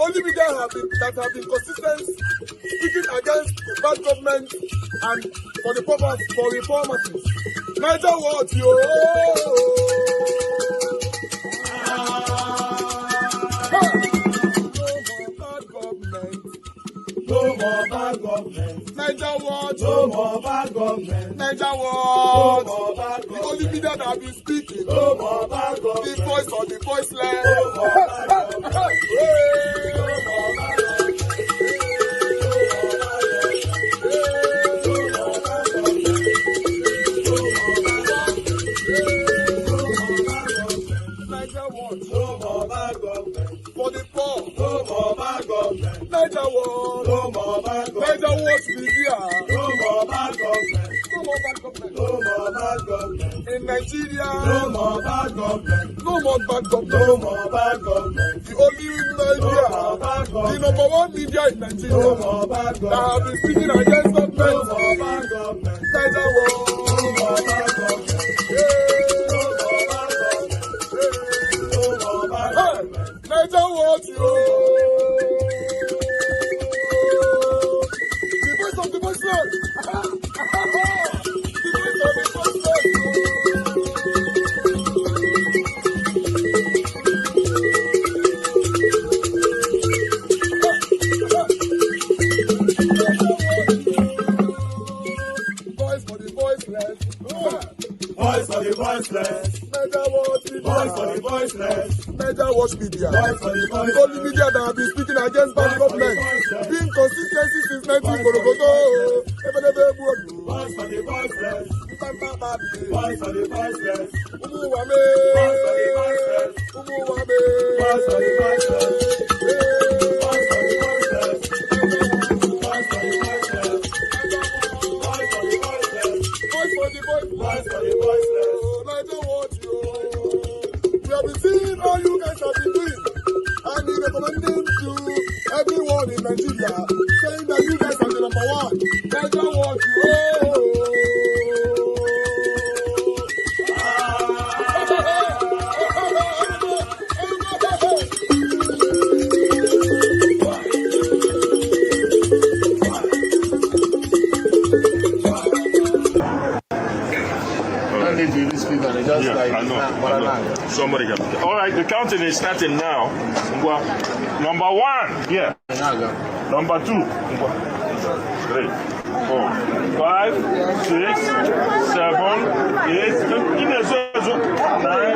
only media that have been consistent speaking against bad government and for the purpose for reformers. Niger what yo. No more bad government. Niger what? No more bad government. Niger what? No more bad government. The only media that have been speaking. No more bad government. The voice of the voiceless. No more bad government. No more bad government. For the poor. No more bad government. Niger what? No more bad government. Niger what media? No more bad government. No more bad government. No more bad government. In Nigeria. No more bad government. No more bad government. No more bad government. The only media. No more bad government. The number one media in Nigeria. No more bad government. That have been speaking against government. No more bad government. Niger what? No more bad government. Niger what you? The voice of the voiceless. The voice of the voiceless. Voice for the voiceless. Voice for the voiceless. Niger what? Voice for the voiceless. Niger watch media. The only media that have been speaking against bad government. Being consistency since 1944. Voice for the voiceless. Voice for the voiceless. Umuwame. Voice for the voiceless. Umuwame. Voice for the voiceless. Voice for the voiceless. Voice for the voiceless. Voice for the voiceless. Voice for the voiceless. Voice for the voiceless. Niger watch you. We have been seeing all you guys have been doing, and we recommending to everyone in Nigeria, saying that you guys are the number one. Niger what you. Yeah, I know. Somebody can. All right, the counting is starting now. Number one, yeah. Number two, 3, 4, 5, 6, 7, 8, 9,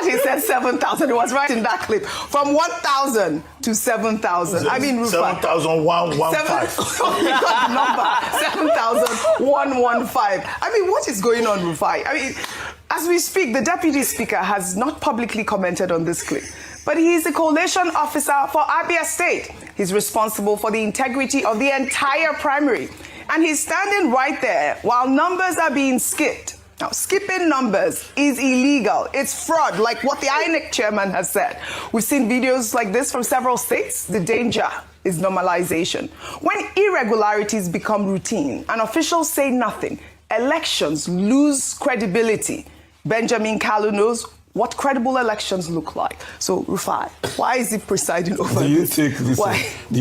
He said 7,000. It was right in that clip. From 1,000 to 7,000. I mean, 7,115. You got the number. 7,115. I mean, what is going on, Rufai? I mean, as we speak, the Deputy Speaker has not publicly commented on this clip. But he is the coalition officer for Abia State. He's responsible for the integrity of the entire primary. And he's standing right there while numbers are being skipped. Now, skipping numbers is illegal. It's fraud, like what the INEC chairman has said. We've seen videos like this from several states. The danger is normalization. When irregularities become routine and officials say nothing, elections lose credibility. Benjamin Kalu knows what credible elections look like. So, Rufai, why is he presiding over this? Do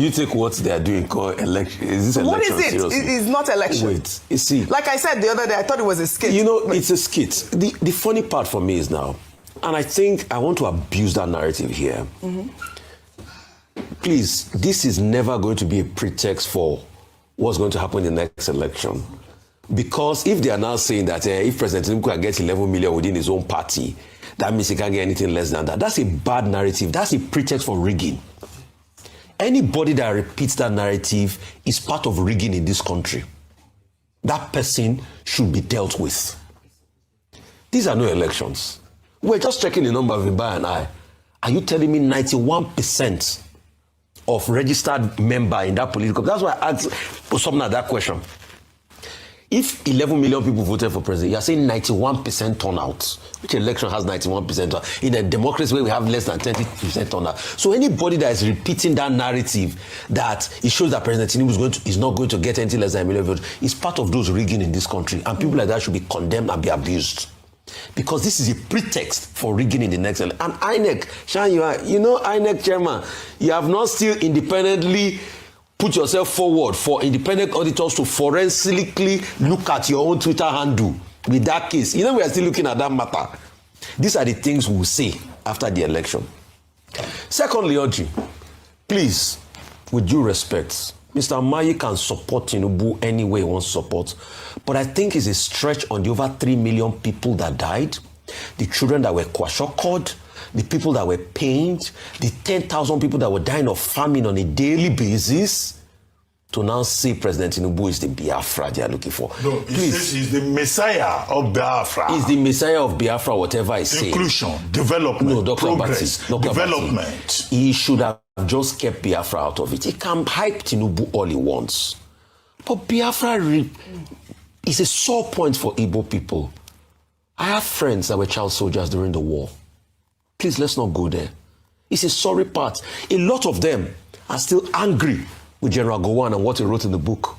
you take what they are doing called election? Is this what election? What is it? Seriously? It is not election. Wait, you see. Like I said the other day, I thought it was a skit. You know, it's a skit. The funny part for me is now, and I think I want to abuse that narrative here. Please, this is never going to be a pretext for what's going to happen in the next election. Because if they are now saying that if President Atiku gets 11 million within his own party, that means he can't get anything less than that. That's a bad narrative. That's a pretext for rigging. Anybody that repeats that narrative is part of rigging in this country. That person should be dealt with. These are no elections. We're just checking the number of Imba and I. Are you telling me 91% of registered member in that political? That's why I asked Osomna that question. If 11 million people voted for president, you're saying 91% turnout. Which election has 91% turnout? In a democracy where we have less than 20% turnout. So anybody that is repeating that narrative that it shows that President Tinubu is not going to get anything less than a million votes is part of those rigging in this country. And people like that should be condemned and be abused. Because this is a pretext for rigging in the next election. And INEC, Shan, you know INEC chairman, you have not still independently put yourself forward for independent auditors to forensically look at your own Twitter handle with that case. You know, we are still looking at that matter. These are the things we will say after the election. Secondly, Oji, please, with due respect, Mr. Mayi can support Tinubu any way he wants to support. But I think it's a stretch on the over 3 million people that died, the children that were kwashiorkored, the people that were pained, the 10,000 people that were dying of famine on a daily basis, to now say President Tinubu is the Biafra they are looking for. No, he says he's the Messiah of Biafra. He's the Messiah of Biafra, whatever I say. Inclusion, development, no, Dr. progress, Dr. development. He should have just kept Biafra out of it. He can hype Tinubu all he wants. But Biafra is a sore point for Igbo people. I have friends that were child soldiers during the war. Please, let's not go there. It's a sorry part. A lot of them are still angry with General Gowon and what he wrote in the book.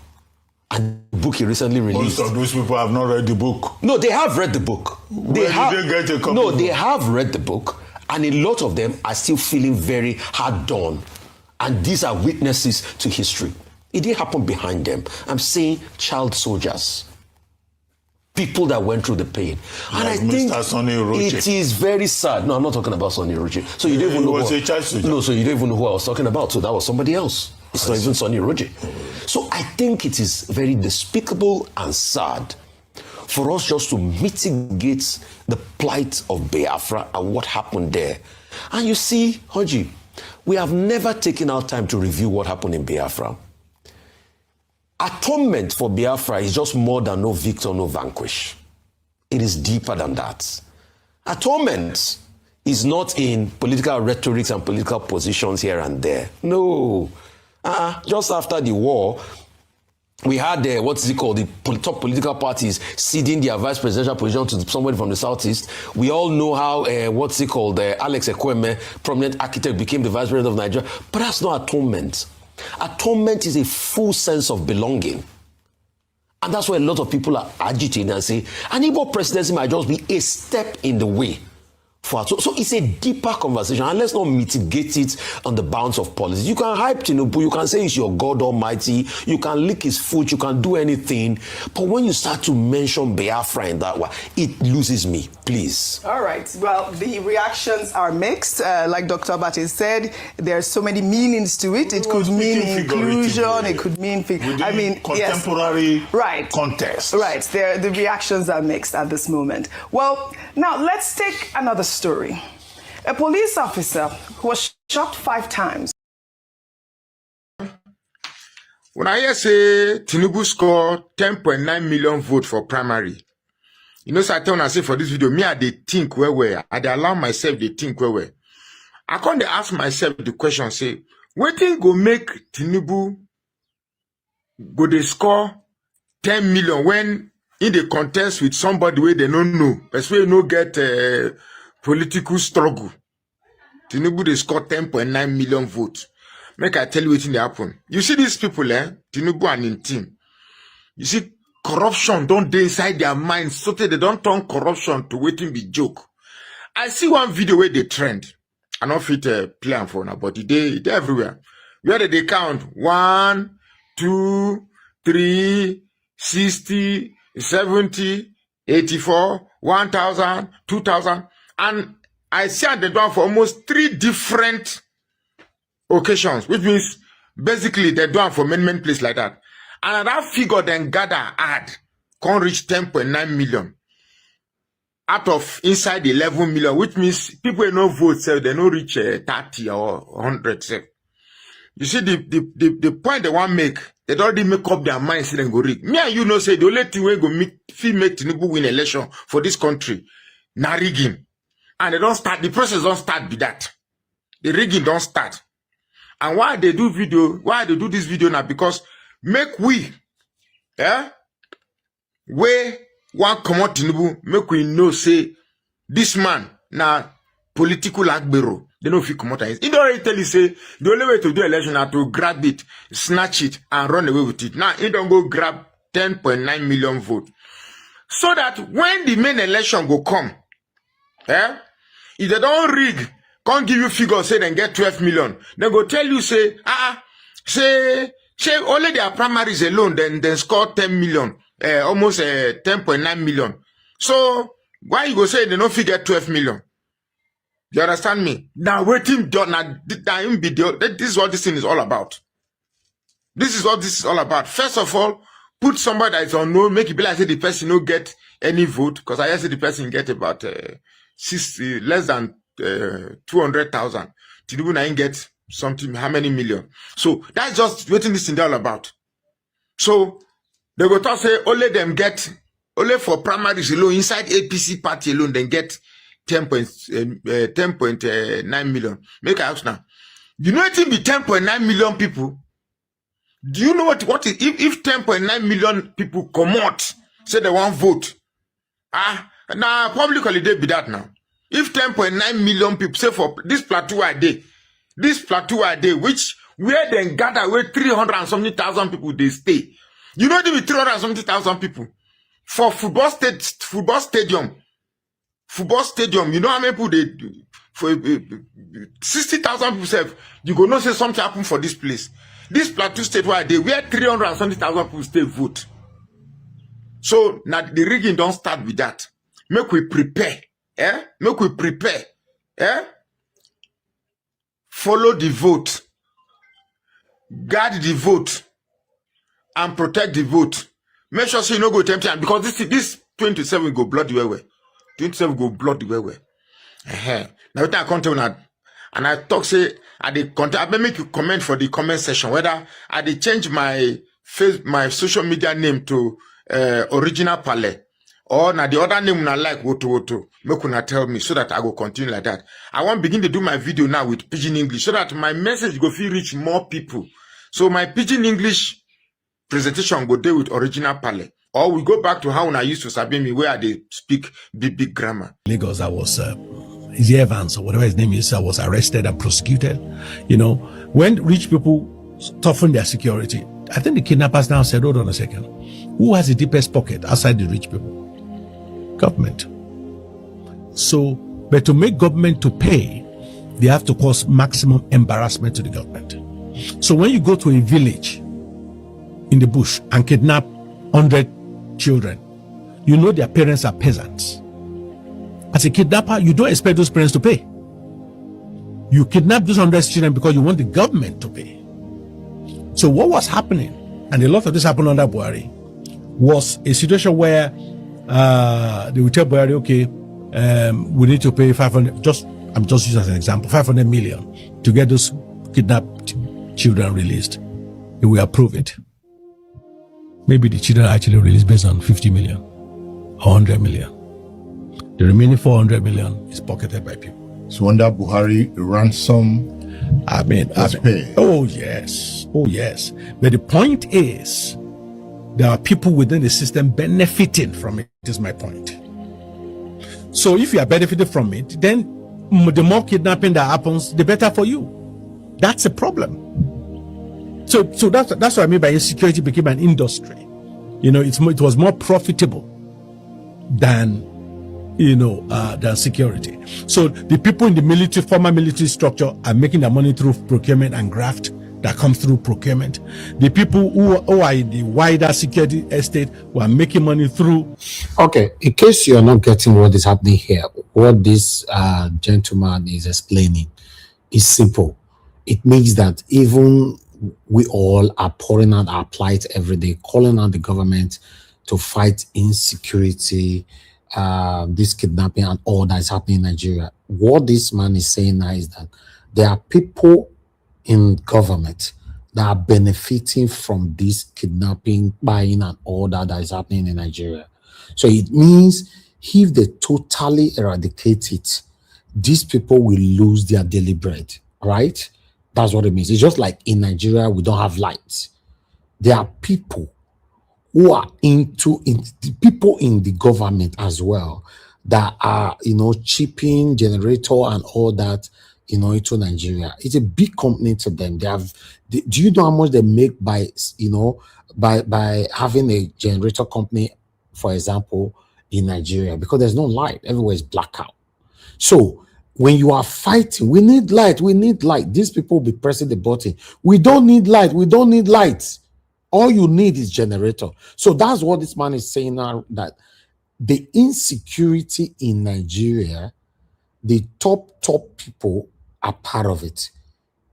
And the book he recently released. Most of those people have not read the book. No, they have read the book. They have read the book. And a lot of them are still feeling very hard done. And these are witnesses to history. It didn't happen behind them. I'm saying child soldiers. People that went through the pain. And I think it is very sad. No, I'm not talking about Sonny Roche. So you don't even know a child soldier. No, so you don't even know who I was talking about. So that was somebody else. It's not even Sonny Roche. So I think it is very despicable and sad for us just to mitigate the plight of Biafra and what happened there. And you see, Hoji, we have never taken our time to review what happened in Biafra. Atonement for Biafra is just more than no victor, no vanquish. It is deeper than that. Atonement is not in political rhetorics and political positions here and there. No. Just after the war, we had the top political parties ceding their vice presidential position to somebody from the southeast. We all know how Alex Ekweme, prominent architect, became the vice president of Nigeria. But that's not atonement. Atonement is a full sense of belonging. And that's why a lot of people are agitating and say, an Igbo presidency might just be a step in the way. So it's a deeper conversation, and let's not mitigate it on the bounds of policy. You can hype Tinubu, you can say he's your God Almighty, you can lick his foot, you can do anything. But when you start to mention Biafra in that way, it loses me, please. All right. Well, the reactions are mixed. Like Dr. Abate said, there are so many meanings to it. It could mean inclusion, it could mean... contemporary context. Right. The reactions are mixed at this moment. Well, now let's take another story. A police officer who was shot 5 times. When I hear say Tinubu scored 10.9 million votes for primary, you know, so I tell you, I say for this video, me I dey think where I dey allow myself to think where. I can't ask myself the question, say, what thing go make Tinubu go dey score 10 million when in the contest with somebody where they don't know, especially no get political struggle. Tinubu they score 10.9 million votes. Make I tell you what happen. You see these people, Tinubu and in team. You see corruption don't dey inside their minds, so they don't turn corruption to waiting be joke. I see one video where they trend. I don't fit play am for now, but they everywhere. Where they count 1, 2, 3, 60, 70, 84, 1,000, 2,000. And I see they do for almost 3 different occasions, which means basically they do for many places like that. And that figure then gather add, can't reach 10.9 million. Out of inside 11 million, which means people who no vote, so they no reach 30 or 100. So. You see the point they want make, they already make up their minds and go rig. Me and you know say the only thing we go make Tinubu win election for this country, na rigging. and they don't start, the process don't start with that. The rigging don't start. And why they do this video now? Because make we, where one come out Tinubu, make we know, say, this man, now, political agbero, they know if he come out. He don't already tell you, say, the only way to do election is to grab it, snatch it, and run away with it. Now, he don't go grab 10.9 million votes. So that when the main election go come, if they don't rig, can't give you figures, say they get 12 million. They go tell you, say, say only their primaries alone, then score 10 million, almost 10.9 million. So, why you go say they don't figure 12 million? You understand me? Now, waiting, this is what this thing is all about. This is what this is all about. First of all, put somebody that is unknown, make it be like say the person no get any vote, because I say the person get about less than 200,000. Tinubu na get something, how many million? So that's just waiting this thing all about. So they go to say only them get, only for primaries alone, inside APC party alone, then get 10.9 million. Make I ask now. You know it be 10.9 million people? Do you know what is if 10.9 million people come out, say they want vote? Now public holiday be that now. If 10.9 million people say for this plateau a day, which where they gather where 300 and something thousand people they stay. You know it be 300 and something thousand people for football stadium, you know how many people they for 60,000 people say you go not say something happen for this place. This plateau state where they where 300 and something thousand people stay vote. So now the rigging don't start with that. Make we prepare. Make we prepare. Follow the vote. Guard the vote. And protect the vote. Make sure so you no go tempt you. Because this 27 go blood the way. 27 go blood the way. Now I come tell you, and I talk say I make you comment for the comment section whether I dey change my social media name to Original Pale, or na the other name na like woto make una tell me so that I go continue like that. I want begin to do my video now with Pidgin English so that my message go fit reach more people. So my Pidgin English presentation go there with Original Pale, or we go back to how I used to sabi me where they speak big grammar. Lagos, I was Izzy Evans or whatever his name is, was arrested and prosecuted. You know, when rich people toughen their security, I think the kidnappers now said, hold on a second, who has the deepest pocket outside the rich people? Government. So, but to make government to pay, they have to cause maximum embarrassment to the government. So when you go to a village in the bush and kidnap 100 children, you know their parents are peasants. As a kidnapper, you don't expect those parents to pay. You kidnap those 100 children because you want the government to pay. So what was happening, and a lot of this happened under Buhari, was a situation where they would tell Buhari, okay, we need to pay 500, I'm just using as an example, 500 million to get those kidnapped children released. He will approve it. Maybe the children are actually released based on 50 million or 100 million. The remaining 400 million is pocketed by people. So under Buhari, ransom was paid. Oh yes. But the point is, there are people within the system benefiting from it, is my point. So if you are benefiting from it, then the more kidnapping that happens, the better for you. That's a problem. So that's what I mean by insecurity became an industry. You know, it was more profitable than than security. So the people in the military, former military structure, are making their money through procurement and graft that comes through procurement. The people who are in the wider security estate who are making money through. Okay, in case you're not getting what is happening here, what this gentleman is explaining is simple. It means that even we all are pouring out our plight every day, calling on the government to fight insecurity, this kidnapping and all that is happening in Nigeria. What this man is saying now is that there are people in government that are benefiting from this kidnapping, buying and all that is happening in Nigeria. So it means if they totally eradicate it, these people will lose their daily bread, right? That's what it means. It's just like in Nigeria, we don't have lights. There are people who are people in the government as well that are, chipping generator and all that, into Nigeria. It's a big company to them. Do you know how much they make by having a generator company, for example, in Nigeria? Because there's no light. Everywhere is blackout. So when you are fighting, we need light. We need light. These people will be pressing the button. We don't need light. We don't need light. All you need is generator. So that's what this man is saying now, that the insecurity in Nigeria, the top people are part of it.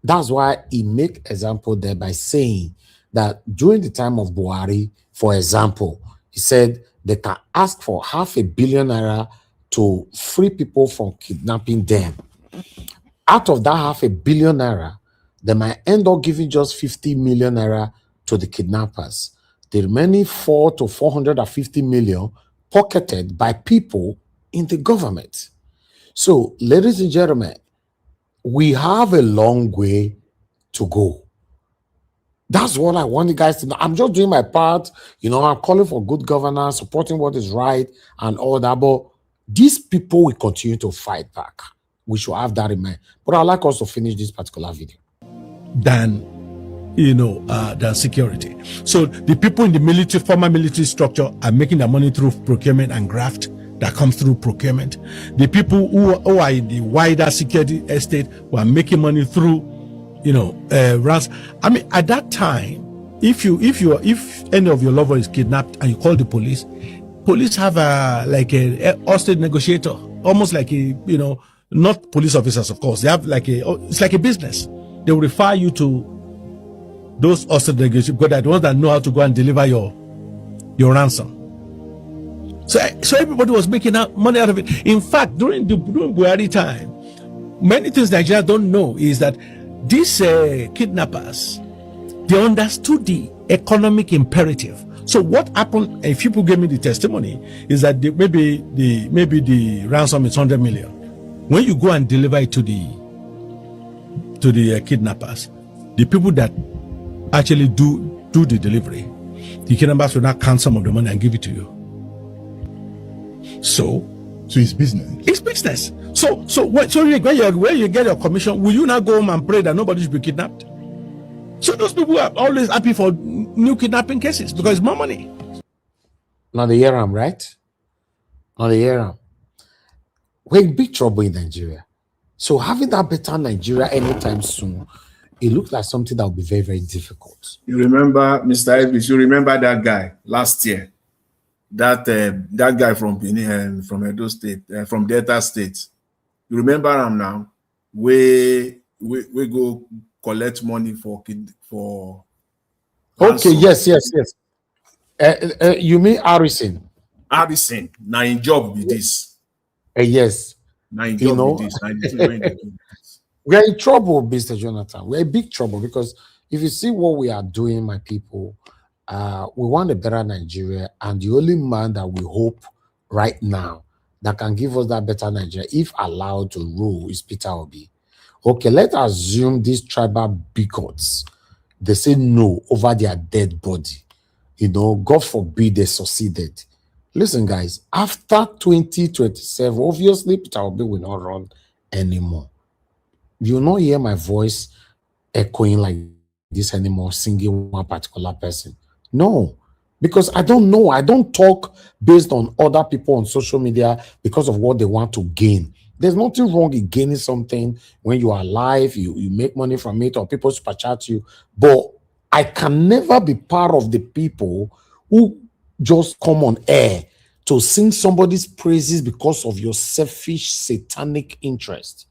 That's why he make example there by saying that during the time of Buhari, for example, he said they can ask for $500 million to free people from kidnapping them. Out of that $500 million, they might end up giving just 50 million naira to the kidnappers. The remaining 400 to 450 million pocketed by people in the government. So, ladies and gentlemen, we have a long way to go. That's what I want you guys to know. I'm just doing my part. I'm calling for good governance, supporting what is right and all that. But these people will continue to fight back. We should have that in mind. But I'd like us to finish this particular video. Than security. So the people in the military, former military structure, are making their money through procurement and graft that comes through procurement. The people who are in the wider security estate who are making money through, runs. I mean, at that time, if any of your lover is kidnapped and you call the police have a hostage negotiator, almost like not police officers, of course. They have it's like a business. They will refer you to those hostage negotiators, because they're the ones that know how to go and deliver your ransom. So everybody was making money out of it. In fact, during Buhari time, many things Nigeria don't know is that these kidnappers, they understood the economic imperative. So what happened, if people gave me the testimony, is that maybe the ransom is 100 million. When you go and deliver it to the kidnappers, the people that actually do the delivery, the kidnappers will not count some of the money and give it to you. So it's business. It's business. So when you get your commission, will you not go home and pray that nobody should be kidnapped? So those people are always happy for new kidnapping cases because it's more money. Now the hear am, right? Now the hear am. We're in big trouble in Nigeria. So having that better Nigeria anytime soon, it looks like something that will be very, very difficult. You remember, Mr. Elvis, you remember that guy last year? That guy from Benin, from Edo State, from Delta State. You remember him now? We go collect money for okay, yes. You mean Harrison? Harrison, now in job with this. Yes. Now in job with this. We are in trouble, Mr. Jonathan. We're in big trouble because if you see what we are doing, my people, we want a better Nigeria, and the only man that we hope right now that can give us that better Nigeria, if allowed to rule, is Peter Obi. Okay, let's assume these tribal bigots, they say no over their dead body. God forbid they succeeded. Listen, guys, after 2027, obviously Peter Obi will not run anymore. You will not hear my voice echoing like this anymore, singing one particular person. No, because I don't know. I don't talk based on other people on social media because of what they want to gain. There's nothing wrong in gaining something when you are alive, you make money from it, or people super chat you. But I can never be part of the people who just come on air to sing somebody's praises because of your selfish, satanic interest.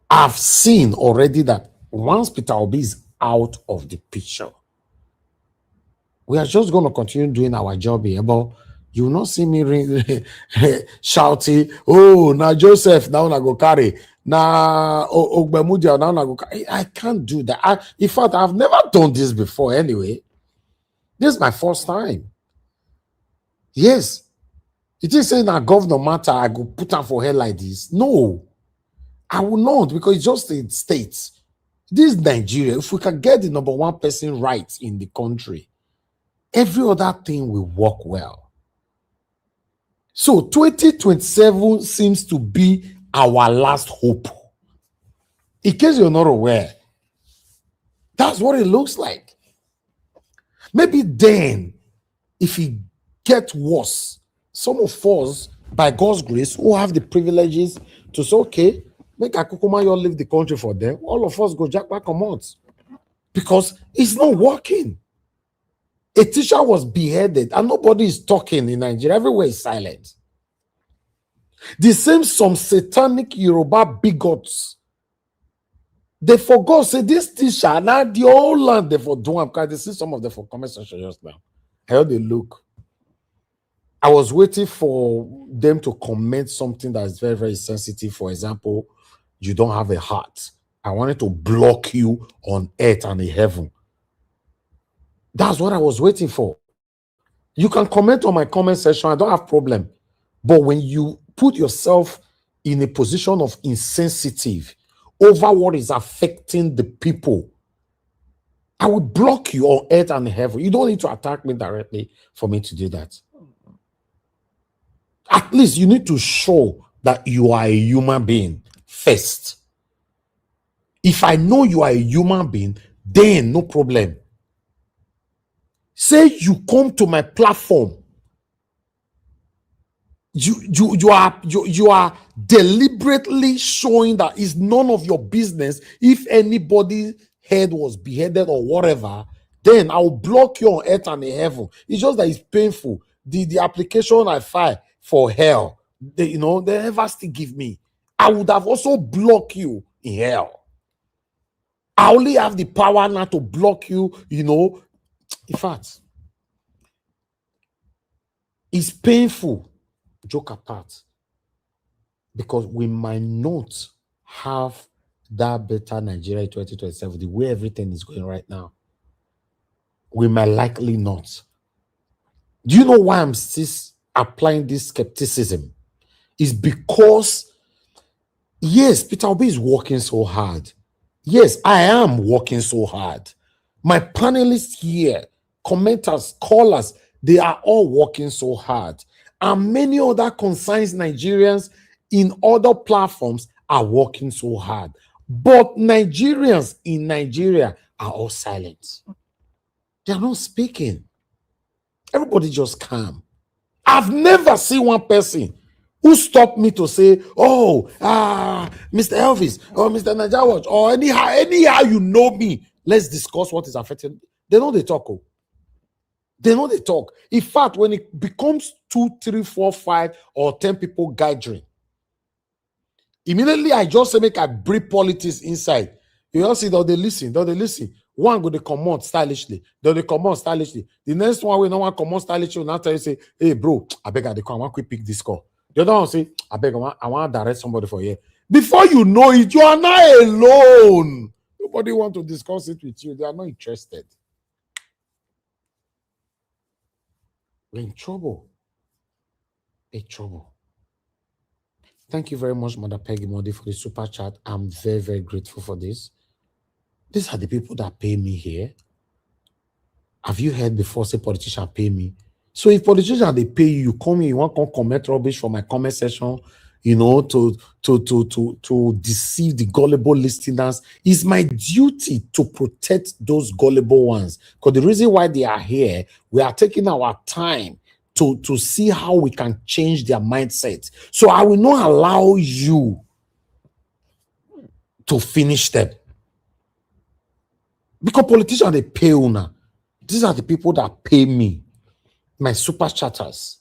I've seen already that once Peter Obi is out of the picture, we are just going to continue doing our job here, but you will not see me shouting, oh, now Joseph, now I go carry, now Ogbemudia, now I go carry. I can't do that. In fact, I've never done this before anyway. This is my first time. Yes. It is saying that governor matter, I go put am for head like this. No, I will not, because it's just a state. This is Nigeria. If we can get the number one person right in the country, every other thing will work well. So 2027 seems to be our last hope. In case you're not aware, that's what it looks like. Maybe then, if it gets worse, some of us, by God's grace, who have the privileges to say, okay, make Akukuma you leave the country for them, all of us go jack back a month. Because it's not working. A teacher was beheaded and nobody is talking in Nigeria. Everywhere is silent. The same some satanic Yoruba bigots, they forgot, say this teacher, now the whole land they for doing, because they see some of them for comment section just now. I heard they look. I was waiting for them to comment something that is very, very sensitive. For example, you don't have a heart. I wanted to block you on earth and in heaven. That's what I was waiting for. You can comment on my comment section. I don't have problem. But when you put yourself in a position of insensitive over what is affecting the people, I will block you on earth and in heaven. You don't need to attack me directly for me to do that. At least you need to show that you are a human being first. If I know you are a human being, then no problem. Say you come to my platform, you are deliberately showing that it's none of your business if anybody's head was beheaded or whatever, then I'll block you on earth and in heaven. It's just that it's painful. The application I file for hell, they never still give me. I would have also blocked you in hell. I only have the power now to block you, In fact, it's painful, joke apart, because we might not have that better Nigeria in 2027, the way everything is going right now. We might likely not. Do you know why I'm still applying this skepticism? It's because, yes, Peter Obi is working so hard. Yes, I am working so hard. My panelists here, commenters, callers, they are all working so hard. And many other concerned Nigerians in other platforms are working so hard. But Nigerians in Nigeria are all silent. They are not speaking. Everybody just calm. I've never seen one person who stopped me to say, oh, Mr. Elvis, or Mr. Naija Watch, or anyhow you know me. Let's discuss what is affecting. They know they talk. They know they talk. In fact, when it becomes 2, 3, 4, 5, or 10 people gathering, immediately I just say make I breathe politics inside. You all see, don't they listen? One go they come out stylishly. Don't they come out stylishly? The next one we no one come out stylishly. Now tell you say, hey bro, I beg I come. I want quick pick this call. The other one say, I beg I want to direct somebody for here. Before you know it, you are not alone. Nobody want to discuss it with you. They are not interested. We're in trouble. In trouble. Thank you very much, Mother Peggy Modi, for the super chat. I'm very, very grateful for this. These are the people that pay me here. Have you heard before say politicians pay me? So if politicians they pay you, you come here, you want to comment rubbish for my comment section, to deceive the gullible listeners. It's my duty to protect those gullible ones. Because the reason why they are here, we are taking our time to see how we can change their mindset. So I will not allow you to finish them. Because politicians, they pay una. These are the people that pay me, my super chatters.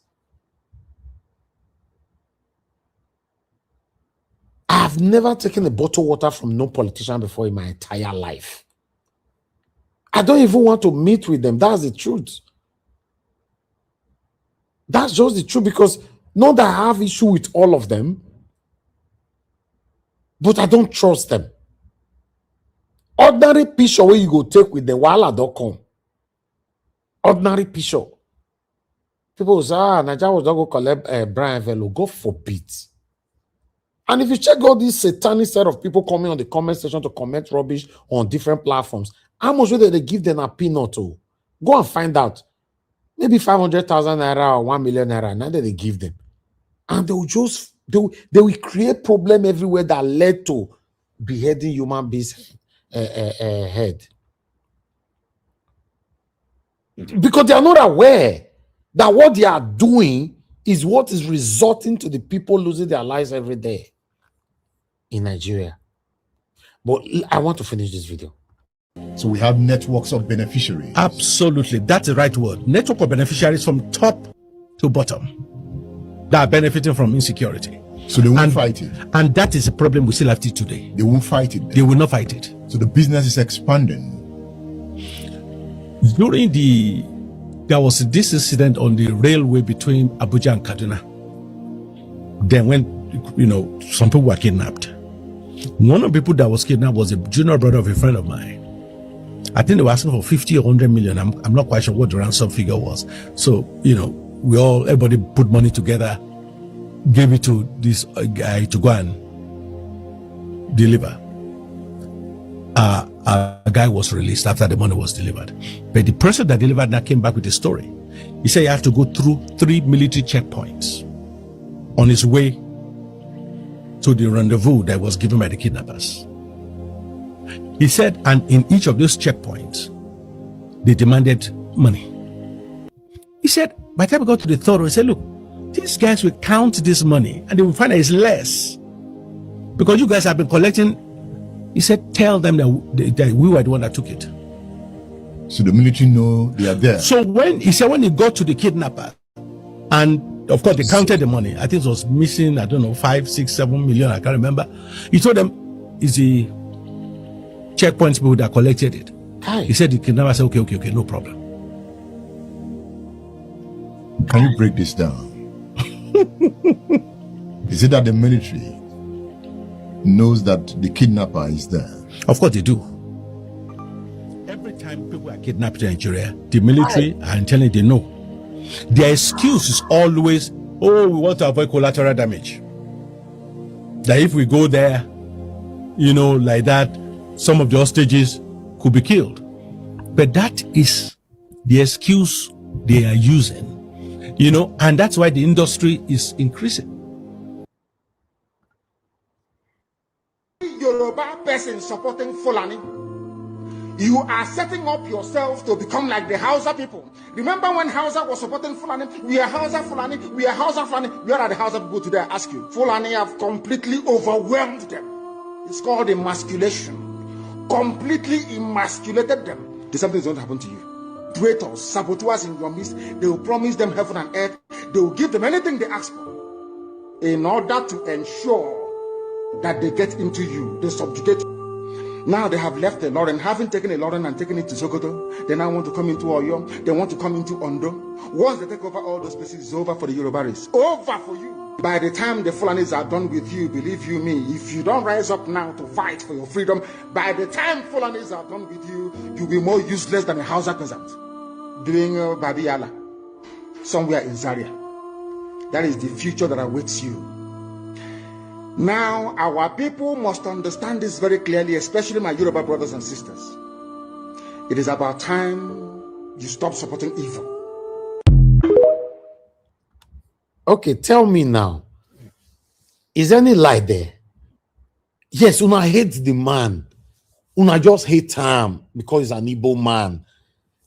I've never taken a bottle of water from no politician before in my entire life. I don't even want to meet with them. That's the truth. That's just the truth, because not that I have issue with all of them, but I don't trust them. Ordinary picture where you go take with the wahala don't come. Ordinary picture. People will say, Nigeria was not going to collect Brian Velo. God forbid. And if you check all this satanic set of people coming on the comment section to comment rubbish on different platforms, how much will they give them a peanut to? Go and find out. Maybe 500,000 naira or 1 million naira. Now that they give them. And they will just, they will create problem everywhere that led to beheading human beings head. Because they are not aware that what they are doing is what is resulting to the people losing their lives every day in Nigeria. But I want to finish this video. So we have networks of beneficiaries. Absolutely. That's the right word. Network of beneficiaries from top to bottom that are benefiting from insecurity. So they won't fight it. And that is a problem we still have today. They won't fight it. They will not fight it. So the business is expanding. There was this incident on the railway between Abuja and Kaduna. Then when, some people were kidnapped. One of the people that was kidnapped was a junior brother of a friend of mine. I think they were asking for 50 or 100 million. I'm not quite sure what the ransom figure was. So, everybody put money together, gave it to this guy to go and deliver. A guy was released after the money was delivered. But the person that delivered now came back with a story. He said he had to go through 3 military checkpoints on his way to the rendezvous that was given by the kidnappers. He said, and in each of those checkpoints, they demanded money. He said, by the time we got to the third, he said, look, these guys will count this money and they will find that it's less because you guys have been collecting. He said, tell them that we were the one that took it. So the military know they are there. So when he got to the kidnapper, and of course they counted the money, I think it was missing, 5, 6, 7 million, I can't remember. He told them, it's the checkpoints people that collected it. Hi. He said, the kidnapper said, okay, no problem. Can you break this down? Is it that the military knows that the kidnapper is there? Of course they do. Every time people are kidnapped in Nigeria, the military are telling they know. Their excuse is always, we want to avoid collateral damage. That if we go there, like that, some of the hostages could be killed. But that is the excuse they are using, and that's why the industry is increasing. Yoruba person supporting Fulani, you are setting up yourself to become like the Hausa people. Remember when Hausa was supporting Fulani? We are Hausa Fulani, we are Hausa Fulani. Where are the Hausa people today? I ask you. Fulani have completely overwhelmed them. It's called emasculation. Completely emasculated them. The same thing is going to happen to you. Traitors, saboteurs in your midst, they will promise them heaven and earth. They will give them anything they ask for in order to ensure that they get into you, they subjugate you. Now they have left the Lauren, having taken a Lauren and taken it to Sokoto. They now want to come into Oyo. They want to come into Ondo. Once they take over all those places, it's over for the Yoruba race. Over for you. By the time the Fulanis are done with you, believe you me, if you don't rise up now to fight for your freedom, by the time Fulanis are done with you, you'll be more useless than a Hausa peasant doing Babiala somewhere in Zaria. That is the future that awaits you. Now, our people must understand this very clearly, especially my Yoruba brothers and sisters. It is about time you stop supporting evil. Okay, tell me now. Is there any lie there? Yes, Una hates the man. Una just hate him because he's an Igbo man.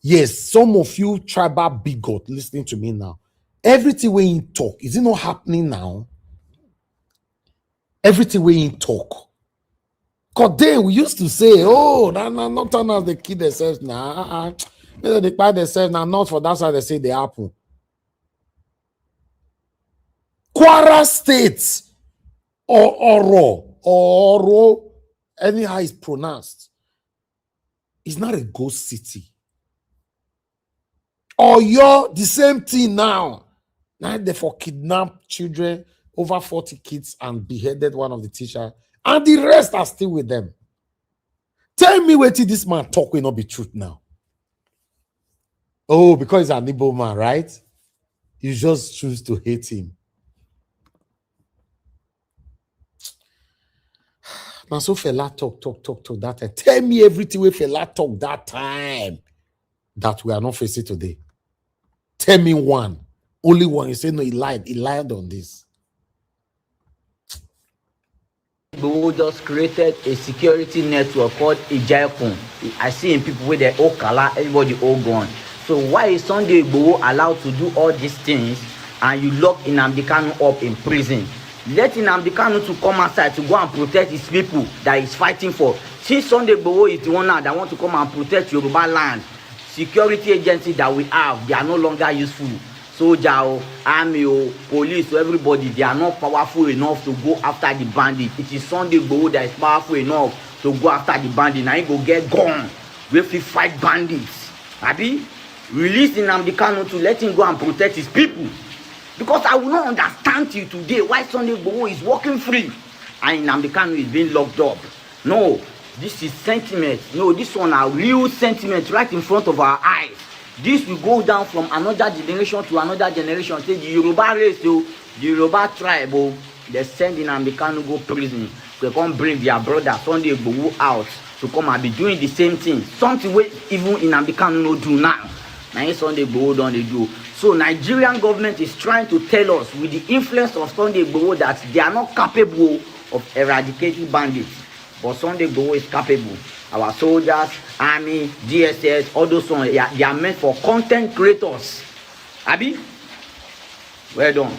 Yes, some of you tribal bigot listening to me now. Everything we in talk, is it not happening now? Everything we in talk. Because then we used to say, not turn out they kill themselves now. They buy themselves now, not for that side they say they happen. Kwara State or Oro, anyhow it's pronounced, it's not a ghost city. Or you're the same thing now. Now they for kidnapped children, over 40 kids, and beheaded one of the teachers, and the rest are still with them. Tell me what this man talk will not be truth now. Oh, because he's an Igbo man, right? You just choose to hate him. Now, so Fela talk that time. Tell me everything with Fela talk that time that we are not facing today. Tell me one. Only one. You say, no, he lied on this. We just created a security network called Ijaikun. I see in people with their old color, everybody all gone. So why is Sunday Igboho allowed to do all these things and you lock Nnamdi Kanu up in prison? Let Nnamdi Kanu to come outside to go and protect his people that he's fighting for. Since Sunday Igboho is the one now that want to come and protect Yoruba land, security agencies that we have, they are no longer useful. Soldier, army, police, everybody, they are not powerful enough to go after the bandit. It is Sunday Igboho that is powerful enough to go after the bandit. Now he go get gone. We have to fight bandits. Abi, release Nnamdi Kanu to let him go and protect his people. Because I will not understand till today why Sunday Igboho is walking free and Nnamdi Kanu is being locked up. No, this is sentiment. No, this one are real sentiment right in front of our eyes. This will go down from another generation to another generation. Say the Yoruba race, the Yoruba tribe, they send Nnamdi Kanu go prison. They come bring their brother Sunday Igboho out to come and be doing the same thing. Something wey even Nnamdi Kanu no do now. Now Sunday Igboho don dey do. So Nigerian government is trying to tell us with the influence of Sunday Igboho that they are not capable of eradicating bandits. But Sunday Igboho is capable. Our soldiers, army, DSS, all those ones, they are meant for content creators. Abi? Well done.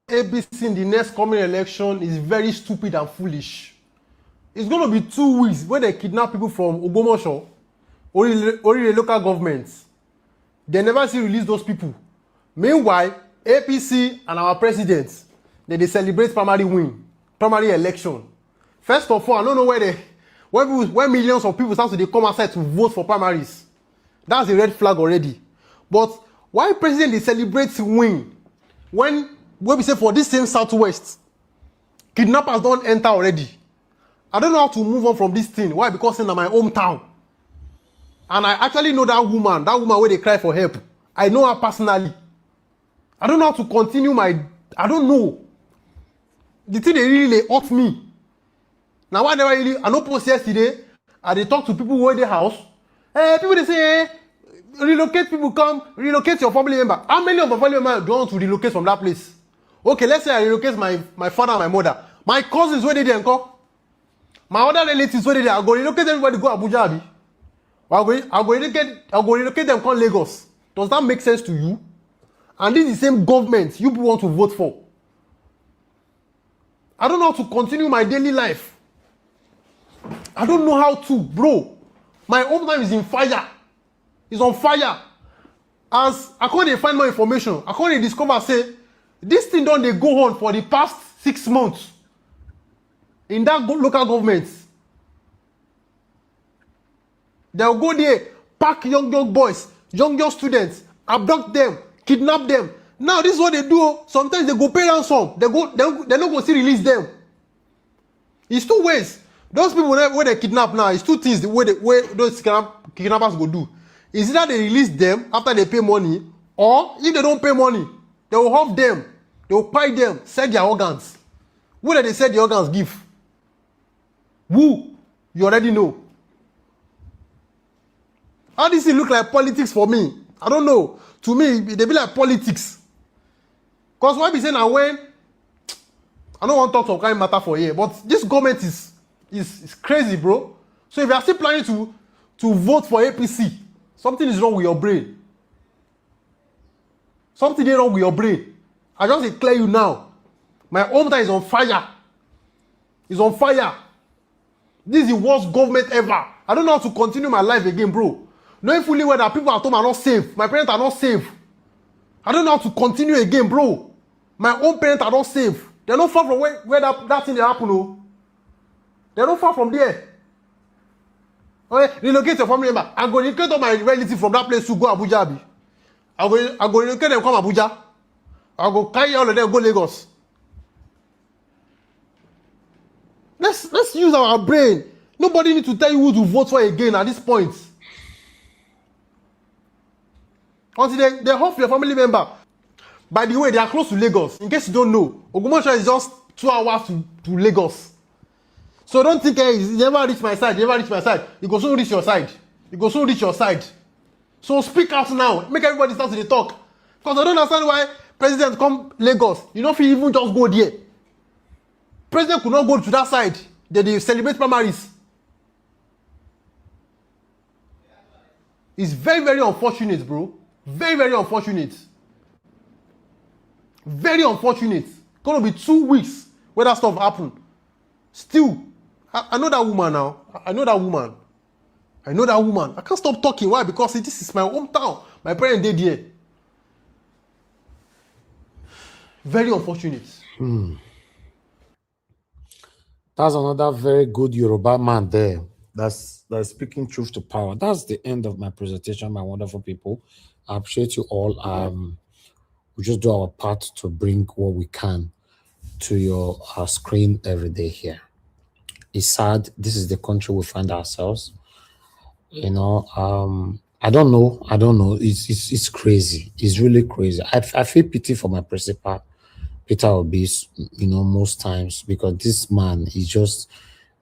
APC in the next coming election is very stupid and foolish. It's going to be 2 weeks where they kidnap people from Ogbomoso or the local governments. They never see release those people. Meanwhile, APC and our president, they celebrate primary election. First of all, I don't know where millions of people start to come outside to vote for primaries. That's a red flag already. But why president celebrates win when we say for this same Southwest, kidnappers don't enter already? I don't know how to move on from this thing. Why? Because in my hometown. And I actually know that woman where they cry for help. I know her personally. I don't know how to continue I don't know. The thing they really hurt me. Now, I no post yesterday, and they talk to people who are in the house. People they say, relocate people, come, relocate your family member. How many of my family members don't want to relocate from that place? Okay, let's say I relocate my father and my mother. My cousins, where they there, my other relatives, where they there, I go relocate everybody go Abuja, Abi. I go relocate them, come Lagos. Does that make sense to you? And this is the same government you people want to vote for. I don't know how to continue my daily life. I don't know how to, bro. My home time is in fire. It's on fire. As I can't find more information, I can't discover, say, this thing don't they go on for the past 6 months in that local government. They'll go there, pack young boys, young students, abduct them, kidnap them. Now this is what they do. Sometimes they go pay ransom. They're not going to see release them. It's 2 ways. Those people where they kidnap now, it's 2 things the way those kidnappers go do. Is either they release them after they pay money, or if they don't pay money, they will huff them, they will buy them, sell their organs. Who did they sell the organs give? Who? You already know. How does it look like politics for me? I don't know. To me, they be like politics. Because why be saying now when I don't want to talk some kind of matter for here, but this government is crazy, bro. So if you are still planning to vote for APC, something is wrong with your brain. Something is wrong with your brain. I just declare you now. My hometown is on fire. It's on fire. This is the worst government ever. I don't know how to continue my life again, bro. Knowing fully well that people at home are not safe. My parents are not safe. I don't know how to continue again, bro. My own parents are not safe. They're not far from where that thing happened. No. They're not far from there. Okay, relocate your family member. I'm going to relocate all my relatives from that place to go Abuja. Abi. I'm going to relocate them come Abuja. I'll go carry all of them go Lagos. Let's use our brain. Nobody needs to tell you who to vote for again at this point. until they hope your family member. By the way, they are close to Lagos. In case you don't know, Ogbomoso is just 2 hours to Lagos. So don't think you never reach my side, you never reach my side. You go soon reach your side. You go soon reach your side. So speak out now. Make everybody start to the talk. Because I don't understand why President come Lagos. You know if he even just go there. President could not go to that side. They celebrate primaries. It's very, very unfortunate, bro. Very, very unfortunate. Very unfortunate. Gonna be 2 weeks where that stuff happen. Still, I know that woman now. I know that woman. I know that woman. I can't stop talking. Why? Because this is my hometown. My parents did here. Very unfortunate. That's another very good Yoruba man there. That's speaking truth to power. That's the end of my presentation, my wonderful people. I appreciate you all. We just do our part to bring what we can to your screen every day here. It's sad. This is the country we find ourselves. You know, I don't know. It's crazy. It's really crazy. I feel pity for my principal, Peter Obi, you know, most times, because this man is just,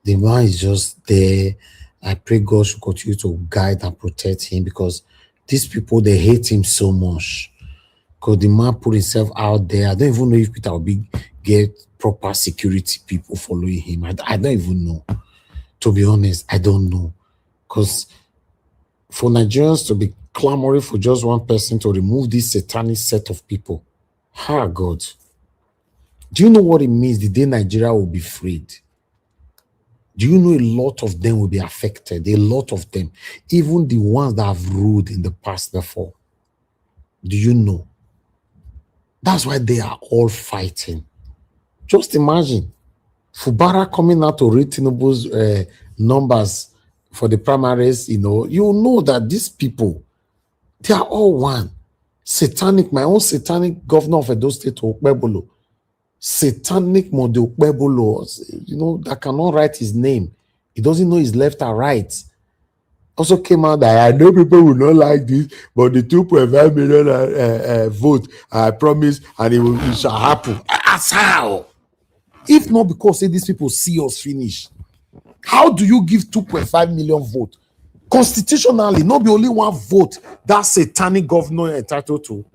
the man is just there. I pray God should continue to guide and protect him, because these people, they hate him so much. Because the man put himself out there. I don't even know if Peter Obi get proper security people following him. I don't even know. To be honest, I don't know. Because for Nigerians to be clamoring for just one person to remove this satanic set of people, God. Do you know what it means the day Nigeria will be freed? Do you know a lot of them will be affected? A lot of them. Even the ones that have ruled in the past before. Do you know? That's why they are all fighting. Just imagine Fubara coming out to read Tinubu's numbers for the primaries. You know that these people, they are all one. Satanic, my own satanic governor of Edo State, Okpebolo. Satanic Mode Okpebolo, that cannot write his name. He doesn't know his left and right. Also came out that I know people will not like this, but the 2.5 million vote, I promise, and it shall happen. As how? If not because these people see us finish, how do you give 2.5 million vote? Constitutionally, not be only one vote that satanic governor entitled to.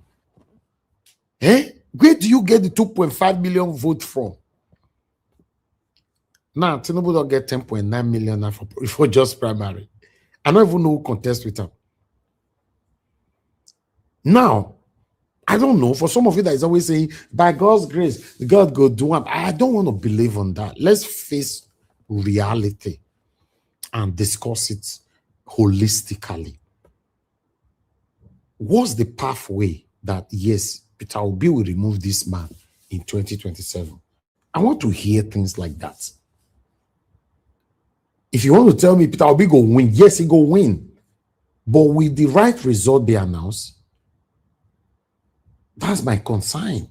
Where do you get the 2.5 million vote from? Now, Tinubu don't get 10.9 million now for just primary. I don't even know who contest with him. Now, I don't know. For some of you that is always saying, by God's grace, God go do it. I don't want to believe on that. Let's face reality and discuss it holistically. What's the pathway that, yes, Peter Obi will remove this man in 2027? I want to hear things like that. If you want to tell me Peter Obi go win, yes, he go win. But will the right result be announced? That's my concern.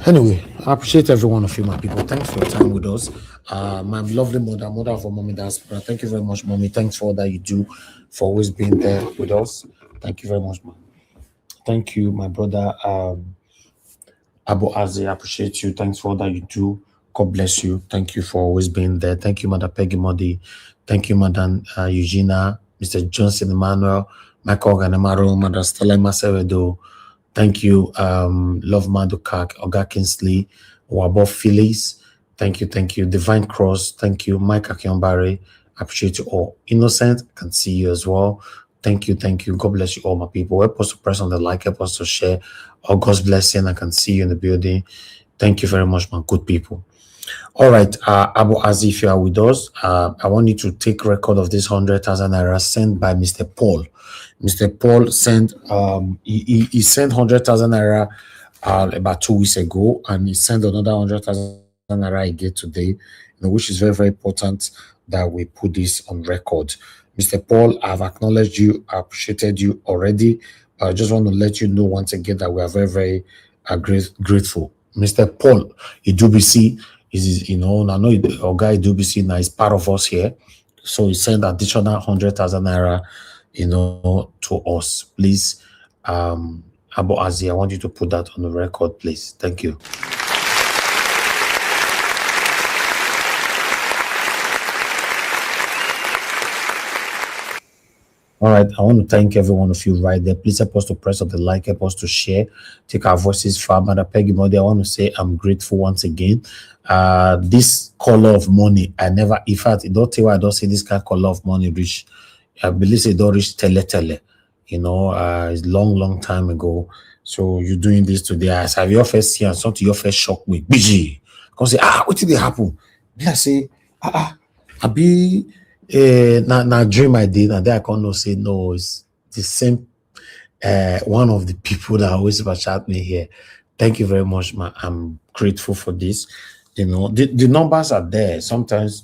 Anyway, I appreciate every one of you, my people. Thanks for your time with us. My lovely mother of our mommy diaspora. Thank you very much, mommy. Thanks for all that you do, for always being there with us. Thank you very much, mom. Thank you, my brother Abu Azi. I appreciate you. Thanks for all that you do. God bless you. Thank you for always being there. Thank you, Mother Peggy Modi. Thank you, Madam Eugenia, Mr. Johnson Emmanuel, Michael Ganamaro, Mother Stella Masevedo. Thank you, Love Madukak, Oga Kinsley, Wabo Phillies. Thank you, Divine Cross. Thank you, Mike Akionbari. I appreciate you all. Innocent, can see you as well. Thank you. God bless you all, my people. Help us to press on the like, help us to share. All God's blessing. I can see you in the building. Thank you very much, my good people. All right, Abu Azi, if you are with us, I want you to take record of this 100,000 naira sent by Mr. Paul. Mr. Paul sent he sent 100,000 naira about 2 weeks ago, and he sent another 100,000 naira again today, which is very, very important that we put this on record. Mr. Paul, I've acknowledged you, I appreciated you already. I just want to let you know once again that we are very, very grateful. Mr. Paul Idubisi is, I know Oga Idubisi now is part of us here. So you send additional 100,000 naira, to us, please. Abu Azi, I want you to put that on the record, please. Thank you. All right, I want to thank every one of you right there. Please help us to press on the like, help us to share, take our voices far. Mother Peggy Modi, I want to say I'm grateful once again. This color of money, in fact, it don't tell why I don't see this kind of color of money reach. I believe it don't reach tele. It's long time ago. So you're doing this today. As have your first see and something your first shock me. BG. Because say, what did they happen? Then I say, I be now dream I did, and then I can't say no, it's the same one of the people that always super chat me here. Thank you very much, man. I'm grateful for this. The numbers are there. Sometimes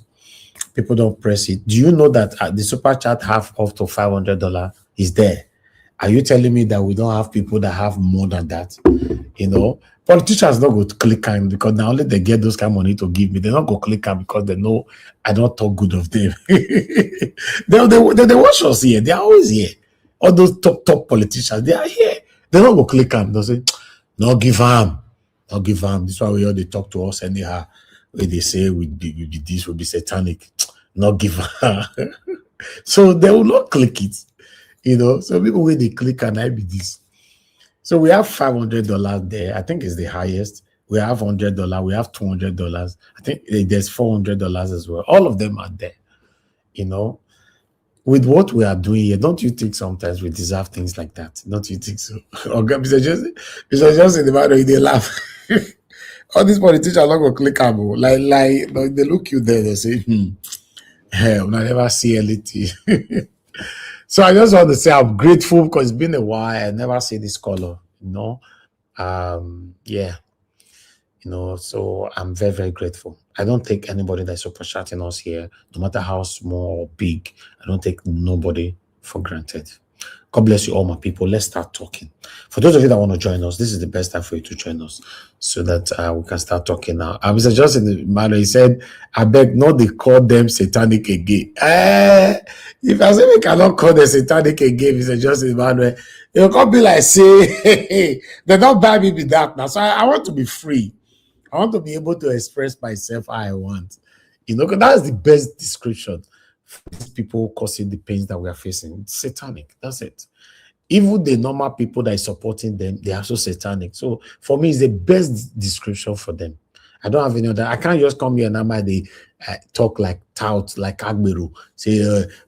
people don't press it. Do you know that the super chat have up to $500 is there? Are you telling me that we don't have people that have more than that? Politicians don't go to click on because now only they get those kind of money to give me. They don't go click on because they know I don't talk good of them. they watch us here. They are always here. All those top politicians, they are here. They don't go click on. They say, no give them. No give them. This is why we all they talk to us anyhow. Where they say we be this will be satanic. No give them. So they will not click it. So people when they click on I be this. So we have $500 there. I think it's the highest. We have $100. We have $200. I think there's $400 as well. All of them are there. With what we are doing here, don't you think sometimes we deserve things like that? Don't you think so? Okay, Mr. Just in the matter, they laugh. All these politicians are not going to click on they look you there, they say, hell, I never see anything. So I just want to say I'm grateful because it's been a while. I never see this color, yeah. So I'm very, very grateful. I don't take anybody that's super chatting us here, no matter how small or big. I don't take nobody for granted. God bless you all, my people. Let's start talking. For those of you that want to join us, this is the best time for you to join us so that we can start talking now. I was just in the matter. He said, I beg not they call them satanic again. If I say we cannot call them satanic again, Mr. Justin Emmanuel, it can't be like, say, they don't buy me with that now. So I want to be free. I want to be able to express myself how I want. Because that's the best description for these people causing the pains that we are facing. It's satanic. That's it. Even the normal people that are supporting them, they are also satanic. So for me, it's the best description for them. I don't have any other. I can't just come here and they talk like tout, like Agberu, say,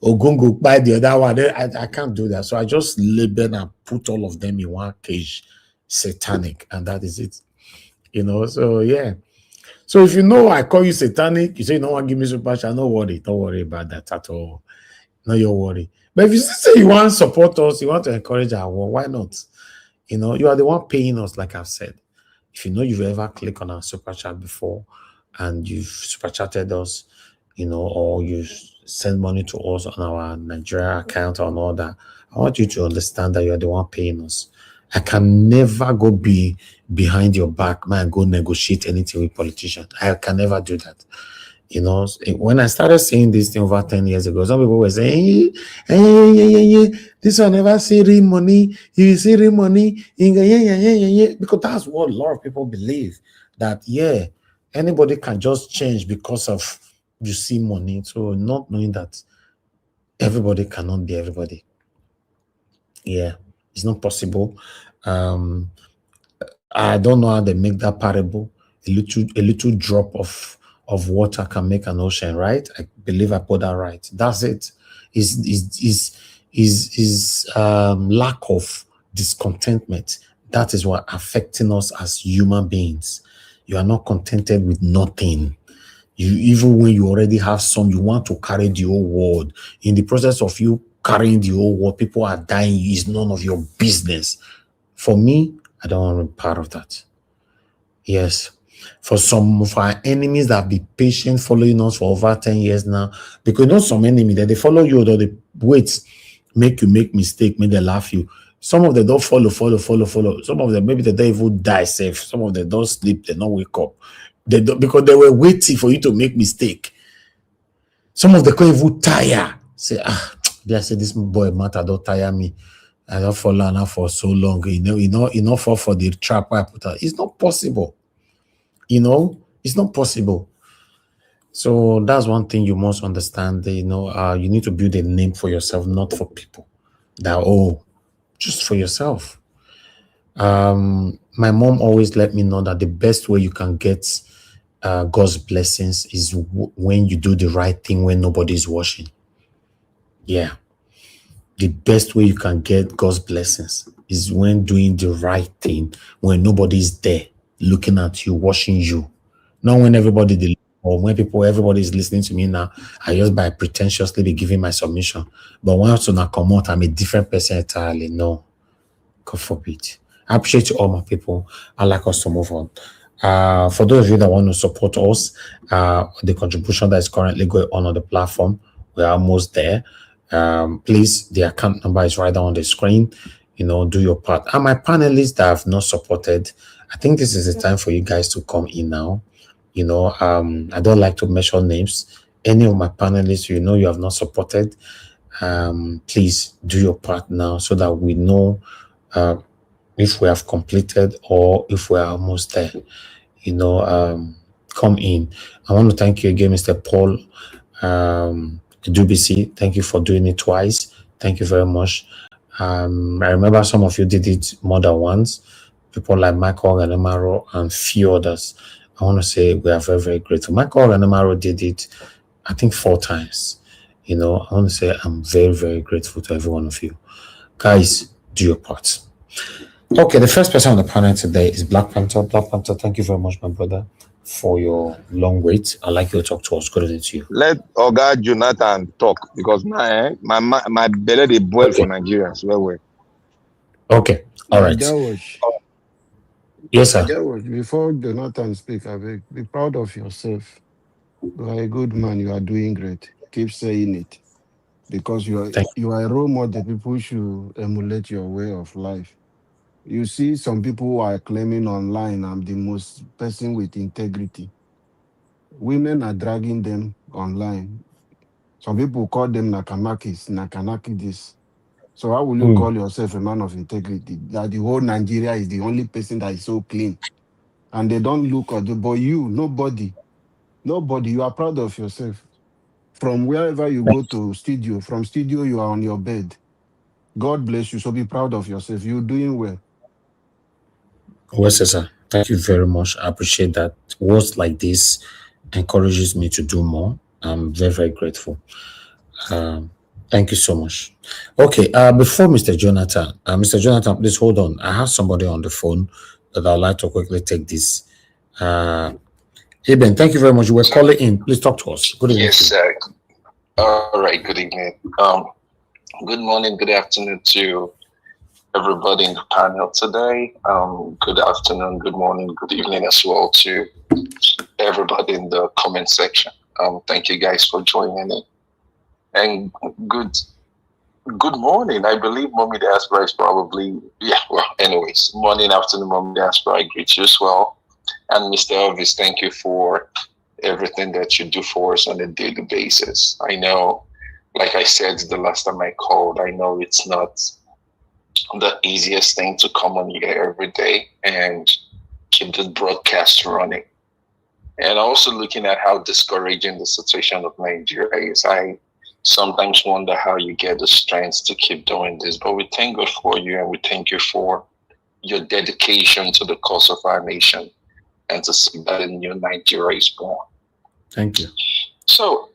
Ogungo, buy the other one. I can't do that. So I just label and put all of them in one cage, satanic, and that is it. So yeah. So if I call you satanic, you say, no one give me super chat, don't worry about that at all. No, you're worried. But if you say you want to support us, you want to encourage our war, why not? You are the one paying us, like I've said. If you've ever clicked on our super chat before and you've super chatted us, or you send money to us on our Nigeria account or all that, I want you to understand that you are the one paying us. I can never go behind your back, man, go negotiate anything with politicians. I can never do that. When I started saying this thing over 10 years ago, some people were saying, this one never see real money. You see real money. Because that's what a lot of people believe. That, anybody can just change because of you see money. So not knowing that everybody cannot be everybody. Yeah, it's not possible. I don't know how they make that parable. A little drop of water can make an ocean, right? I believe I put that right. That's it. Is lack of discontentment. That is what affecting us as human beings. You are not contented with nothing. Even when you already have some, you want to carry the whole world. In the process of you carrying the whole world, people are dying. It's none of your business. For me, I don't want to be part of that. Yes. For some of our enemies that have been patient following us for over 10 years now, because some enemies that they follow you, or they wait, make you make mistake, make they laugh you. Some of them don't follow. Some of them, maybe they don't even die safe. Some of them don't sleep, they don't wake up. They don't, because they were waiting for you to make mistake. Some of the can even tire. Say, they say this boy matter don't tire me. I don't follow now for so long. You know, fall for the trap I put out. It's not possible. It's not possible. So that's one thing you must understand. You need to build a name for yourself, not for people. Just for yourself. My mom always let me know that the best way you can get God's blessings is when you do the right thing when nobody's watching. Yeah. The best way you can get God's blessings is when doing the right thing when nobody's there looking at you, watching you. Not when everybody or when everybody's listening to me now, I just by pretentiously be giving my submission. But when I now come out, I'm a different person entirely. No, God forbid. I appreciate you all, my people. I'd like us to move on. For those of you that want to support us, the contribution that is currently going on the platform, we're almost there. Please, the account number is right on the screen. Do your part. And my panelists that have not supported, I think this is the time for you guys to come in now. I don't like to mention names. Any of my panelists, you have not supported, please do your part now so that we know if we have completed or if we are almost there. Come in. I want to thank you again, Mr. Paul Dubisi. Thank you for doing it twice. Thank you very much. I remember some of you did it more than once. People like Michael Ganemaro and few others. I want to say we are very, very grateful. Michael Ganemaro did it, I think, 4 times. I want to say I'm very, very grateful to every one of you. Guys, do your part. Okay, the first person on the panel today is Black Panther. Black Panther, thank you very much, my brother, for your long wait. I'd like you to talk to us. Good evening to you. Let Oga Jonathan talk because my belly dey boil for Nigerians. Well. Okay, all right. Yes, sir. Before Jonathan speak, I beg, be proud of yourself. You are a good man. You are doing great. Keep saying it, because you are a role model. People should emulate your way of life. You see, some people who are claiming online, I'm the most person with integrity. Women are dragging them online. Some people call them Nakanaki this. So how will you call yourself a man of integrity? That the whole Nigeria is the only person that is so clean. And they don't look at you, but you, nobody, you are proud of yourself. From wherever you go to studio, from studio, you are on your bed. God bless you. So be proud of yourself. You're doing well. Well, sir. Thank you very much. I appreciate that. Words like this encourages me to do more. I'm very, very grateful. Thank you so much. Okay, before Mr. Jonathan, please hold on. I have somebody on the phone that I'd like to quickly take this. Eben, thank you very much. You were calling in. Please talk to us. Good evening. Yes, sir. All right, good evening. Good morning, good afternoon to everybody in the panel today. Good afternoon, good morning, good evening as well to everybody in the comment section. Thank you guys for joining in. And good morning. I believe Mommy Diaspora is probably, anyways, morning, afternoon, Mommy Diaspora, I greet you as well. And Mr. Elvis, thank you for everything that you do for us on a daily basis. I know, like I said the last time I called, I know it's not the easiest thing to come on here every day and keep the broadcast running. And also looking at how discouraging the situation of Nigeria is, I sometimes wonder how you get the strength to keep doing this. But we thank God for you, and we thank you for your dedication to the cause of our nation and to see that a new Nigeria is born. Thank you. So,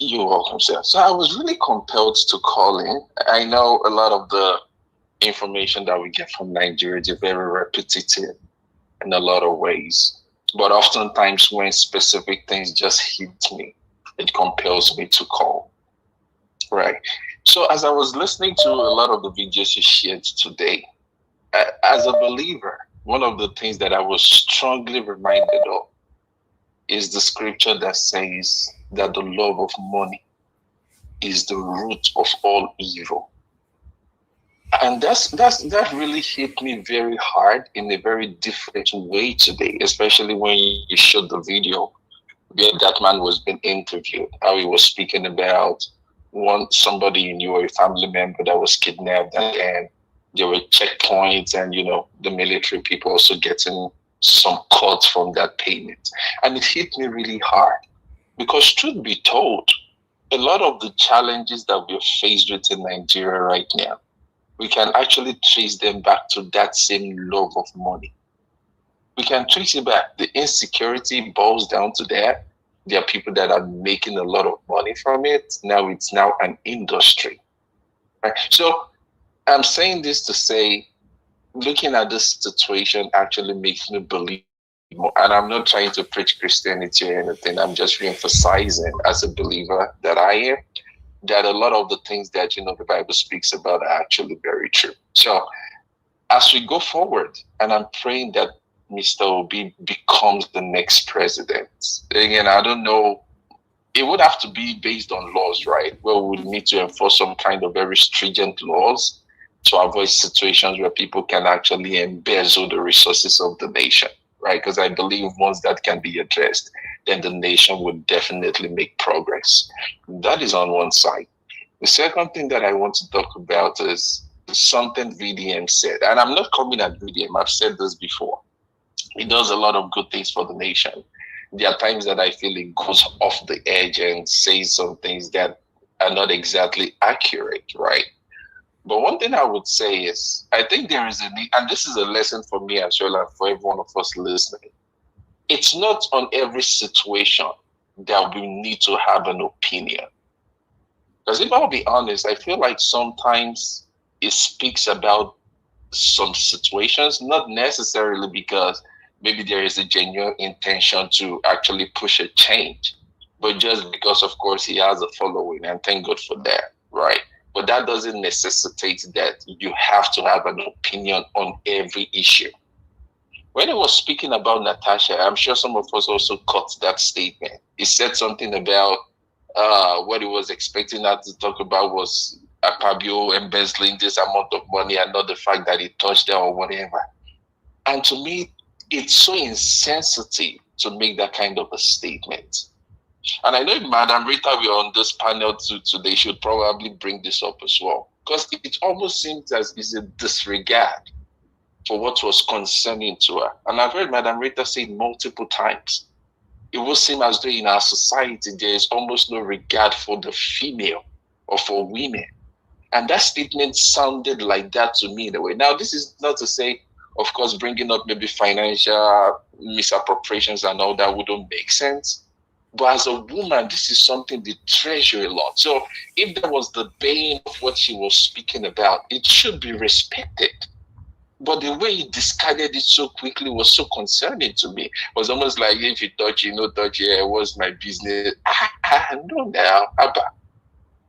you're welcome, sir. So I was really compelled to call in. I know a lot of the information that we get from Nigeria is very repetitive in a lot of ways. But oftentimes when specific things just hit me, it compels me to call. Right. So as I was listening to a lot of the videos you shared today, as a believer, one of the things that I was strongly reminded of is the scripture that says that the love of money is the root of all evil. And that really hit me very hard in a very different way today, especially when you showed the video where that man was being interviewed, how he was speaking about somebody you knew or a family member that was kidnapped, and there were checkpoints, and the military people also getting some cut from that payment. And it hit me really hard because, truth be told, a lot of the challenges that we're faced with in Nigeria right now, we can actually trace them back to that same love of money. We can trace it back. The insecurity boils down to that. There are people that are making a lot of money from it. Now it's an industry. Right? So I'm saying this to say, looking at this situation actually makes me believe more. And I'm not trying to preach Christianity or anything. I'm just re-emphasizing as a believer that I am, that a lot of the things that, the Bible speaks about are actually very true. So as we go forward, and I'm praying that Mr. Obi becomes the next president. Again, I don't know. It would have to be based on laws, right? Where we would need to enforce some kind of very stringent laws to avoid situations where people can actually embezzle the resources of the nation, right? Because I believe once that can be addressed, then the nation would definitely make progress. That is on one side. The second thing that I want to talk about is something VDM said. And I'm not coming at VDM. I've said this before. He does a lot of good things for the nation. There are times that I feel it goes off the edge and says some things that are not exactly accurate, right? But one thing I would say is, I think there is a need, and this is a lesson for me as well and for every one of us listening. It's not on every situation that we need to have an opinion. Because if I'll be honest, I feel like sometimes it speaks about some situations, not necessarily because maybe there is a genuine intention to actually push a change, but just because, of course, he has a following, and thank God for that, right? But that doesn't necessitate that you have to have an opinion on every issue. When he was speaking about Natasha, I'm sure some of us also caught that statement. He said something about what he was expecting her to talk about was Akpabio embezzling this amount of money and not the fact that he touched her or whatever. And to me, it's so insensitive to make that kind of a statement. And I know if Madam Rita were on this panel today, she would probably bring this up as well. Because it almost seems as it's a disregard for what was concerning to her. And I've heard Madam Rita say it multiple times. It will seem as though in our society, there is almost no regard for the female or for women. And that statement sounded like that to me in a way. Now, this is not to say, of course, bringing up maybe financial misappropriations and all that wouldn't make sense. But as a woman, this is something they treasure a lot. So if that was the bane of what she was speaking about, it should be respected. But the way he discarded it so quickly was so concerning to me. It was almost like, if you touch, touch, it was my business. No, now, Abba.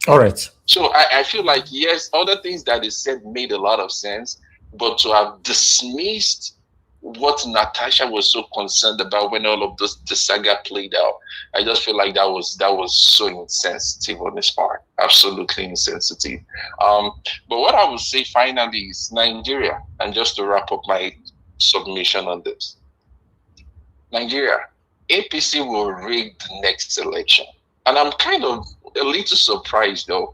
All right. So I feel like, yes, other things that he said made a lot of sense, but to have dismissed what Natasha was so concerned about when all of the saga played out, I just feel like that was so insensitive on his part. Absolutely insensitive. But what I would say finally is Nigeria, and just to wrap up my submission on this, Nigeria, APC will rig the next election. And I'm kind of a little surprised though.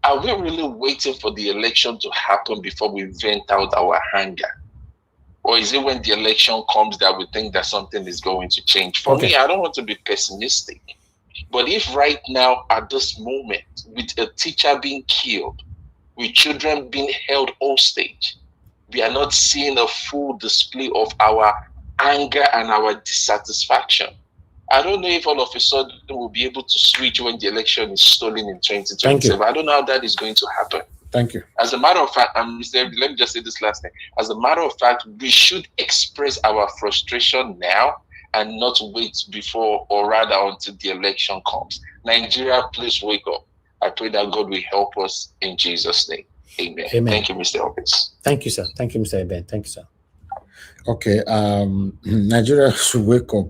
Are we really waiting for the election to happen before we vent out our anger? Or is it when the election comes that we think that something is going to change? For me, I don't want to be pessimistic. But if right now, at this moment, with a teacher being killed, with children being held hostage, we are not seeing a full display of our anger and our dissatisfaction, I don't know if all of a sudden we'll be able to switch when the election is stolen in 2027. I don't know how that is going to happen. Thank you. As a matter of fact, let me just say this last thing. As a matter of fact, we should express our frustration now and not wait before, or rather until the election comes. Nigeria, please wake up. I pray that God will help us in Jesus' name. Amen. Amen. Thank you, Mr. Elvis. Thank you, sir. Thank you, Mr. Eben. Thank you, sir. Okay. Nigeria should wake up.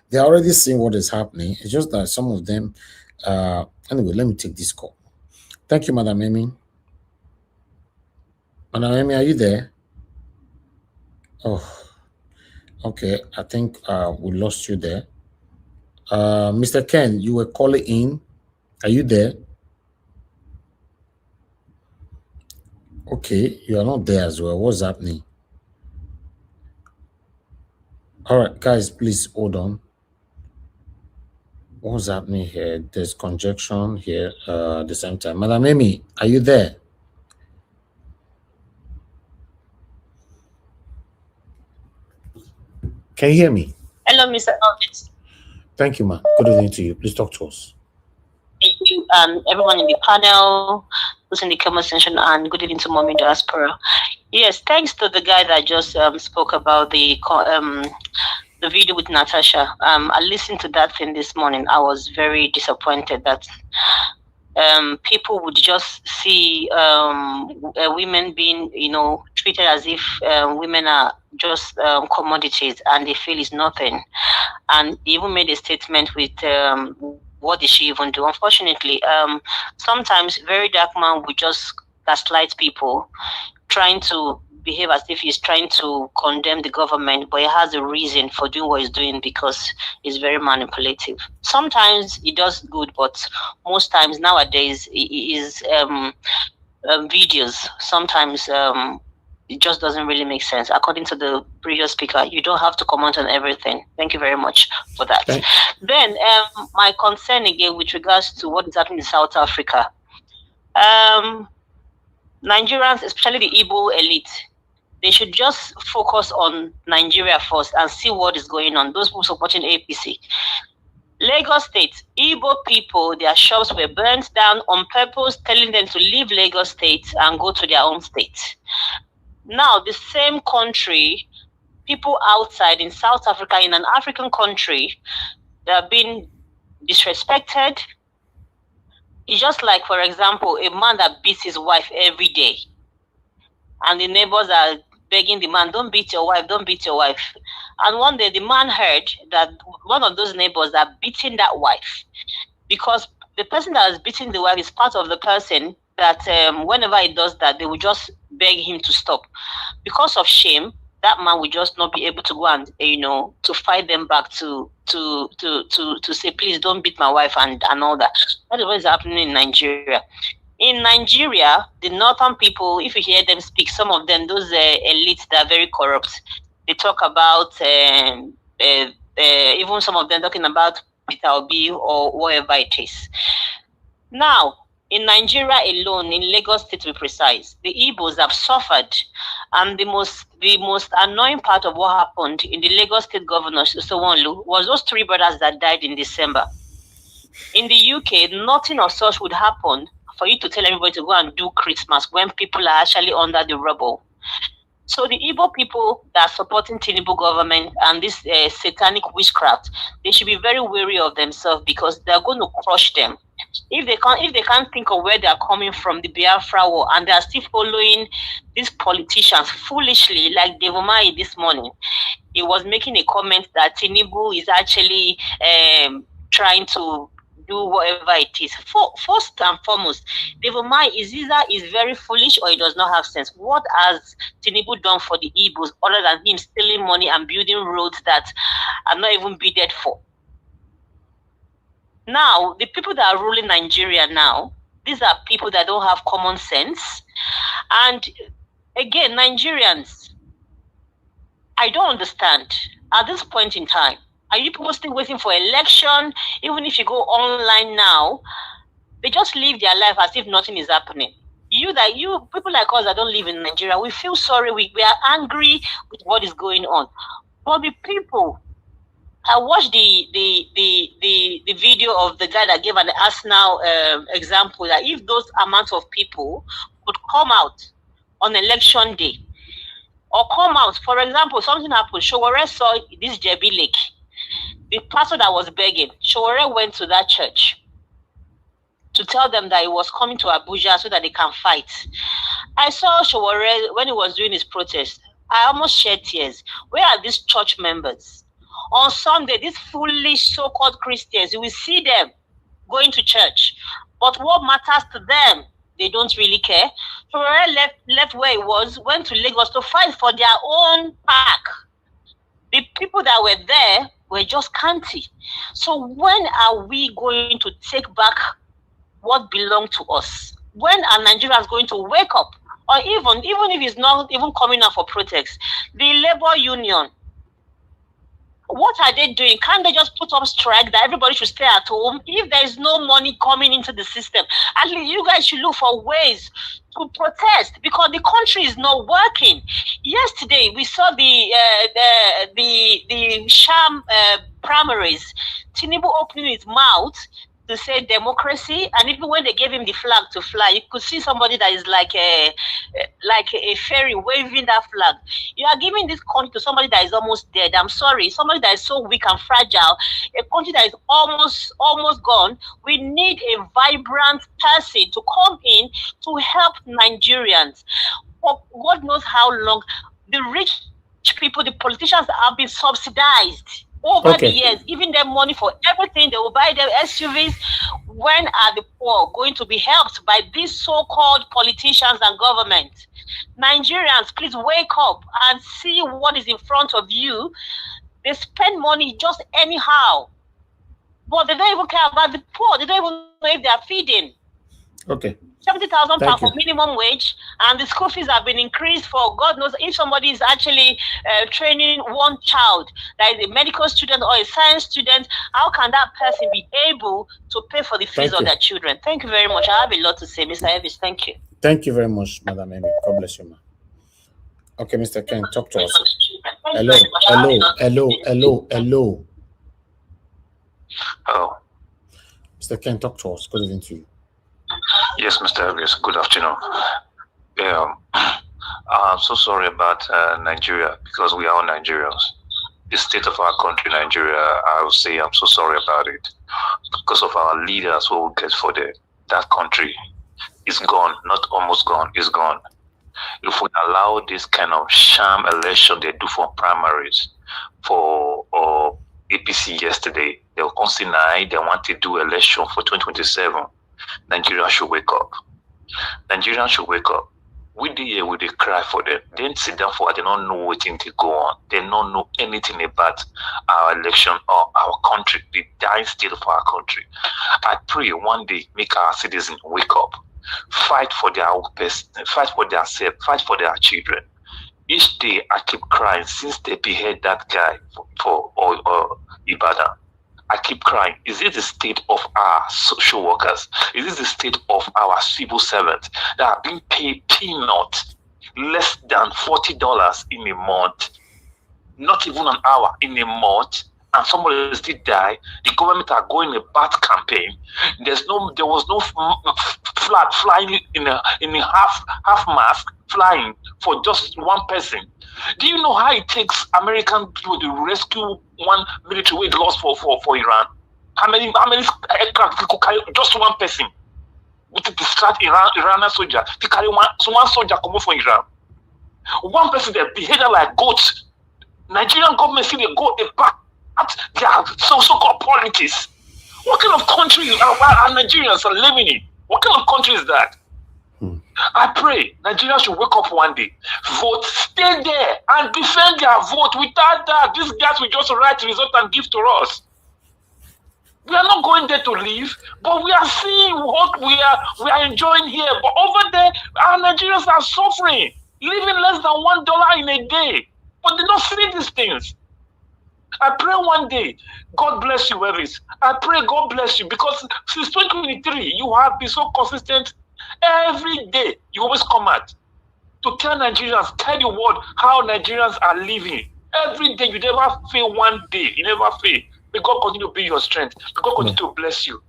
They're already seeing what is happening. It's just that some of them, anyway, let me take this call. Thank you, Madam Amy. Madam Amy, are you there? Oh, okay. I think we lost you there. Mr. Ken, you were calling in. Are you there? Okay, you are not there as well. What's happening? All right, guys, please hold on. What's happening here? There's conjunction here at the same time. Madam Amy, are you there? Can you hear me? Hello, Mr. Elvis. Thank you, ma'am. Good evening to you. Please talk to us. Thank you, everyone in the panel, who's in the comment section, and good evening to Mommy Diaspora. Yes, thanks to the guy that just spoke about the video with Natasha. I listened to that thing this morning. I was very disappointed that people would just see women being, treated as if women are just commodities, and they feel it's nothing. And he even made a statement with what did she even do? Unfortunately, sometimes very dark man would just gaslight people, trying to behave as if he's trying to condemn the government, but he has a reason for doing what he's doing because he's very manipulative. Sometimes he does good, but most times nowadays his videos, sometimes it just doesn't really make sense. According to the previous speaker, you don't have to comment on everything. Thank you very much for that. Thanks. Then my concern again with regards to what is happening in South Africa. Nigerians, especially the Igbo elite, they should just focus on Nigeria first and see what is going on. Those people supporting APC. Lagos State, Igbo people, their shops were burnt down on purpose, telling them to leave Lagos State and go to their own state. Now, the same country, people outside in South Africa, in an African country, they are being disrespected. It's just like, for example, a man that beats his wife every day. And the neighbors are begging the man, don't beat your wife, don't beat your wife. And one day the man heard that one of those neighbors are beating that wife, because the person that is beating the wife is part of the person that whenever he does that, they will just beg him to stop. Because of shame, that man will just not be able to go and, to fight them back to say, please don't beat my wife and all that. That is what is happening in Nigeria. In Nigeria, the northern people, if you hear them speak, some of them, those elites that are very corrupt, they talk about, even some of them talking about Peter Obi or whatever it is. Now, in Nigeria alone, in Lagos State to be precise, the Igbos have suffered. And the most annoying part of what happened in the Lagos State governor, Sowonlu, was those 3 brothers that died in December. In the UK, nothing of such would happen for you to tell everybody to go and do Christmas when people are actually under the rubble. So the Igbo people that are supporting Tinubu government and this satanic witchcraft, they should be very wary of themselves, because they're going to crush them. If they can't think of where they are coming from, the Biafra war, and they are still following these politicians foolishly, like Devomai this morning, he was making a comment that Tinubu is actually trying to do whatever it is. First and foremost, Devomai is very foolish, or he does not have sense. What has Tinubu done for the Igbos other than him stealing money and building roads that are not even bidded for? Now, the people that are ruling Nigeria now, these are people that don't have common sense. And again, Nigerians, I don't understand. At this point in time, are you people still waiting for election? Even if you go online now, they just live their life as if nothing is happening. You people like us that don't live in Nigeria, we feel sorry, we are angry with what is going on. But the people, I watched the video of the guy that gave an Arsenal example, that if those amounts of people could come out on election day, or come out, for example, something happened, Showore saw this JB Lake, the pastor that was begging, Showore went to that church to tell them that he was coming to Abuja so that they can fight. I saw Showore when he was doing his protest. I almost shed tears. Where are these church members? On Sunday, these foolish so-called Christians, you will see them going to church. But what matters to them, they don't really care. Showore left where he was, went to Lagos to fight for their own park. The people that were there We're just scanty. So when are we going to take back what belonged to us? When are Nigerians going to wake up? Or even if it's not even coming out for protest, the labor union, what are they doing? Can't they just put up strike that everybody should stay at home? If there is no money coming into the system, at least you guys should look for ways to protest, because the country is not working. Yesterday we saw the sham primaries. Tinubu opening his mouth to say democracy, and even when they gave him the flag to fly, you could see somebody that is like a fairy waving that flag. You are giving this country to somebody that is almost dead. I'm sorry, somebody that is so weak and fragile, a country that is almost gone. We need a vibrant person to come in to help Nigerians. For God knows how long the rich people, the politicians have been subsidized over the years, giving them money for everything. They will buy their SUVs. When are the poor going to be helped by these so-called politicians and government? Nigerians, please wake up and see what is in front of you. They spend money just anyhow, but they don't even care about the poor. They don't even know if they are feeding. 70,000 pounds for minimum wage, and the school fees have been increased for God knows. If somebody is actually training one child that is a medical student or a science student, how can that person be able to pay for the fees of their children? Thank you very much. I have a lot to say, Mr. Evis. Thank you. Thank you very much, Madam Amy. God bless you, ma. Okay, Mr. Ken, talk to us. Hello. Oh. Mr. Ken, talk to us. Good evening to you. Yes, Mr. Evans, good afternoon. I'm so sorry about Nigeria, because we are all Nigerians. The state of our country, Nigeria, I would say I'm so sorry about it. Because of our leaders who will get for that country is gone, not almost gone, is gone. If we allow this kind of sham election they do for primaries, for APC yesterday, they will consider they want to do election for 2027. Nigeria should wake up. Nigerians should wake up. We the year we they cry for them. They didn't sit down for. They don't know what thing to go on. They don't know anything about our election or our country, the dying state of our country. I pray one day make our citizens wake up, fight for their own person, fight for their self, fight for their children. Each day I keep crying since they behead that guy for Ibadan. I keep crying. Is it the state of our social workers? Is it the state of our civil servants that are being paid peanuts, less than $40 in a month, not even an hour in a month, and somebody still die? The government are going a bad campaign. There was no flag flying in a half mask flying for just one person. Do you know how it takes American people to rescue one military weight loss for Iran? How many aircraft could carry just one person? With the distract Iranian soldier to carry one soldier come from Iran. One person they behaved like goats. Nigerian government see they go back at their so-called politics. What kind of country are Nigerians are living in? What kind of country is that? I pray Nigeria should wake up one day, vote, stay there, and defend their vote. Without that, these guys will just write result and give to us. We are not going there to live, but we are seeing what we are enjoying here. But over there, our Nigerians are suffering, living less than $1 in a day. But they don't see these things. I pray one day, God bless you, Elvis. I pray God bless you, because since 2023, you have been so consistent. Every day, you always come out to tell Nigerians, tell the world how Nigerians are living. Every day, you never fail one day. You never fail. May God continue to be your strength. May God continue to bless you.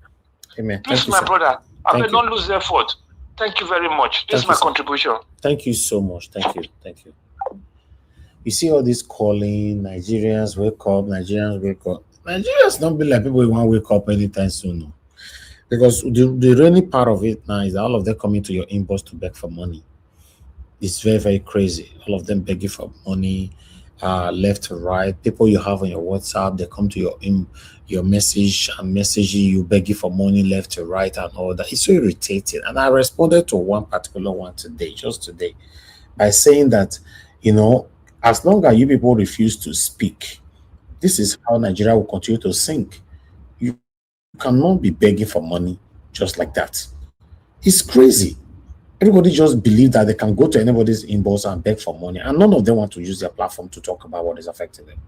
Amen. Please, my brother, I may not lose effort. Thank you very much. This is my contribution. Thank you so much. Thank you. Thank you. You see all this calling, Nigerians wake up, Nigerians wake up. Nigerians don't be like people who want to wake up anytime soon. No. Because the really part of it now is that all of them coming to your inbox to beg for money. It's very, very crazy. All of them begging for money, left to right. People you have on your WhatsApp, they come to your message and message you, begging for money left to right and all that. It's so irritating. And I responded to one particular one today, just today, by saying that, as long as you people refuse to speak, This is how Nigeria will continue to sink. You cannot be begging for money just like that. It's crazy. Everybody just believe that they can go to anybody's inbox and beg for money, and none of them want to use their platform to talk about what is affecting them.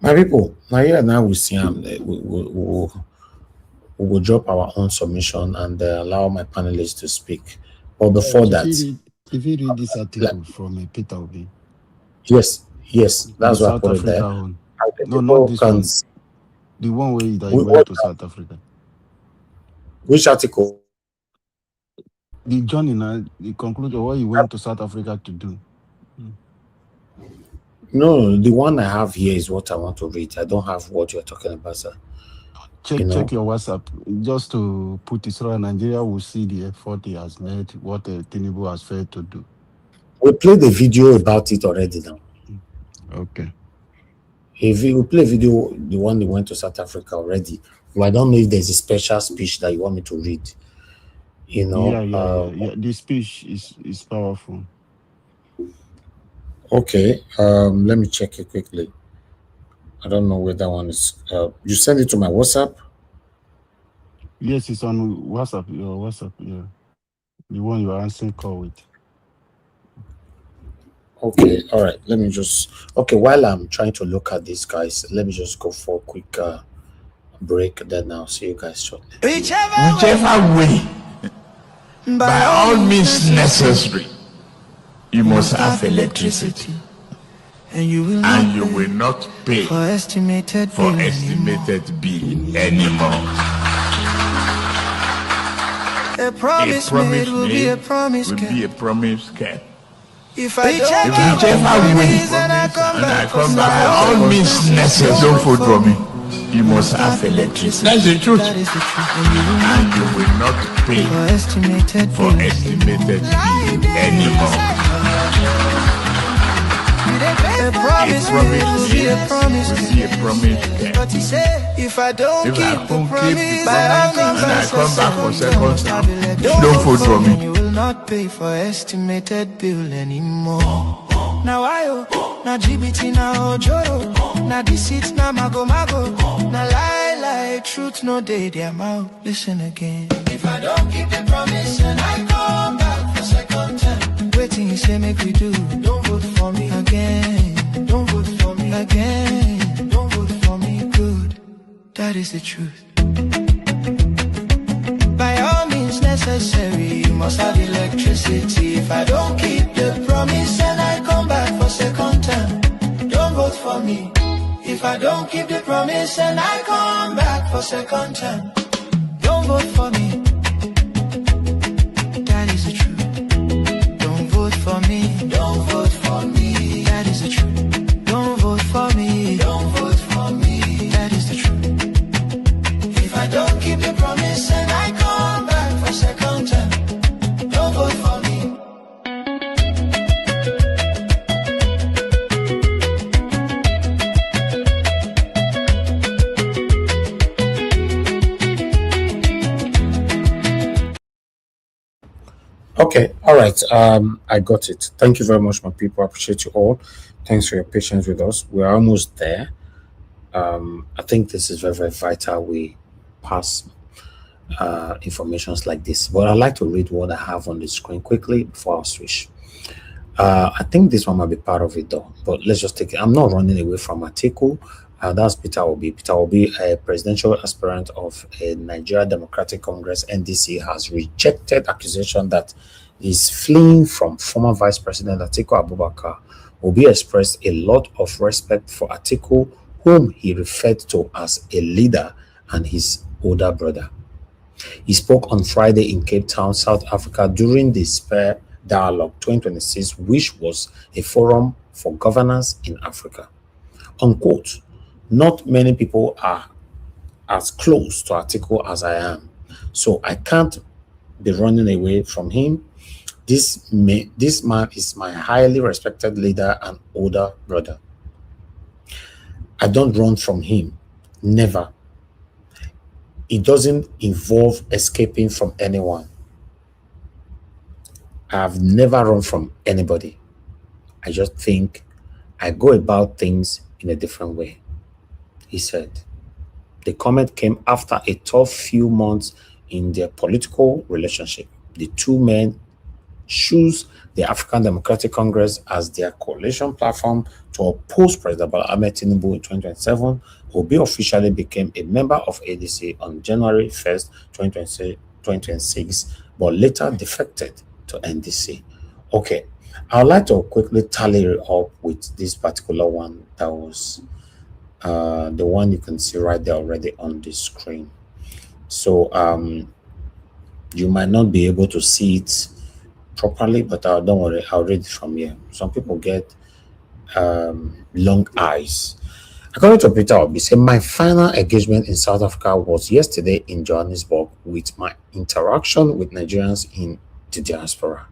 My people, now we see we will drop our own submission and allow my panelists to speak. But before that, if you read this article from Peter Obi, yes, that's what I put it there. One. No, not this one. The one where that you went to South Africa. Which article? The journey, the conclusion, what you went to South Africa to do. No, the one I have here is what I want to read. I don't have what you're talking about, sir. Check your WhatsApp just to put it so Nigeria will see the effort he has made, what Tinubu has failed to do. We played the video about it already now. Okay. If we play video, the one that went to South Africa already, well, I don't know if there's a special speech that you want me to read. You know, yeah. The speech is powerful. Okay, let me check it quickly. I don't know where that one is. You send it to my WhatsApp? Yes, it's on WhatsApp. Your WhatsApp, yeah. The one you are answering call with. Okay, all right. Let me just. Okay, while I'm trying to look at this, guys, let me just go for a quick break. Then I'll see you guys shortly. Whichever way, by all means necessary, you must have electricity. And you will not pay for estimated bill anymore. A promise made will be a promise kept. If I don't keep the promise and I come back, by all means necessary, don't vote for me. You must have electricity. That's the truth. And you will not pay for estimated bill anymore. A promise will be a promise. But he said, if I don't keep the promise, by all means I come back for second time. Don't vote for me. You will not pay for estimated bill anymore. Now now GBT, now Ojoro, now deceit, now mago, now lie, truth, no day, their mouth. Listen again. If I don't keep the promise and I come back for second time, waiting, you say, make we do. Don't vote for me again. Don't vote for me again. Don't vote for me, good. That is the truth. By all means necessary, you must have electricity. If I don't keep the promise and I come back for second time, don't vote for me. If I don't keep the promise and I come back for second time, don't vote for me. That is the truth. Don't vote for me. Don't vote for me. That is the truth. Don't vote for me. Don't vote for me. That is the truth. If I don't keep the promise and I come back for second time, don't vote for me. Okay, all right. I got it. Thank you very much, my people. I appreciate you all. Thanks for your patience with us. We're almost there. I think this is very, very vital. We pass informations like this, but I'd like to read what I have on the screen quickly before I switch. I think this one might be part of it though, but let's just take it. I'm not running away from Atiku. That's Peter Obi. Peter Obi, a presidential aspirant of a Nigeria Democratic Congress, NDC, has rejected accusation that he's fleeing from former Vice President Atiku Abubakar. Obi expressed a lot of respect for Atiku, whom he referred to as a leader and his older brother. He spoke on Friday in Cape Town, South Africa, during the Spare Dialogue 2026, which was a forum for governance in Africa. Unquote. Not many people are as close to Atiku as I am, so I can't be running away from him. This man is my highly respected leader and older brother. I don't run from him, never. It doesn't involve escaping from anyone. I've never run from anybody. I just think I go about things in a different way. he said. The comment came after a tough few months in their political relationship. The two men choose the African Democratic Congress as their coalition platform to oppose President Bola Ahmed Tinubu in 2027. Obi officially became a member of ADC on January 1st, 2026, but later defected to NDC. Okay, I would like to quickly tally it up with this particular one that was the one you can see right there already on the screen. So you might not be able to see it properly, but don't worry, I'll read it from here. Some people get long eyes. According to Peter Obi, say my final engagement in South Africa was yesterday in Johannesburg with my interaction with Nigerians in the diaspora.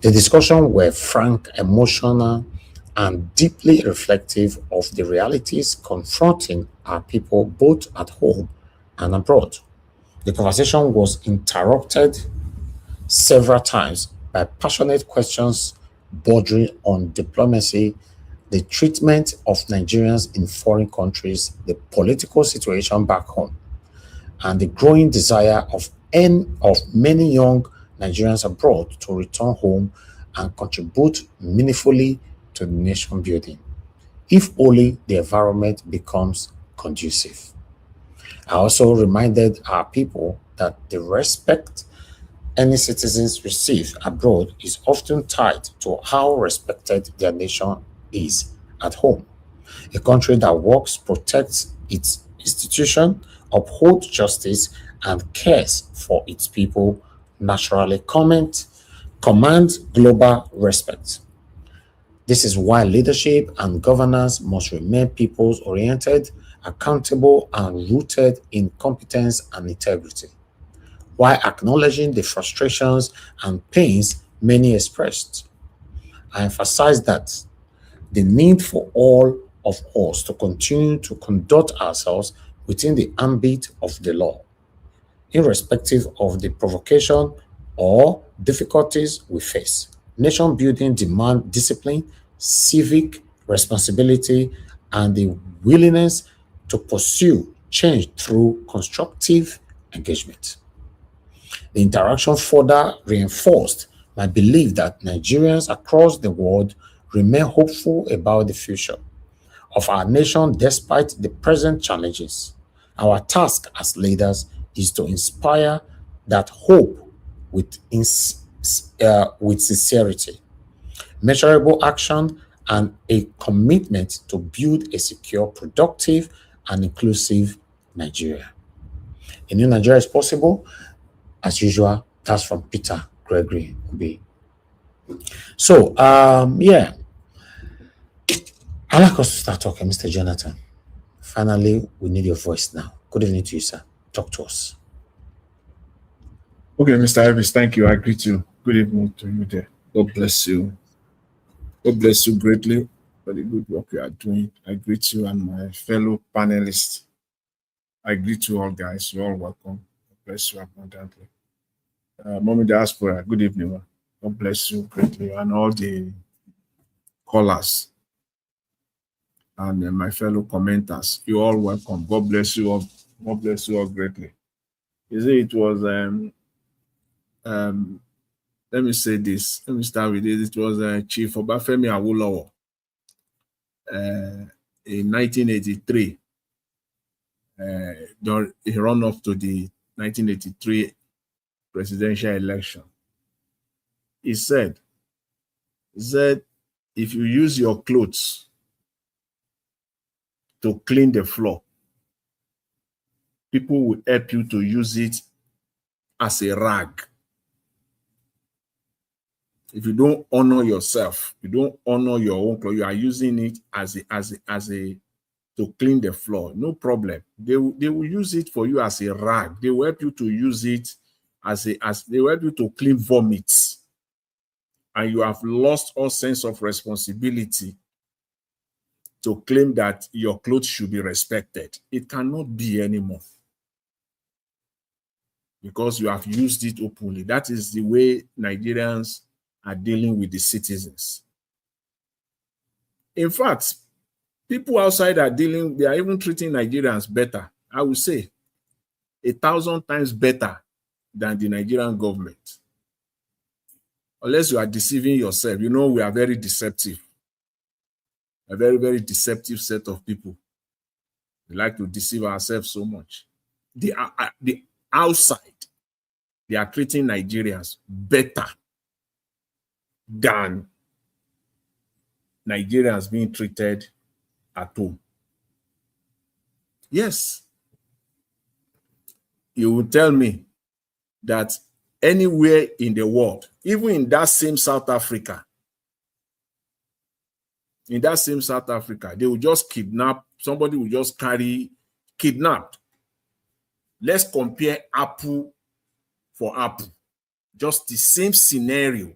The discussions were frank, emotional, and deeply reflective of the realities confronting our people both at home and abroad. The conversation was interrupted several times by passionate questions bordering on diplomacy, the treatment of Nigerians in foreign countries, the political situation back home, and the growing desire of many young Nigerians abroad to return home and contribute meaningfully to the nation building, if only the environment becomes conducive. I also reminded our people that the respect any citizens receive abroad is often tied to how respected their nation is at home. A country that works, protects its institution, upholds justice, and cares for its people naturally commands global respect. This is why leadership and governance must remain people-oriented, accountable, and rooted in competence and integrity, while acknowledging the frustrations and pains many expressed. I emphasize that the need for all of us to continue to conduct ourselves within the ambit of the law, irrespective of the provocation or difficulties we face. Nation building demands discipline, civic responsibility, and the willingness to pursue change through constructive engagement. The interaction further reinforced my belief that Nigerians across the world remain hopeful about the future of our nation despite the present challenges. Our task as leaders is to inspire that hope with sincerity, measurable action, and a commitment to build a secure, productive, and inclusive Nigeria. A new Nigeria is possible. As usual, that's from Peter Gregory Obi. So, yeah, I'd like us to start talking, Mr. Jonathan. Finally, we need your voice now. Good evening to you, sir. Talk to us. Okay, Mr. Elvis, thank you. I greet you. Good evening to you there. God bless you. God bless you greatly for the good work you are doing. I greet you and my fellow panelists. I greet you all, guys. You're all welcome. God bless you abundantly. Mommy Diaspora, good evening. God bless you greatly, and all the callers and my fellow commenters. You're all welcome. God bless you all. God bless you all greatly. You see, it was let me say this. Let me start with this. It was Chief Obafemi Awolowo in 1983. He ran up to the 1983 presidential election. He said, if you use your clothes to clean the floor, people will help you to use it as a rag. If you don't honor yourself, you don't honor your own clothes, you are using it as a to clean the floor, no problem. They will use it for you as a rag. They will help you to use it they will help you to clean vomits. And you have lost all sense of responsibility to claim that your clothes should be respected. It cannot be anymore, because you have used it openly. That is the way Nigerians are dealing with the citizens. In fact, People outside are dealing, they are even treating Nigerians better. I would say 1,000 times better than the Nigerian government. Unless you are deceiving yourself. You know, we are very deceptive. A very, very deceptive set of people. We like to deceive ourselves so much. The outside, they are treating Nigerians better than Nigerians being treated at home. Yes. You will tell me that anywhere in the world, even in that same South Africa, they will just kidnap, somebody will just kidnapped. Let's compare apple for apple. Just the same scenario,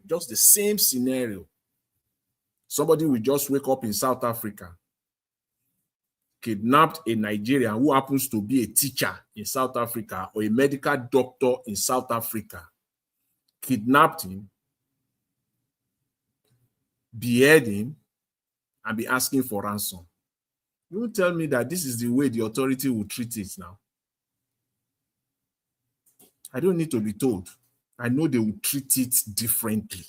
Somebody will just wake up in South Africa, kidnapped a Nigerian who happens to be a teacher in South Africa or a medical doctor in South Africa, kidnapped him, behead him, and be asking for ransom. You won't tell me that this is the way the authority will treat it now. I don't need to be told. I know they will treat it differently.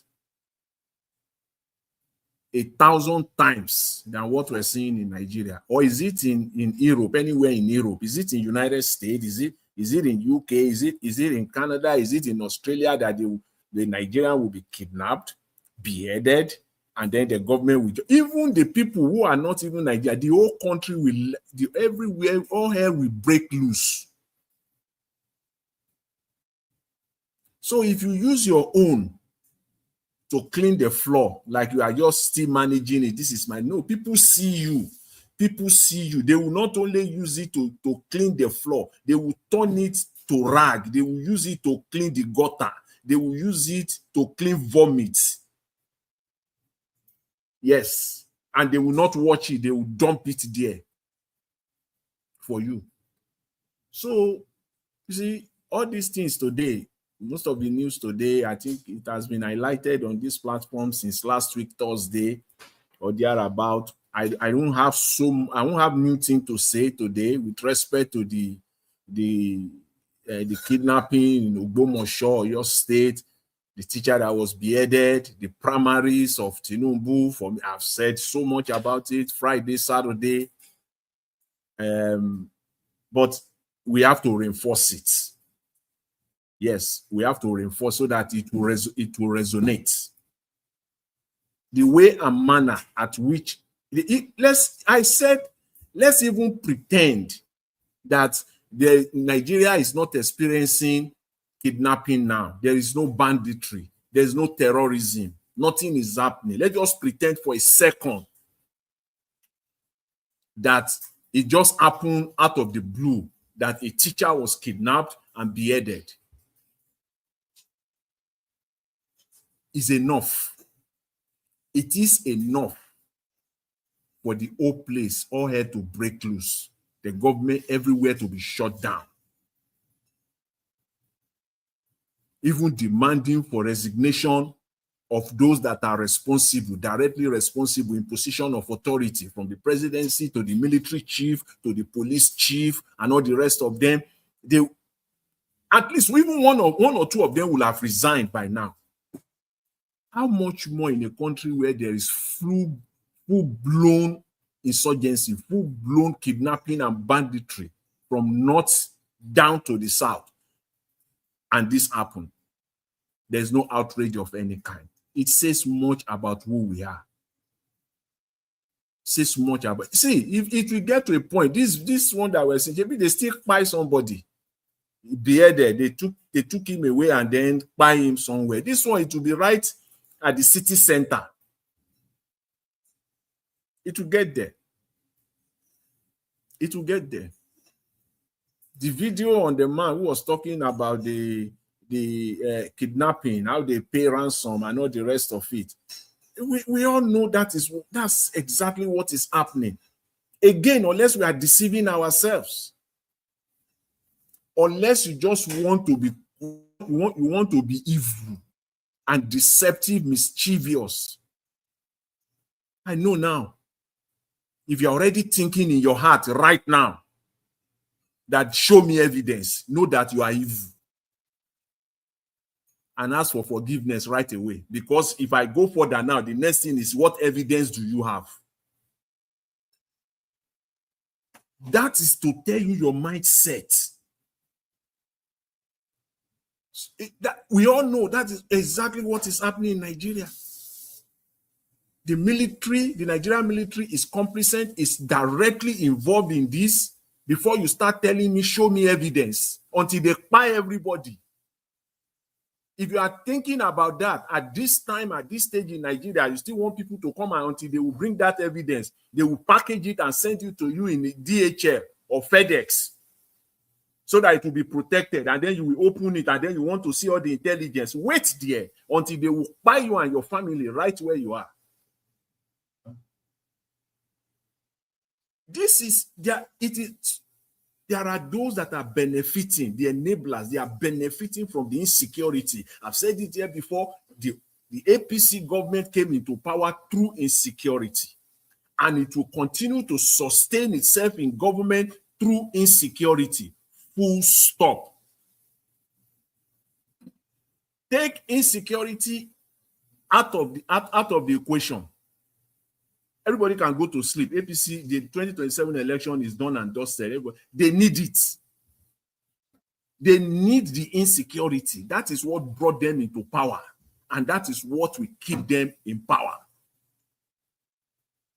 1,000 times than what we're seeing in Nigeria. Or is it in Europe, anywhere in Europe? Is it in United States? Is it in UK? Is it in Canada? Is it in Australia that the Nigerian will be kidnapped, beheaded, and then the government will, even the people who are not even Nigeria, the whole country will, everywhere, all hell will break loose. So if you use your own to clean the floor, like you are just still managing it, this is my, no, people see you. People see you. They will not only use it to clean the floor, they will turn it to rag. They will use it to clean the gutter. They will use it to clean vomit. Yes. And they will not watch it. They will dump it there for you. So, you see, all these things today, most of the news today, I think it has been highlighted on this platform since last week, Thursday, or thereabout. I won't have new thing to say today with respect to the kidnapping in Ogbomoso, your state, the teacher that was beheaded, the primaries of Tinubu. For me, I've said so much about it Friday, Saturday. But we have to reinforce it. Yes, we have to reinforce so that it will resonate. The way and manner at which let's even pretend that Nigeria is not experiencing kidnapping now. There is no banditry. There is no terrorism. Nothing is happening. Let's just pretend for a second that it just happened out of the blue, that a teacher was kidnapped and beheaded. Is enough. It is enough for the whole place, all hell to break loose. The government everywhere to be shut down. Even demanding for resignation of those that are responsible, directly responsible in position of authority, from the presidency to the military chief to the police chief and all the rest of them. They, at least even one or two of them will have resigned by now. How much more in a country where there is full-blown insurgency, full-blown kidnapping and banditry from north down to the south, and this happened? There's no outrage of any kind. It says much about who we are. It says much about. See, if we get to a point, this one that we're saying, maybe they still buy somebody, beheaded, they took him away and then buy him somewhere. This one, it will be right at the city center. It will get there. It will get there. The video on the man who was talking about the kidnapping, how they pay ransom and all the rest of it. We all know that's exactly what is happening. Again, unless we are deceiving ourselves, unless you just want to be, you want to be evil and deceptive, mischievous. I know now. If you're already thinking in your heart right now that show me evidence, know that you are evil. And ask for forgiveness right away. Because if I go further now, the next thing is, what evidence do you have? That is to tell you your mindset. We all know that is exactly what is happening in Nigeria. The military, the Nigerian military is complicit, is directly involved in this. Before you start telling me, show me evidence, until they buy everybody. If you are thinking about that at this time, at this stage in Nigeria, you still want people to come and until they will bring that evidence, they will package it and send it to you in the DHL or FedEx so that it will be protected, and then you will open it, and then you want to see all the intelligence. Wait there until they will buy you and your family right where you are. This is there. It is. There are those that are benefiting, the enablers, they are benefiting from the insecurity. I've said it here before, the APC government came into power through insecurity, and it will continue to sustain itself in government through insecurity. Full stop. Take insecurity out of the equation. Everybody can go to sleep. APC, the 2027 election is done and dusted. They need it. They need the insecurity. That is what brought them into power. And that is what will keep them in power.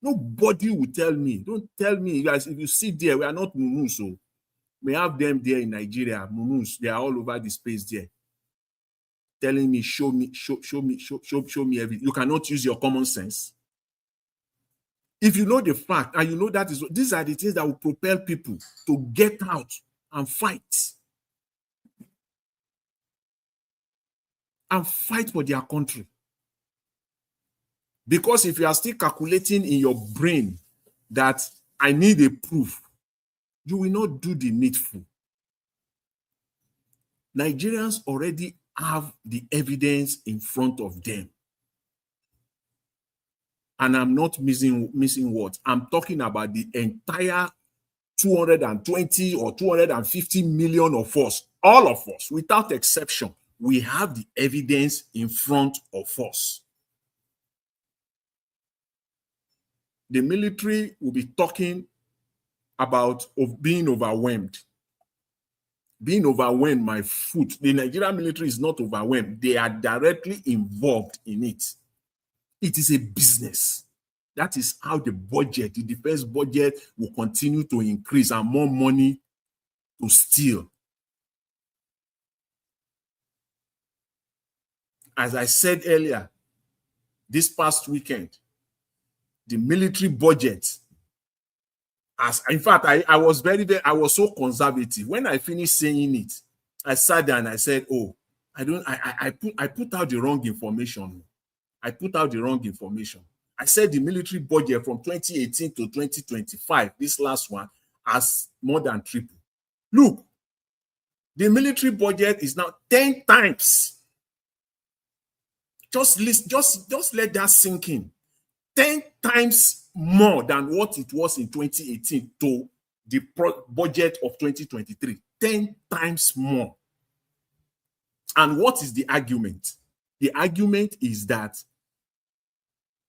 Nobody will tell me. Don't tell me, guys, if you sit there, we are not mumus, so we have them there in Nigeria. Mumus, they are all over the space there. Telling me, show me everything. You cannot use your common sense. If you know the fact, and you know that these are the things that will propel people to get out and fight. And fight for their country. Because if you are still calculating in your brain that I need a proof, you will not do the needful. Nigerians already have the evidence in front of them. And I'm not missing words. I'm talking about the entire 220 or 250 million of us, all of us, without exception. We have the evidence in front of us. The military will be talking about being overwhelmed. Being overwhelmed, my foot. The Nigerian military is not overwhelmed. They are directly involved in it. It is a business. That is how the budget, the defense budget, will continue to increase and more money to steal. As I said earlier, this past weekend, the military budget, in fact, I was I was so conservative. When I finished saying it, I sat down and I said, oh, I put out the wrong information. I put out the wrong information. I said the military budget from 2018 to 2025, this last one, has more than tripled. Look, the military budget is now 10 times. Just let that sink in. 10 times more than what it was in 2018 to the budget of 2023. 10 times more. And what is the argument? The argument is that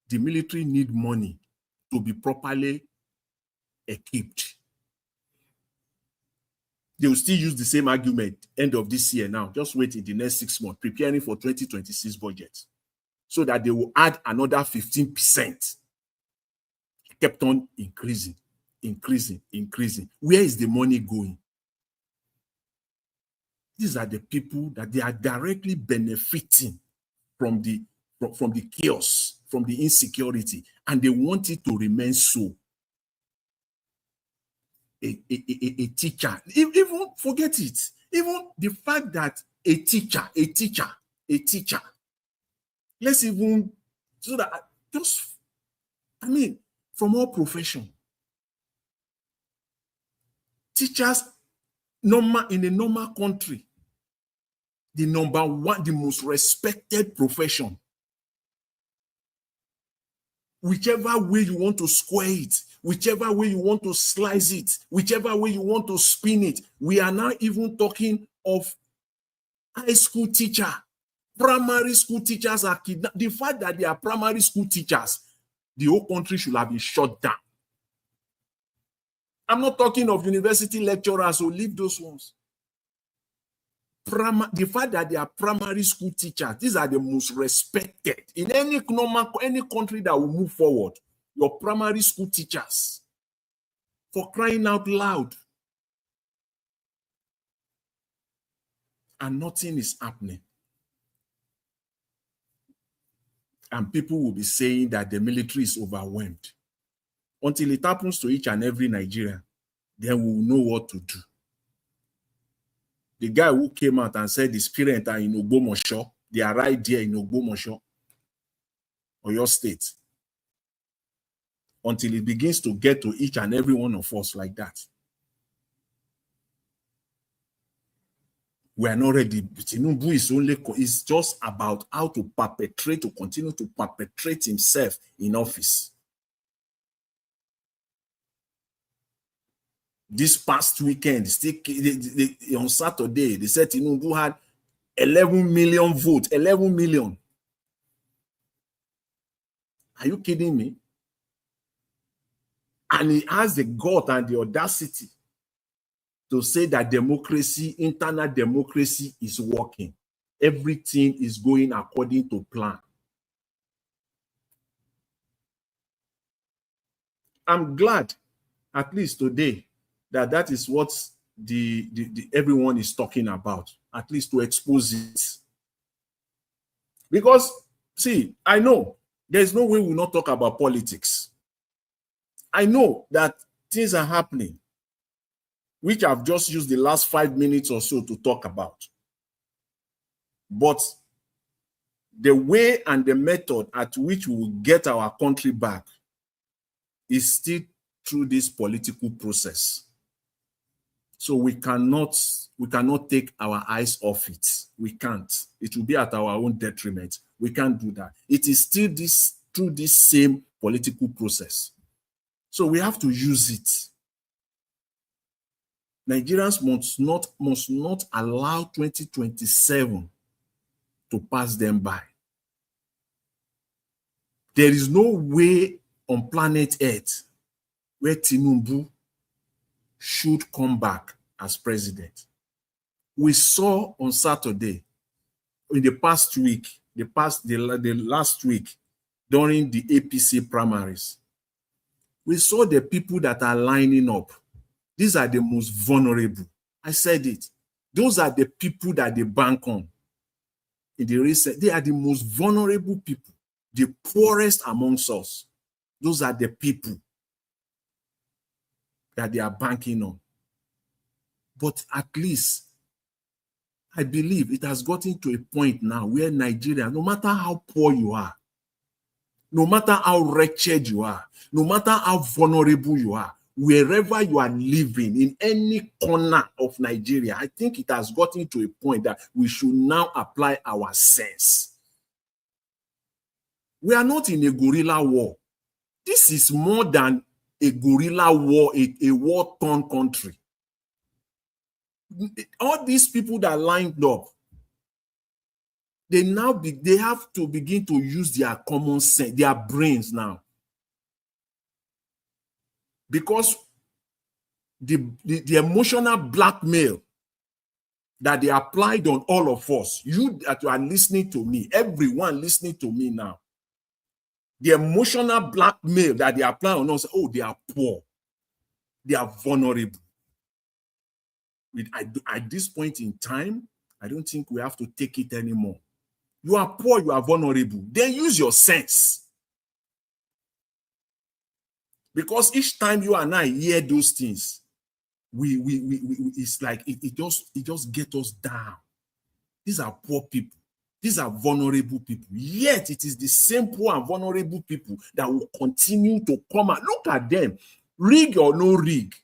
the military need money to be properly equipped. They will still use the same argument end of this year now. Just wait in the next 6 months, preparing for 2026 budget, so that they will add another 15%. Kept on increasing. Where is the money going? These are the people that they are directly benefiting from the chaos, from the insecurity, and they want it to remain so. A teacher, even forget it, even the fact that a teacher, let's even, so that just, from all profession, teachers, in a normal country, the number one, the most respected profession. Whichever way you want to square it, whichever way you want to slice it, whichever way you want to spin it. We are now even talking of high school teacher, primary school teachers are kidnapped. The fact that they are primary school teachers, the whole country should have been shut down. I'm not talking of university lecturers, so leave those ones. The fact that they are primary school teachers, these are the most respected in any country that will move forward. Your primary school teachers, for crying out loud, and nothing is happening. And people will be saying that the military is overwhelmed. Until it happens to each and every Nigerian, then we will know what to do. The guy who came out and said his parents are in Ogbomoso, they are right there in Ogbomoso, or your state. Until it begins to get to each and every one of us like that. We are not ready. Tinubu is just about how to continue to perpetrate himself in office. This past weekend, on Saturday, they said Tinubu had 11 million votes. 11 million. Are you kidding me? And he has the gut and the audacity to say that democracy, internal democracy is working. Everything is going according to plan. I'm glad, at least today, that is what everyone is talking about, at least to expose it. Because, see, I know there's no way we'll not talk about politics. I know that things are happening, which I've just used the last 5 minutes or so to talk about. But the way and the method at which we will get our country back is still through this political process. So we cannot take our eyes off it. We can't. It will be at our own detriment. We can't do that. It is still through this same political process. So we have to use it. Nigerians must not allow 2027 to pass them by. There is no way on planet Earth where Tinubu should come back as president. We saw on Saturday, in the past week, the last week, during the APC primaries, we saw the people that are lining up. These are the most vulnerable. I said it. Those are the people that they bank on. In the recent, they are the most vulnerable people, the poorest amongst us. Those are the people that they are banking on. But at least, I believe it has gotten to a point now where Nigeria, no matter how poor you are, no matter how wretched you are, no matter how vulnerable you are, wherever you are living, in any corner of Nigeria, I think it has gotten to a point that we should now apply our sense. We are not in a guerrilla war. This is more than a guerrilla war, a war-torn country. All these people that lined up, they have to begin to use their common sense, their brains now. Because the emotional blackmail that they applied on all of us, you that are listening to me, everyone listening to me now, the emotional blackmail that they apply on us, oh, they are poor, they are vulnerable. At this point in time, I don't think we have to take it anymore. You are poor, you are vulnerable. Then use your sense. Because each time you and I hear those things, it's like it just gets us down. These are poor people. These are vulnerable people. Yet it is the same poor and vulnerable people that will continue to come out. Look at them, rig or no rig.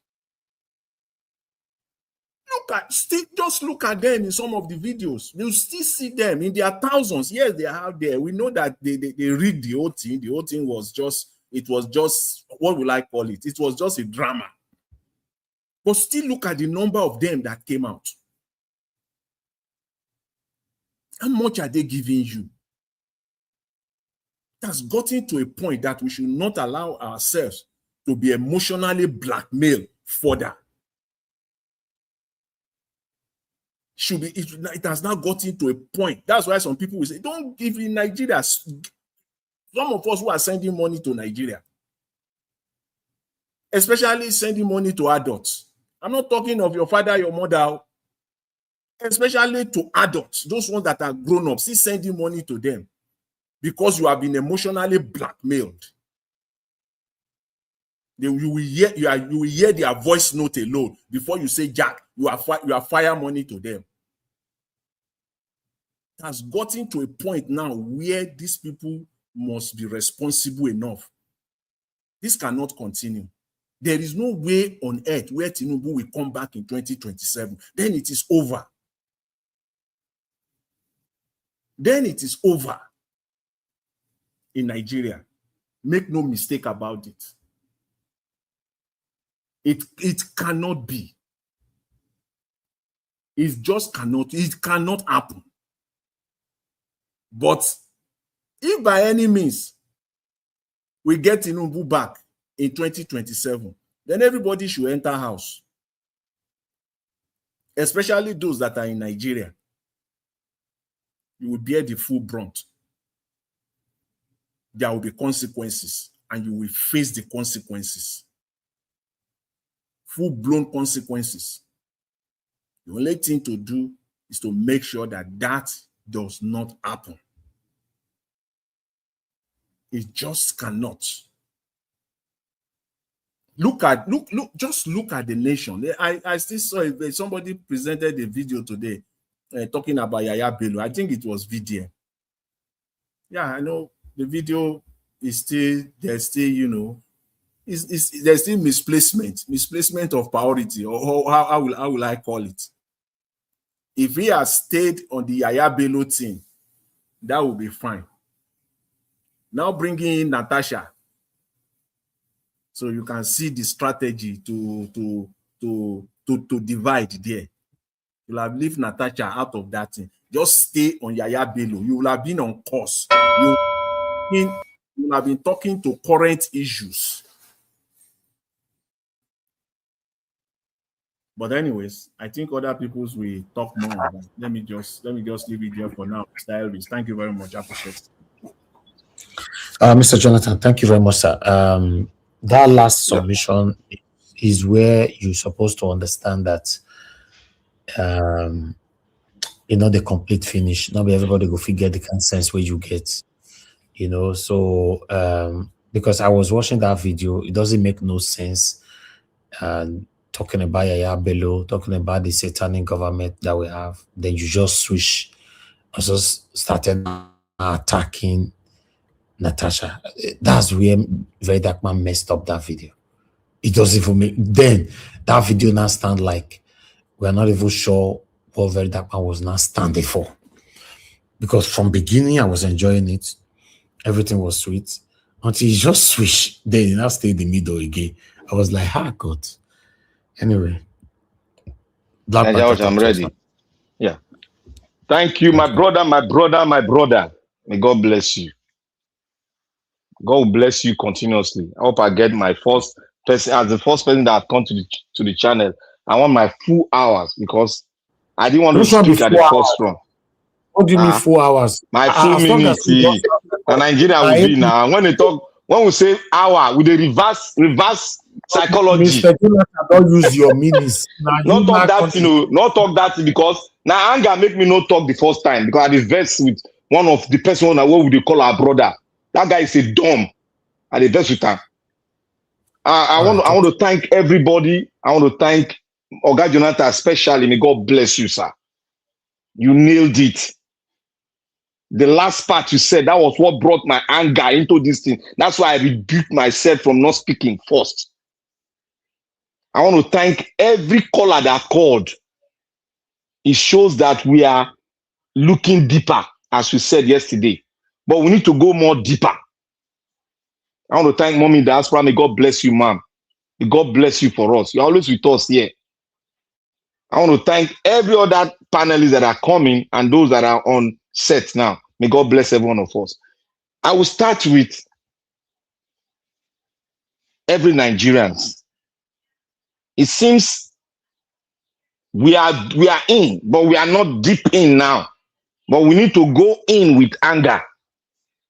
Just look at them in some of the videos. You still see them in their thousands. Yes, they are out there. We know that they rigged the whole thing. The whole thing was just it was just, what will I call it? It was just a drama. But still look at the number of them that came out. How much are they giving you? It has gotten to a point that we should not allow ourselves to be emotionally blackmailed further. It has now gotten to a point. That's why some people will say, don't give in Nigeria. Some of us who are sending money to Nigeria, especially sending money to adults. I'm not talking of your father, your mother, especially to adults, those ones that are grown up, still sending money to them because you have been emotionally blackmailed. You will hear their voice note alone before you say, Jack, you are fire money to them. It has gotten to a point now where these people must be responsible enough. This cannot continue. There is no way on earth where Tinubu will come back in 2027. Then it is over. Then it is over in Nigeria. Make no mistake about it. It cannot be. It just cannot. It cannot happen. But if by any means we get Tinubu back in 2027, then everybody should enter house. Especially those that are in Nigeria. You will bear the full brunt. There will be consequences, and you will face the consequences. Full-blown consequences. The only thing to do is to make sure that that does not happen. It just cannot. Just look at the nation. I still saw somebody presented a video today talking about Yaya Bello. I think it was VDM. Yeah, I know the video is still, there's still, you know, there's still misplacement of priority, or how will I call it? If he has stayed on the Yaya Bello team, that will be fine. Now bringing in Natasha, so you can see the strategy to divide there. You'll have left Natasha out of that thing. Just stay on Yaya Bello. You will have been on course. You will have been talking to current issues. But anyways, I think other people's will talk more about it. Let me just leave it there for now. Mr. Elvis, thank you very much. I appreciate it. Mr. Jonathan, thank you very much, sir. That last submission is where you're supposed to understand that you know, the complete finish. Not everybody go figure the consensus where you get, you know. So because I was watching that video, it doesn't make no sense. Talking about Yaya Bello, talking about the satanic government that we have, then you just switch, also started attacking Natasha. That's where Very Dark Man messed up that video. It doesn't even make, then that video now stand like we're not even sure what Very Dark Man was now standing for. Because from beginning I was enjoying it, everything was sweet, until you just switch, then you now stay in the middle again. I was like, God. Anyway, I'm ready. Yeah. Thank you, my brother. May God bless you. God bless you continuously. I hope I get my first person, as the first person that come to the channel. I want my full hours because I didn't want to speak at the first run. What do you mean 4 hours? My full minutes. Nigeria will be now. When we say hour, with the reverse psychology. Mr. Jonathan, don't use your minutes. Not talk that, you know, not talk that because now anger make me not talk the first time because I was vexed with one of the person that what would you call our brother. That guy is a dumb. I the best with him. I want to thank everybody. I want to thank Oga Jonathan especially. May God bless you, sir. You nailed it. The last part you said, that was what brought my anger into this thing. That's why I rebuked myself from not speaking first. I want to thank every caller that called. It shows that we are looking deeper, as we said yesterday. But we need to go more deeper. I want to thank Mommy Diaspora. May God bless you, ma'am. May God bless you for us. You're always with us here. I want to thank every other panelists that are coming and those that are on set now. May God bless every one of us. I will start with every Nigerian. It seems we are in, but we are not deep in now. But we need to go in with anger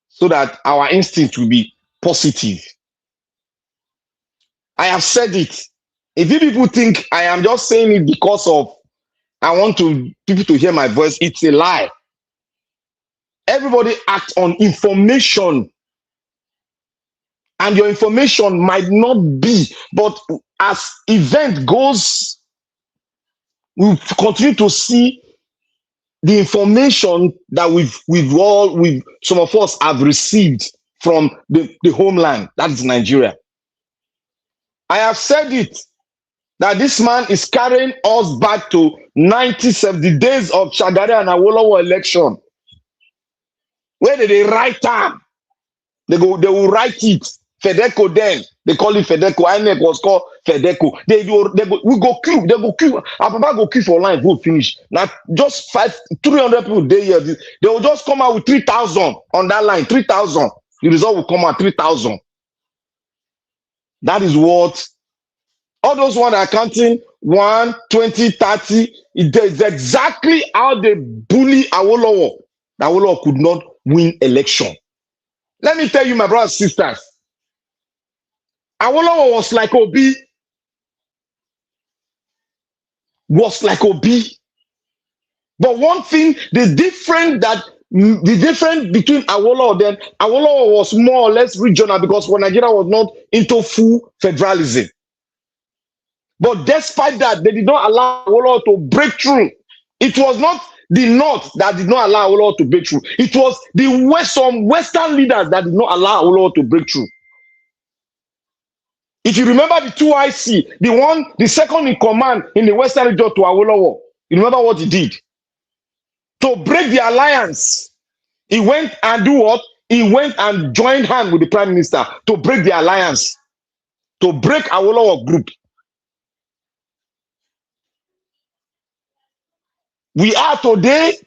so that our instinct will be positive. I have said it. If you people think I am just saying it because of I want people to hear my voice, it's a lie. Everybody acts on information, and your information might not be, but as event goes, we'll continue to see the information that some of us have received from the homeland, that is Nigeria. I have said it, that this man is carrying us back to 1970 days of Shagari and Awolowo election. Where did they write time? They will write it. Fedeco then. They call it Fedeco. INEC was called Fedeco. We go queue. They go queue. Our papa go queue for line. Vote finish. Now just 300 people day here. They will just come out with 3,000 on that line. 3,000. The result will come out 3,000. That is what all those ones are counting 1, 20, 30. It's exactly how they bully Awolowo. Awolowo could not win election. Let me tell you, my brothers and sisters, Awolowo was like Obi. But one thing, the difference between Awolowo then, Awolowo was more or less regional because when Nigeria was not into full federalism. But despite that, they did not allow Awolowo to break through. It was not the North that did not allow Awolowo to break through. It was some Western leaders that did not allow Awolowo to break through. If you remember the 2IC, the second in command in the Western region to Awolowo, you remember what he did? To break the alliance, he went and do what? He went and joined hand with the Prime Minister to break the alliance, to break Awolowo group. We are today,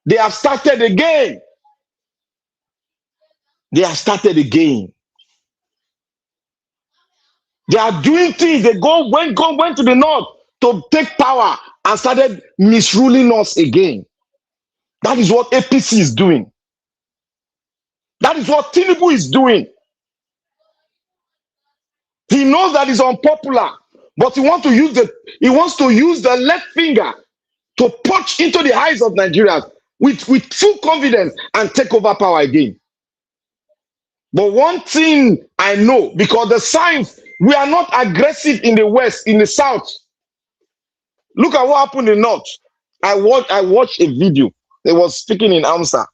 they have started again. They have started again. They are doing things. They went to the North to take power and started misruling us again. That is what APC is doing. That is what Tinubu is doing. He knows that it's unpopular, but he wants to use the left finger to punch into the eyes of Nigerians with full confidence and take over power again. But one thing I know, because the signs, we are not aggressive in the West, in the South. Look at what happened in the North. I watched a video. They was speaking in Amsa.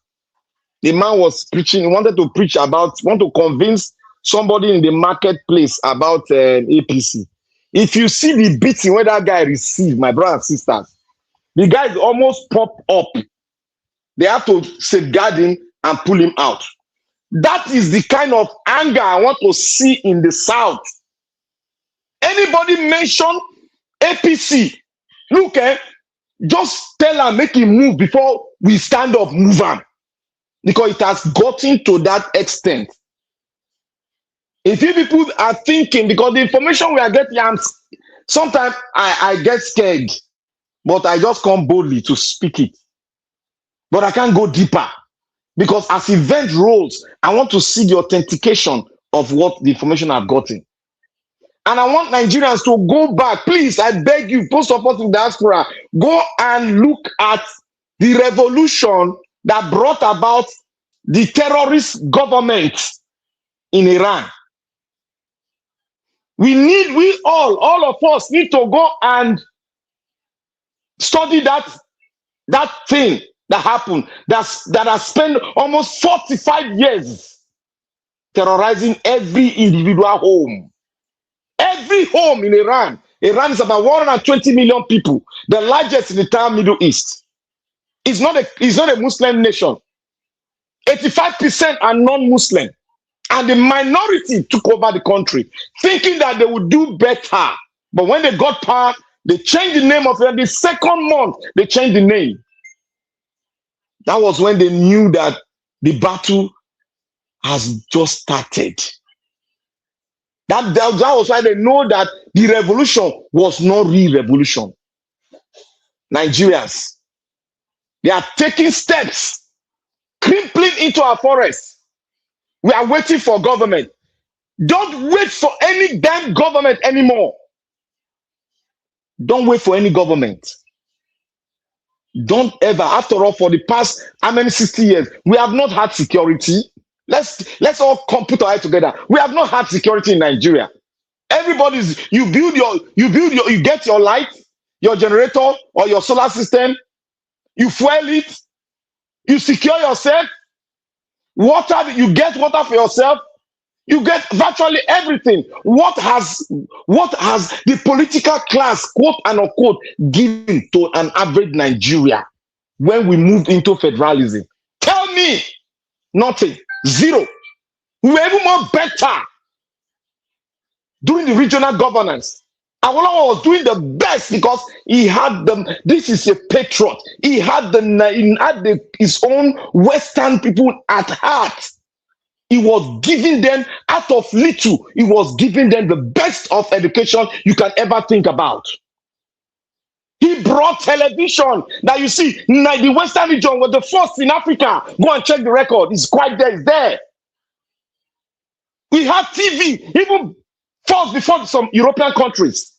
The man was preaching. He wanted to convince somebody in the marketplace about APC. If you see the beating where that guy received, my brothers and sisters, the guy almost popped up. They have to safeguard him and pull him out. That is the kind of anger I want to see in the South. Anybody mention APC? Look, just tell her, make him move before we stand up, move him. Because it has gotten to that extent. If you people are thinking, because the information we are getting, sometimes I get scared, but I just come boldly to speak it. But I can't go deeper. Because as event rolls, I want to see the authentication of what the information I've gotten. And I want Nigerians to go back. Please, I beg you, post support in diaspora, go and look at the revolution that brought about the terrorist government in Iran. We all of us need to go and study that thing that happened, that has spent almost 45 years terrorizing every individual home. Every home in Iran. Iran is about 120 million people, the largest in the entire Middle East. It's not a Muslim nation. 85% are non-Muslim. And the minority took over the country, thinking that they would do better. But when they got power, they changed the name of it. The second month, they changed the name. That was when they knew that the battle has just started. That was why they know that the revolution was not real revolution. Nigerians, they are taking steps, crippling into our forests. We are waiting for government. Don't wait for any damn government anymore. Don't wait for any government. Don't ever. After all, for the past how many 60 years, we have not had security. Let's all come put our head together. We have not had security in Nigeria. Everybody's you get your light, your generator, or your solar system, you fuel it, you secure yourself, water, you get water for yourself, you get virtually everything. What has the political class, quote and unquote, given to an average Nigeria when we moved into federalism? Tell me. Nothing. Zero. We were even more better during the regional governance. Awolowo was doing the best because he had them. This is a patriot. He had his own Western people at heart. He was giving them, out of little, he was giving them the best of education you can ever think about. He brought television that you see, the Western region was the first in Africa. Go and check the record. It's quite there. It's there. We had TV, even first before some European countries.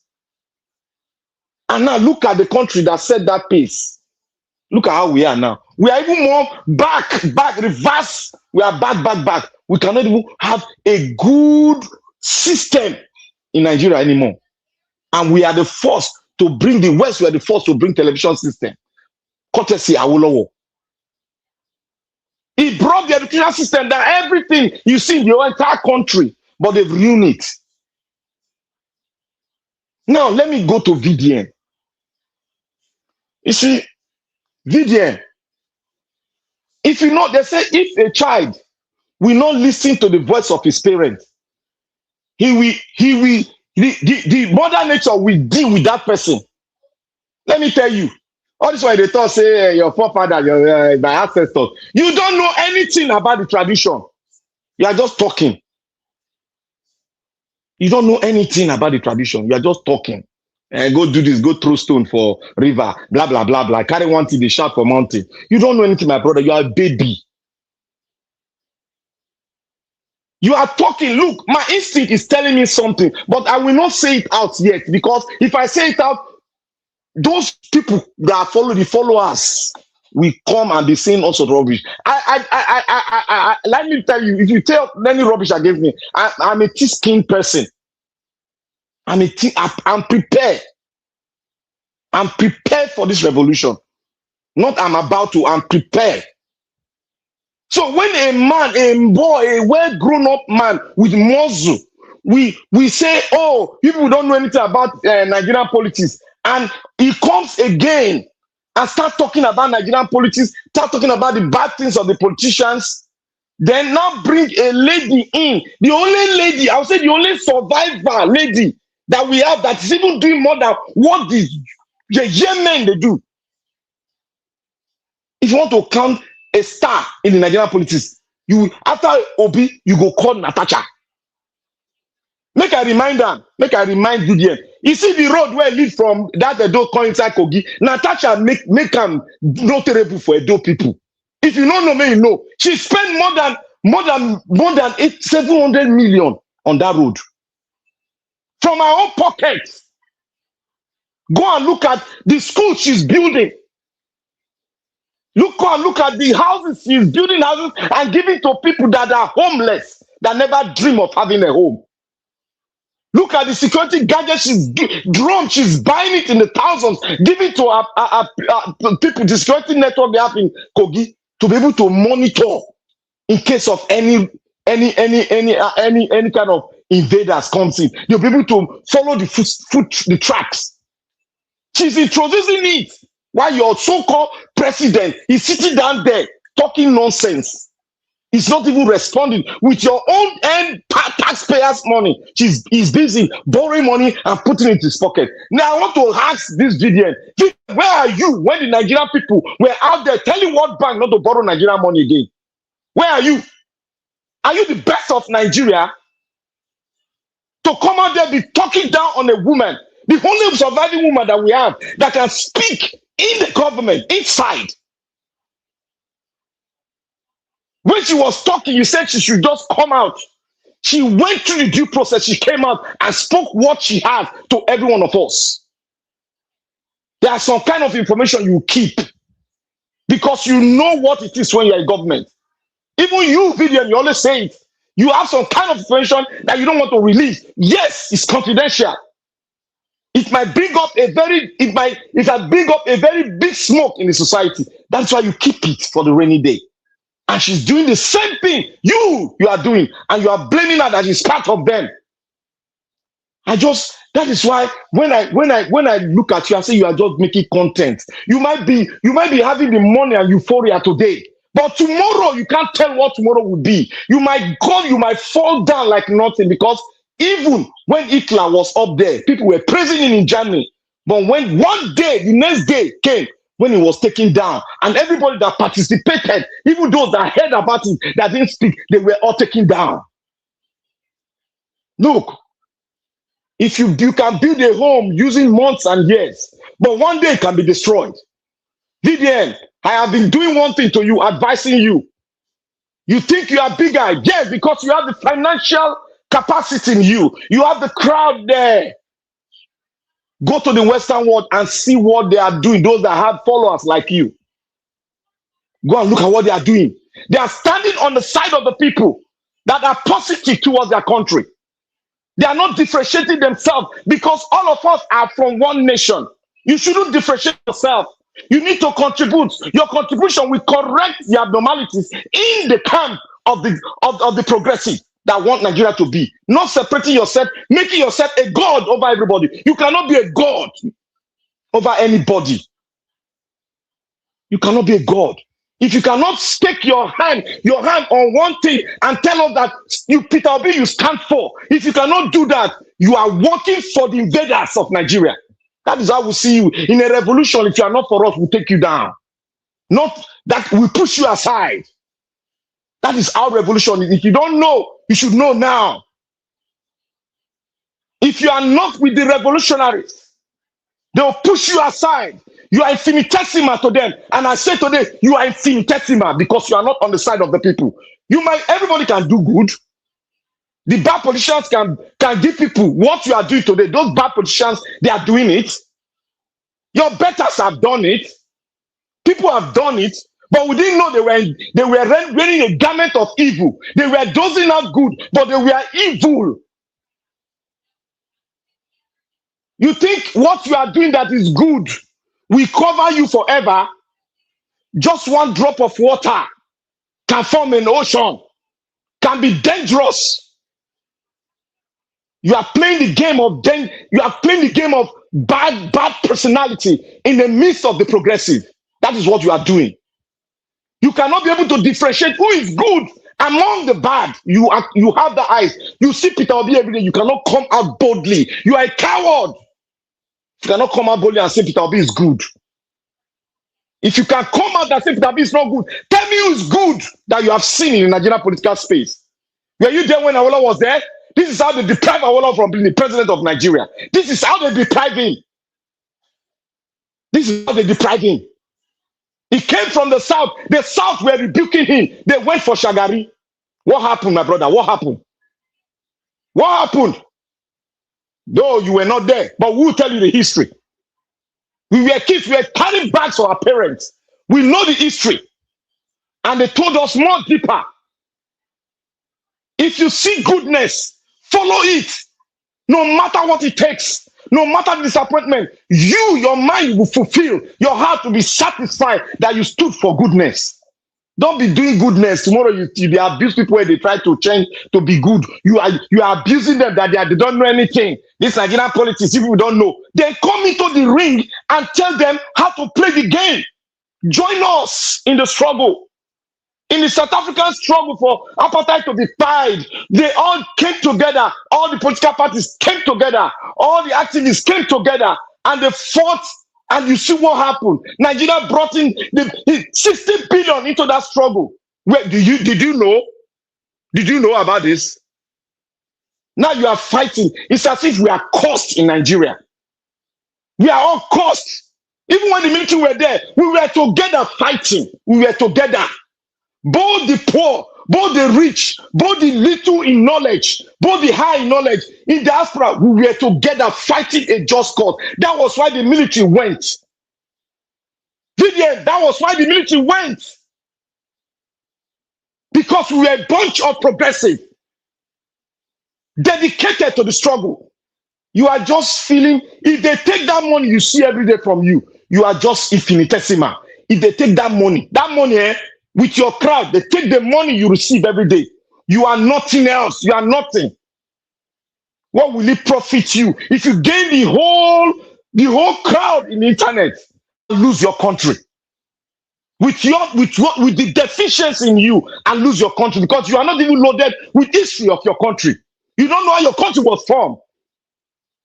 And now look at the country that set that pace. Look at how we are now. We are even more back, reverse. We are back. We cannot even have a good system in Nigeria anymore. And we are the first to bring the West, we are the first to bring television system. Courtesy Awolowo. He brought the education system that everything you see in the entire country, but they've ruined it. Now, let me go to VDN. You see, VDN, if you know, they say if a child will not listen to the voice of his parents, the mother nature will deal with that person. Let me tell you, all this why they thought, say, your forefather, my ancestors, you don't know anything about the tradition. You are just talking. You don't know anything about the tradition. You are just talking. Go do this, go throw stone for river, blah, blah, blah, blah. Carry one thing, they shout for mountain. You don't know anything, my brother. You are a baby. You are talking. Look, my instinct is telling me something, but I will not say it out yet, because if I say it out, those people that follow the followers will come and be saying also rubbish. Let me tell you, if you tell any rubbish against me, I'm a thick-skinned person. I'm prepared. I'm prepared for this revolution. Not I'm about to, I'm prepared. So when a man, a boy, a well-grown up man with muscle, we say, oh, people don't know anything about Nigerian politics. And he comes again and start talking about Nigerian politics, start talking about the bad things of the politicians, then now bring a lady in. The only lady, I would say the only survivor lady that we have that is even doing more than what the Yemen they do. If you want to count a star in the Nigerian politics, you after Obi, you go call Natasha. Make I remind them, make I remind you there. You see the road where lead from that Edo come inside Kogi, Natasha make them notable for Edo people. If you don't know me, you know. She spent more than 700 million on that road. From her own pockets. Go and look at the school she's building. Look at the houses she's building, houses and giving to people that are homeless, that never dream of having a home. Look at the security gadgets she's buying it in the thousands, giving to people, the security network they have in Kogi, to be able to monitor in case of any kind of invaders comes in. You'll be able to follow the tracks. She's introducing it while your so-called president is sitting down there talking nonsense. He's not even responding with your own end taxpayers' money. He's busy borrowing money and putting it in his pocket. Now I want to ask this video: where are you when the Nigerian people were out there telling World Bank not to borrow Nigerian money again? Where are you? Are you the best of Nigeria? To come out there be talking down on a woman, the only surviving woman that we have that can speak in the government inside. When she was talking, you said she should just come out. She went through the due process. She came out and spoke what she had to every one of us. There are some kind of information you keep because you know what it is when you're in government. Even you, Vivian, you always say it. You have some kind of information that you don't want to release. Yes, it's confidential. It might bring up a very, it might bring up a very big smoke in the society. That's why you keep it for the rainy day. And she's doing the same thing you are doing, and you are blaming her that she's part of them. That is why when I look at you, I say you are just making content. You might be having the money and euphoria today, but tomorrow you can't tell what tomorrow will be. You might fall down like nothing, because even when Hitler was up there, people were praising him in Germany. But when one day, the next day came, when he was taken down, and everybody that participated, even those that heard about it, that didn't speak, they were all taken down. Look, if you can build a home using months and years, but one day it can be destroyed. Vivian, I have been doing one thing to you, advising you. You think you are bigger, yes, because you have the financial capacity in you. You have the crowd there. Go to the Western world and see what they are doing, those that have followers like you. Go and look at what they are doing. They are standing on the side of the people that are positive towards their country. They are not differentiating themselves, because all of us are from one nation. You shouldn't differentiate yourself. You need to contribute. Your contribution will correct the abnormalities in the camp of the progressive that want Nigeria to be. Not separating yourself, making yourself a god over everybody. You cannot be a god over anybody. You cannot be a god. If you cannot stake your hand on one thing and tell us that you, Peter Obi, you stand for. If you cannot do that, you are working for the invaders of Nigeria. That is how we see you. In a revolution, if you are not for us, we'll take you down. Not that we push you aside. That is our revolution. If you don't know, you should know now. If you are not with the revolutionaries, they'll push you aside. You are infinitesimal to them. And I say today, you are infinitesimal because you are not on the side of the people. Everybody can do good. The bad politicians can give people what you are doing today. Those bad politicians, they are doing it. Your betters have done it. People have done it. But we didn't know they were wearing a garment of evil. They were dozing out good, but they were evil. You think what you are doing that is good will cover you forever? Just one drop of water can form an ocean, can be dangerous. You are playing the game of bad personality in the midst of the progressive. That is what you are doing. You cannot be able to differentiate who is good among the bad. You have the eyes. You see Peter Obi every day. You cannot come out boldly. You are a coward. You cannot come out boldly and say Peter Obi is good. If you can come out and say Peter Obi is not good, tell me who is good that you have seen in the Nigerian political space. Were you there when Awolowo was there? This is how they deprive Awolowo from being the president of Nigeria. This is how they deprive him. This is how they deprive him. He came from the south. The south were rebuking him. They went for Shagari. What happened, my brother? What happened? What happened? Though you were not there, but we'll tell you the history. We were kids. We were carrying bags for our parents. We know the history. And they told us more deeper. If you see goodness, follow it. No matter what it takes. No matter the disappointment, your mind will fulfill. Your heart will be satisfied that you stood for goodness. Don't be doing goodness. Tomorrow you abuse people where they try to change to be good. You are abusing them that they don't know anything. This Nigerian politics, people don't know. They come into the ring and tell them how to play the game. Join us in the struggle. In the South African struggle for apartheid to be pied, they all came together. All the political parties came together. All the activists came together, and they fought. And you see what happened. Nigeria brought in the 60 billion into that struggle. Where did you know? Did you know about this? Now you are fighting. It's as if we are cursed in Nigeria. We are all cursed. Even when the military were there, we were together fighting. We were together. Both the poor, both the rich, both the little in knowledge, both the high in knowledge. In diaspora, we were together fighting a just cause. That was why the military went. Vivian, that was why the military went. Because we were a bunch of progressive, dedicated to the struggle. You are just feeling, if they take that money you see every day from you, you are just infinitesimal. If they take that money, with your crowd, they take the money you receive every day. You are nothing else. You are nothing. What will it profit you if you gain the whole crowd in the internet and lose your country? With the deficiency in you and lose your country because you are not even loaded with history of your country. You don't know how your country was formed.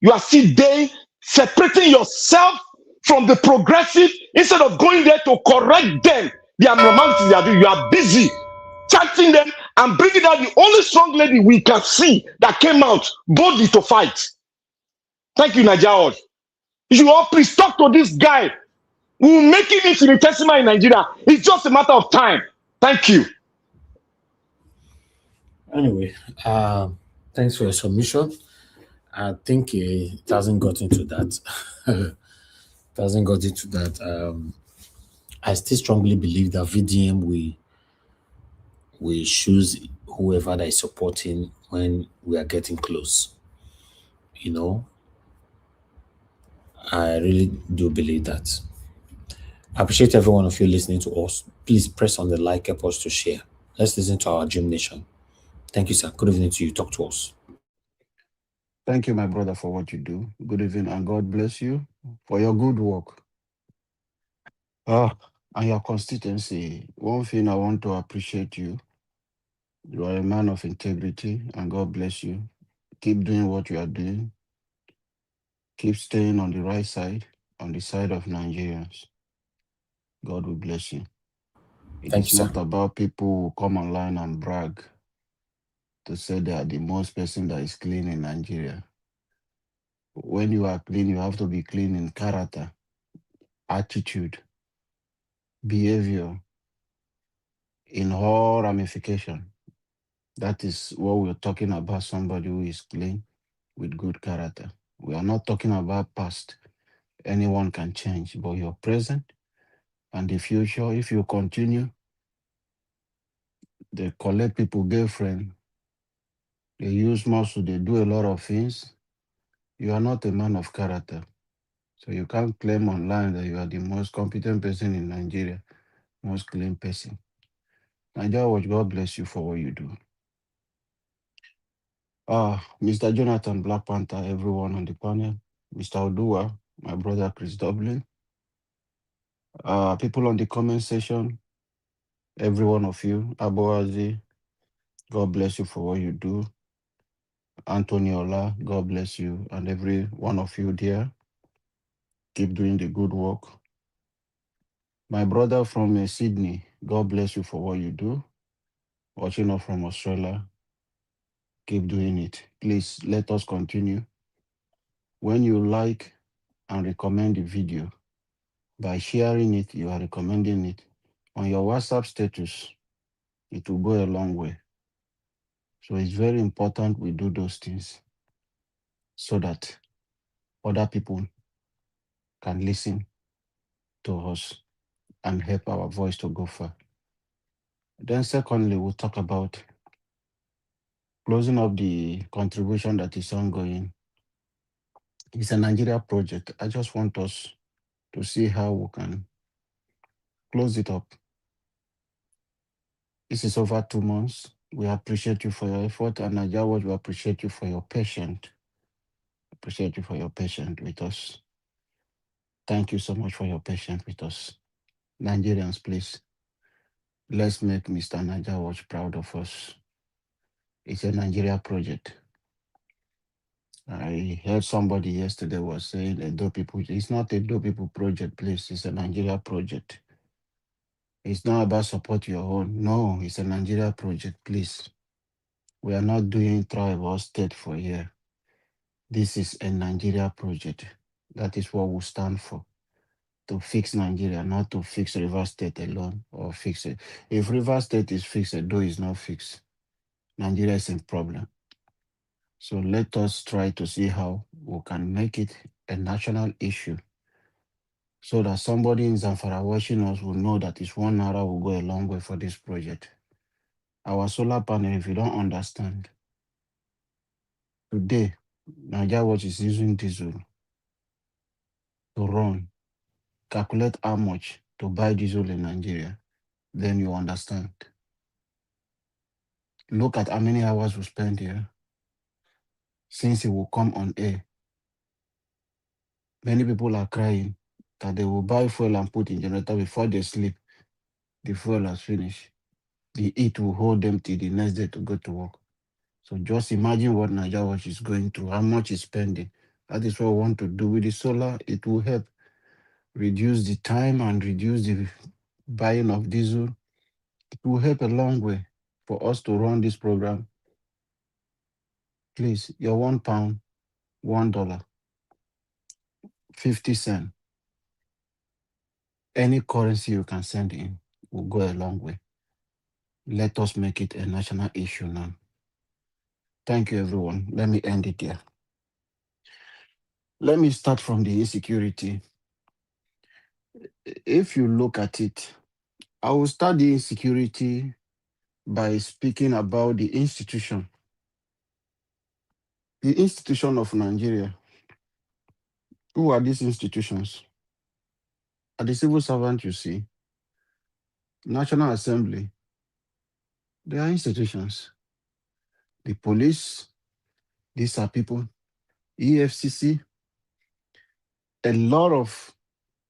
You are still there separating yourself from the progressive instead of going there to correct them. The abnormalities they are doing. You are busy chatting them and bringing out the only strong lady we can see that came out boldly to fight. Thank you, Nigeria. You should all please talk to this guy. We will make him infinitesimal in Nigeria. It's just a matter of time. Thank you. Anyway, thanks for your submission. I think it hasn't got into that. It hasn't got into that. I still strongly believe that VDM we choose whoever that is supporting when we are getting close. You know, I really do believe that. I appreciate every one of you listening to us. Please press on the like, help us to share. Let's listen to our Dream Nation. Thank you, sir. Good evening to you. Talk to us. Thank you, my brother, for what you do. Good evening, and God bless you for your good work. And your constituency. One thing I want to appreciate you. You are a man of integrity, and God bless you. Keep doing what you are doing. Keep staying on the right side, on the side of Nigerians. God will bless you. It's not about people who come online and brag to say they are the most person that is clean in Nigeria. When you are clean, you have to be clean in character, attitude, behavior, in all ramification. That is what we're talking about, somebody who is clean with good character. We are not talking about past. Anyone can change, but your present and the future, if you continue, they collect people girlfriend, they use muscle, they do a lot of things. You are not a man of character. So you can't claim online that you are the most competent person in Nigeria, most clean person. Nigeria, God bless you for what you do. Mr. Jonathan Black Panther, everyone on the panel, Mr. Odua, my brother Chris Dublin, people on the comment section, every one of you, Aboazi, God bless you for what you do. Antoniola, God bless you, and every one of you there. Keep doing the good work. My brother from Sydney, God bless you for what you do. Watching us from Australia, keep doing it. Please let us continue. When you like and recommend the video, by sharing it, you are recommending it on your WhatsApp status, it will go a long way. So it's very important we do those things so that other people can listen to us and help our voice to go far. Then secondly, we'll talk about closing up the contribution that is ongoing. It's a Nigeria project. I just want us to see how we can close it up. This is over 2 months. We appreciate you for your effort, and Nigeria, we appreciate you for your patience. Appreciate you for your patience with us. Thank you so much for your patience with us. Nigerians, please, Let's make Mr. Naija Watch proud of us. It's a Nigeria project. I heard somebody yesterday was saying Edo people. It's not a Edo people project, please. It's a Nigeria project. It's not about support your own. No, it's a Nigeria project, please. We are not doing tribe or state for here. This is a Nigeria project. That is what we stand for. To fix Nigeria, not to fix River State alone or fix it. If River State is fixed, Edo is not fixed. Nigeria is in problem. So let us try to see how we can make it a national issue so that somebody in Zamfara watching us will know that it's 1 hour will go a long way for this project. Our solar panel, if you don't understand, today, Naija Watch is using diesel to run. Calculate how much to buy diesel in Nigeria, then you understand. Look at how many hours we spend here since it will come on air. Many people are crying that they will buy fuel and put in generator before they sleep. The fuel has finished. The heat will hold them till the next day to go to work. So just imagine what Naija Watch is going through, how much is spending. That is what we want to do with the solar. It will help reduce the time and reduce the buying of diesel. It will help a long way for us to run this program. Please, your £1, $1, 50 cents. Any currency you can send in will go a long way. Let us make it a national issue now. Thank you, everyone. Let me end it here. Let me start from the insecurity. If you look at it, I will start the insecurity by speaking about the institution. The institution of Nigeria. Who are these institutions? Are the civil servants you see? National Assembly. They are institutions. The police, these are people. EFCC, a lot of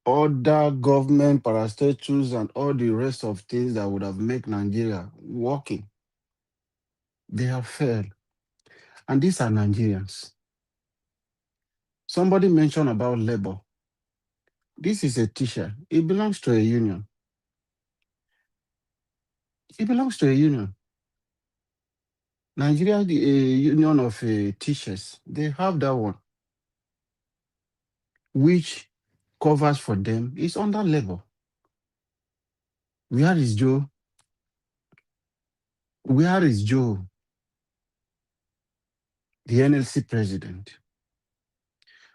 other government parastatals and all the rest of things that would have made Nigeria working. They have failed. And these are Nigerians. Somebody mentioned about labor. This is a teacher. It belongs to a union. It belongs to a union. Nigeria, the union of teachers, they have that one, which covers for them. It's under labor. Where is Joe? Where is Joe, the NLC president?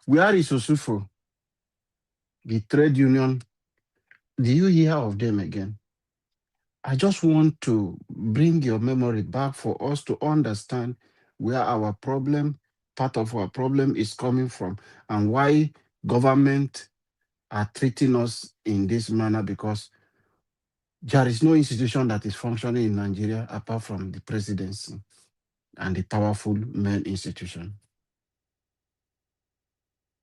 Where is Osufo, the trade union? Do you hear of them again? I just want to bring your memory back for us to understand where our problem, part of our problem is coming from, and why government are treating us in this manner, because there is no institution that is functioning in Nigeria apart from the presidency and the powerful main institution.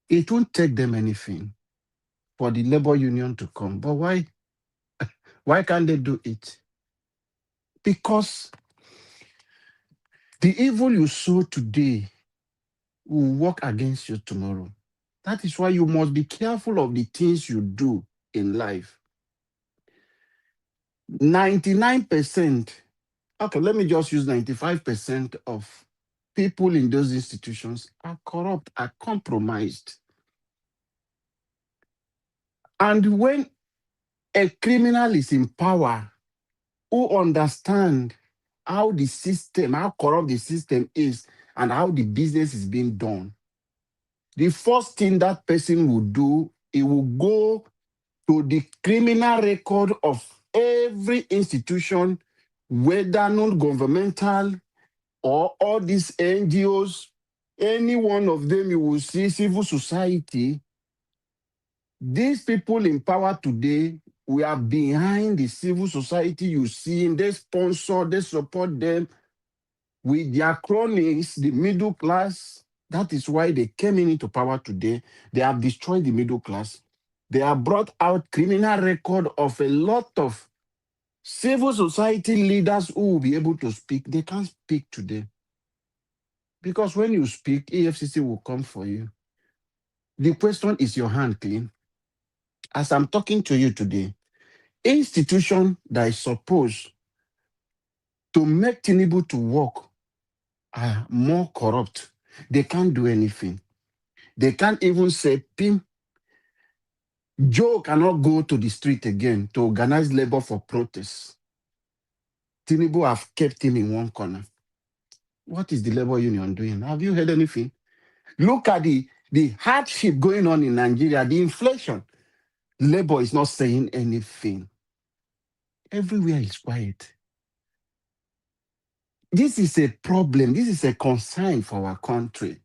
It won't take them anything for the labor union to come. But why? Why can't they do it? Because the evil you sow today will work against you tomorrow. That is why you must be careful of the things you do in life. 99%, okay, let me just use 95% of people in those institutions are corrupt, are compromised. And when a criminal is in power, who understand how the system, how corrupt the system is, and how the business is being done, the first thing that person will do, it will go to the criminal record of every institution, whether non-governmental or all these NGOs, any one of them you will see, civil society. These people in power today, we are behind the civil society you see, they sponsor, they support them with their cronies, the middle class. That is why they came into power today. They have destroyed the middle class. They have brought out criminal record of a lot of Civil society leaders who will be able to speak, they can't speak today. Because when you speak, AFCC will come for you. The question is, your hand clean? As I'm talking to you today, institution that is supposed to make Tinubu to work are more corrupt. They can't do anything. They can't even say, Pim, Joe cannot go to the street again to organize labor for protests. Tinubu have kept him in one corner. What is the labor union doing? Have you heard anything? Look at the hardship going on in Nigeria, the inflation. Labor is not saying anything. Everywhere is quiet. This is a problem. This is a concern for our country.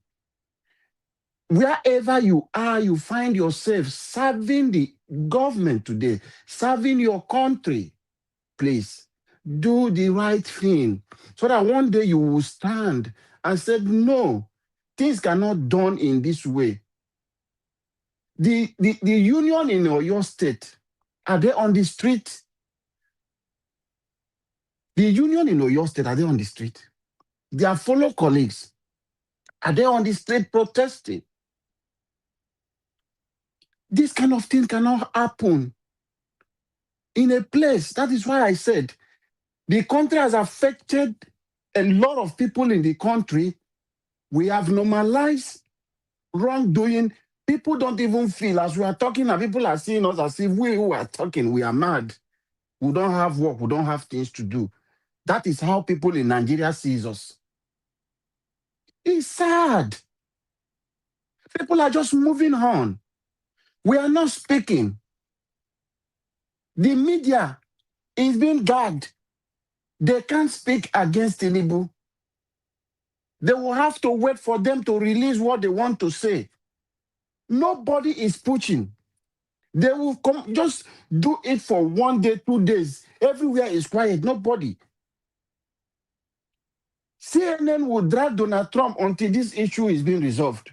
Wherever you are, you find yourself serving the government today, serving your country. Please, do the right thing so that one day you will stand and say, no, things cannot done in this way. The union in your state, are they on the street? The union in your state, are they on the street? Their fellow colleagues, are they on the street protesting? This kind of thing cannot happen in a place. That is why I said the country has affected a lot of people in the country. We have normalized wrongdoing. People don't even feel, as we are talking, and people are seeing us as if we who are talking, we are mad. We don't have work. We don't have things to do. That is how people in Nigeria sees us. It's sad. People are just moving on. We are not speaking. The media is being gagged. They can't speak against Tinubu. They will have to wait for them to release what they want to say. Nobody is pushing. They will come, just do it for 1 day, 2 days. Everywhere is quiet. Nobody. CNN will drag Donald Trump until this issue is being resolved.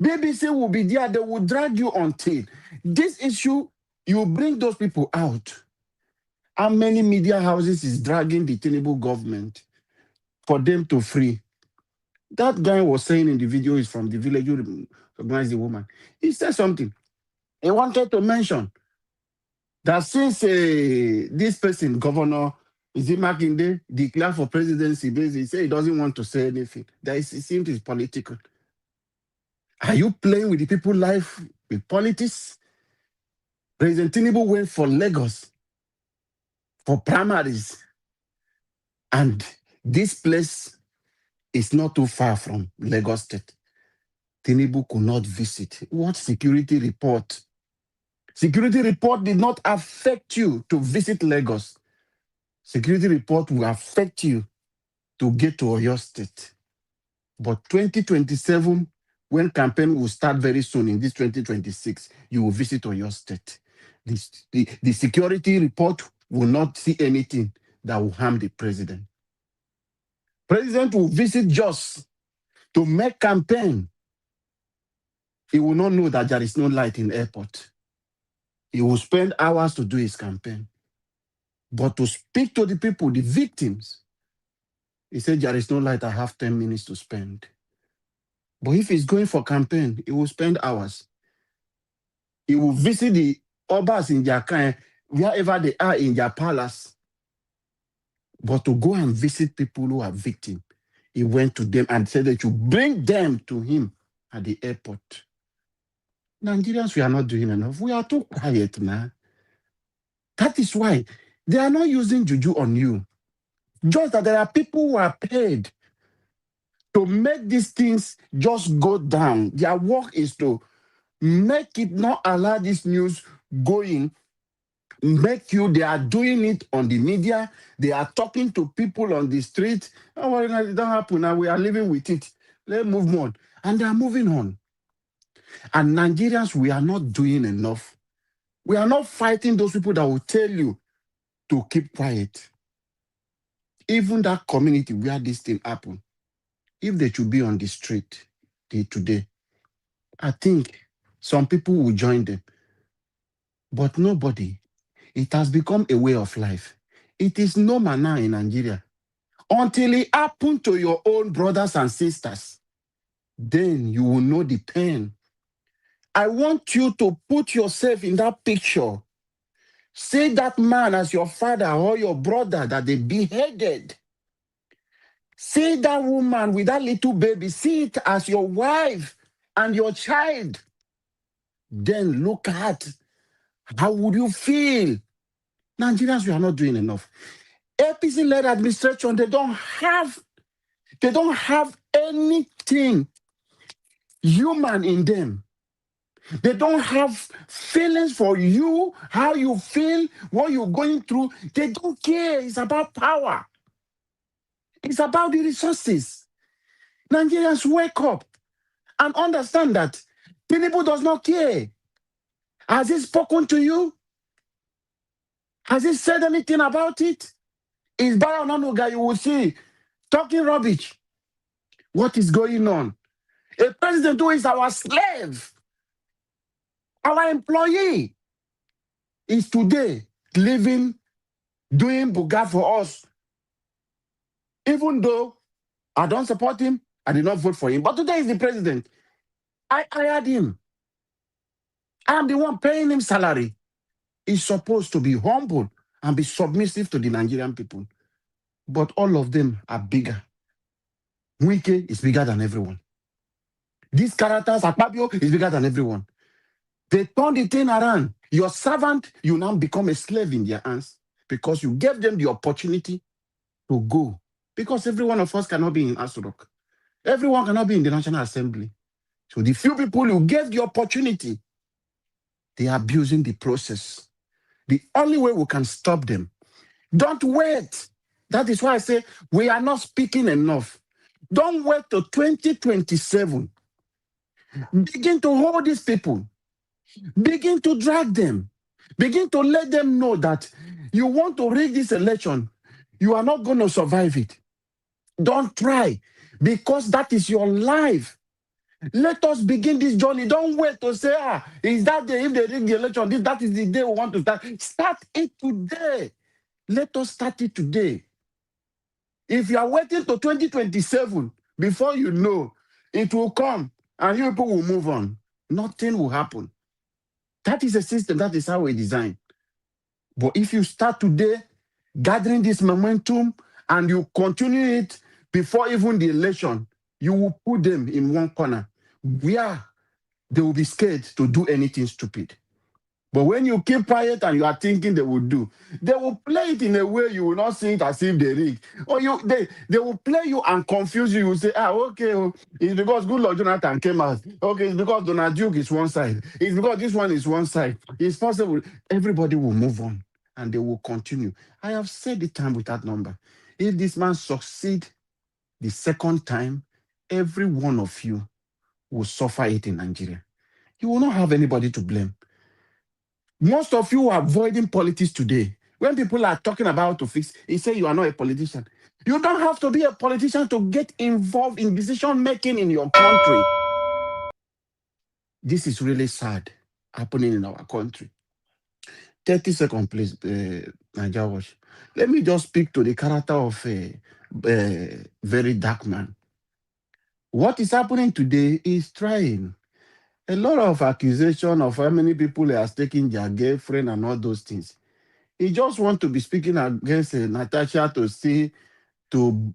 BBC will be there. They will drag you until this issue, you bring those people out. How many media houses is dragging the Tinubu government for them to free? That guy was saying in the video is from the village, you recognize the woman. He said something. He wanted to mention that since this person, Governor Makinde, declared for presidency, basically, he said he doesn't want to say anything. That it seems it's political. Are you playing with the people's life with politics? President Tinubu went for Lagos for primaries, and this place is not too far from Lagos State. Tinubu could not visit. What security report? Security report did not affect you to visit Lagos. Security report will affect you to get to Oyo State. But 2027, when campaign will start very soon in this 2026, you will visit Oyo State. The security report will not see anything that will harm the president. President will visit Jos to make campaign. He will not know that there is no light in the airport. He will spend hours to do his campaign. But to speak to the people, the victims, he said, there is no light, I have 10 minutes to spend. But if he's going for campaign, he will spend hours. He will visit the Obas in their kind, wherever they are in their palace. But to go and visit people who are victims, he went to them and said that you bring them to him at the airport. Nigerians, we are not doing enough. We are too quiet, man. That is why they are not using juju on you. Just that there are people who are paid to make these things just go down. Their work is to make it not allow this news going, make you, they are doing it on the media, they are talking to people on the street. Oh, well, it don't happen now, we are living with it. Let's move on. And they are moving on. And Nigerians, we are not doing enough. We are not fighting those people that will tell you to keep quiet. Even that community where this thing happened, if they should be on the street today, I think some people will join them. But nobody. It has become a way of life. It is normal now in Nigeria. Until it happens to your own brothers and sisters, then you will know the pain. I want you to put yourself in that picture. See that man as your father or your brother that they beheaded. See that woman with that little baby. See it as your wife and your child. Then look at how would you feel? Nigerians, we are not doing enough. APC-led administration, they don't have anything human in them. They don't have feelings for you, how you feel, what you're going through. They don't care. It's about power. It's about the resources. Nigerians, wake up and understand that Tinubu does not care. Has he spoken to you? Has he said anything about it? Is Bayo Nanuga, you will see, talking rubbish. What is going on? A president who is our slave, our employee, is today living, doing buga for us. Even though I don't support him, I did not vote for him. But today is the president. I hired him. I am the one paying him salary. He's supposed to be humble and be submissive to the Nigerian people. But all of them are bigger. Wike is bigger than everyone. These characters, Akpabio, is bigger than everyone. They turn the thing around. Your servant, you now become a slave in their hands because you gave them the opportunity to go. Because every one of us cannot be in Asurok. Everyone cannot be in the National Assembly. So the few people who gave the opportunity, they are abusing the process. The only way we can stop them. Don't wait. That is why I say we are not speaking enough. Don't wait till 2027. Begin to hold these people. Begin to drag them. Begin to let them know that you want to rig this election. You are not going to survive it. Don't try, because that is your life. Let us begin this journey. Don't wait to say, is that day if they rig the election, that is the day we want to start. Start it today. Let us start it today. If you are waiting to 2027, before you know, it will come and you people will move on. Nothing will happen. That is a system. That is how we design. But if you start today, gathering this momentum, and you continue it before even the election, you will put them in one corner where they will be scared to do anything stupid. But when you keep quiet and you are thinking they will do, they will play it in a way you will not see it as if they rig. Or they will play you and confuse you. You will say, okay, it's because Goodluck Jonathan came out. Okay, it's because Donald Duke is one side. It's because this one is one side. It's possible. Everybody will move on and they will continue. I have said the time with that number. If this man succeed the second time, every one of you will suffer it in Nigeria. You will not have anybody to blame. Most of you are avoiding politics today. When people are talking about to fix, they say you are not a politician. You don't have to be a politician to get involved in decision making in your country. This is really sad happening in our country. 30 seconds, please, Niger Watch. Let me just speak to the character of a very dark man. What is happening today is trying. A lot of accusation of how many people has taken their girlfriend and all those things. He just want to be speaking against Natasha to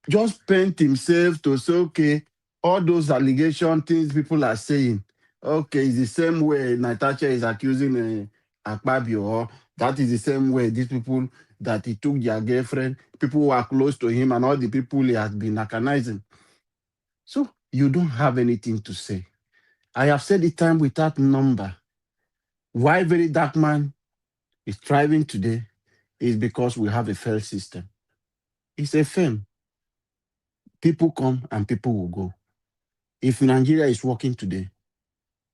just paint himself to say, okay, all those allegation things people are saying, okay, it's the same way Natasha is accusing Akpabio, or that is the same way these people that he took their girlfriend, people who are close to him and all the people he has been antagonizing. So you don't have anything to say. I have said the time without number. Why very dark man is thriving today is because we have a failed system. It's a firm. People come and people will go. If Nigeria is working today,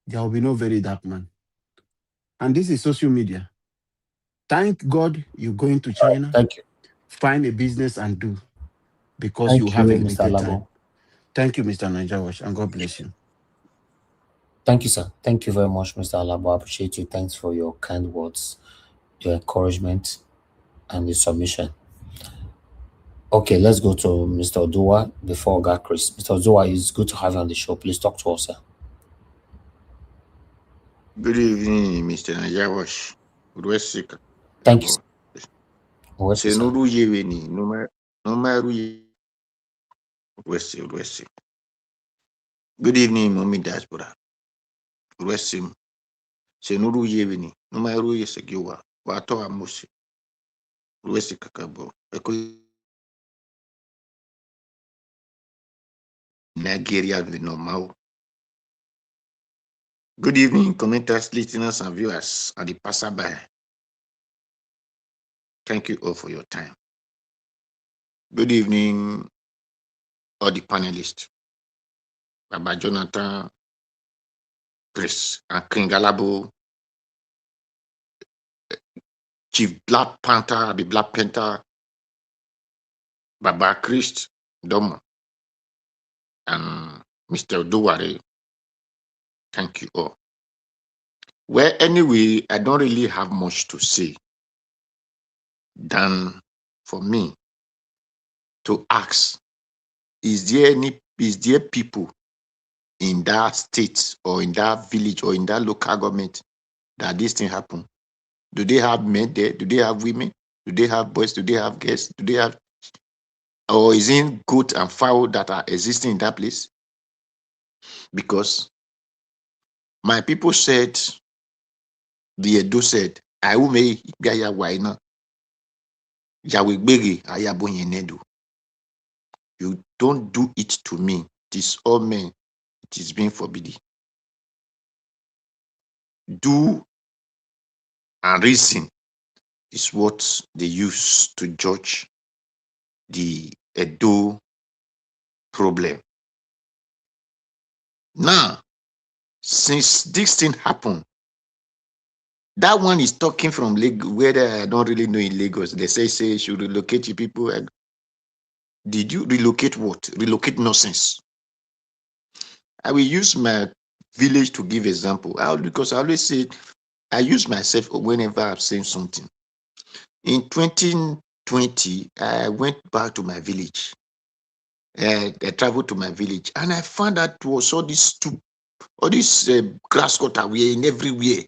there will be no very dark man. And this is social media. Thank God you're going to China. Thank you. Find a business and do, because Thank you have a you, Mr. limited Labo. time. Thank you, Mr. Niger Watch, and God bless you. Thank you, sir. Thank you very much, Mr. Alabo. I appreciate you. Thanks for your kind words. your encouragement, and your submission. Okay, let's go to Mr. Odua before Oga Chris. Mr. Odua, it's good to have you on the show. Please talk to us, sir. Good evening, Mr. Najawash. Thank you. Senuru Yeveni, Nomaru West. Good evening, Mommy Diaspora. Wesim. Senuru Yeveni, Nomaru Yesegiwa, Wato Amusi. West Kakabo. Nigeria, the normal. Good evening, commenters, listeners, and viewers, and the passerby. Thank you all for your time. Good evening, all the panelists. Baba Jonathan, Chris, and King Galabo, Chief Black Panther, the Black Panther, Baba Christ, Domo, and Mr. Duware. Thank you all. Well, anyway, I don't really have much to say than for me to ask, is there people in that state or in that village or in that local government that this thing happen? Do they have men there? Do they have women? Do they have boys? Do they have girls? Do they have, or is it goat and fowl that are existing in that place? Because my people said, the Edo said, I will make Gaya Waina. You don't do it to me. It is all men. It is being forbidden. Do and reason is what they use to judge the Edo problem. Now, since this thing happened, that one is talking from Lagos, where I don't really know in Lagos. They say you should relocate your people. Did you relocate what? Relocate nonsense. I will use my village to give example. Because I always say, I use myself whenever I'm saying something. In 2020, I went back to my village. I traveled to my village, and I found that was all this grass cutter were in everywhere.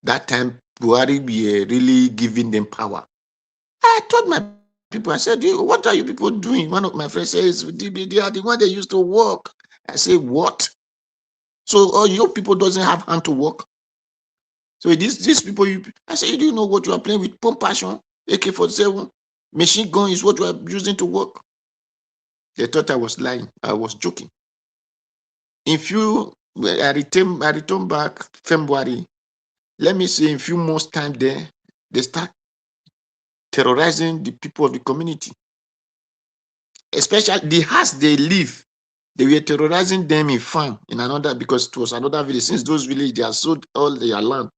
That time, Buhari were really giving them power. I told my people, I said, what are you people doing? One of my friends says, they are the one that used to work. I say, what? So all your people doesn't have hand to work? So these people, I say, you do know what you are playing with? Pump passion, AK-47, machine gun is what you are using to work. They thought I was lying. I was joking. I return back February. Let me say, in a few months' time there, they start terrorizing the people of the community. Especially the house they live. They were terrorizing them in farm, in another, because it was another village. Since those villages, they have sold all their land.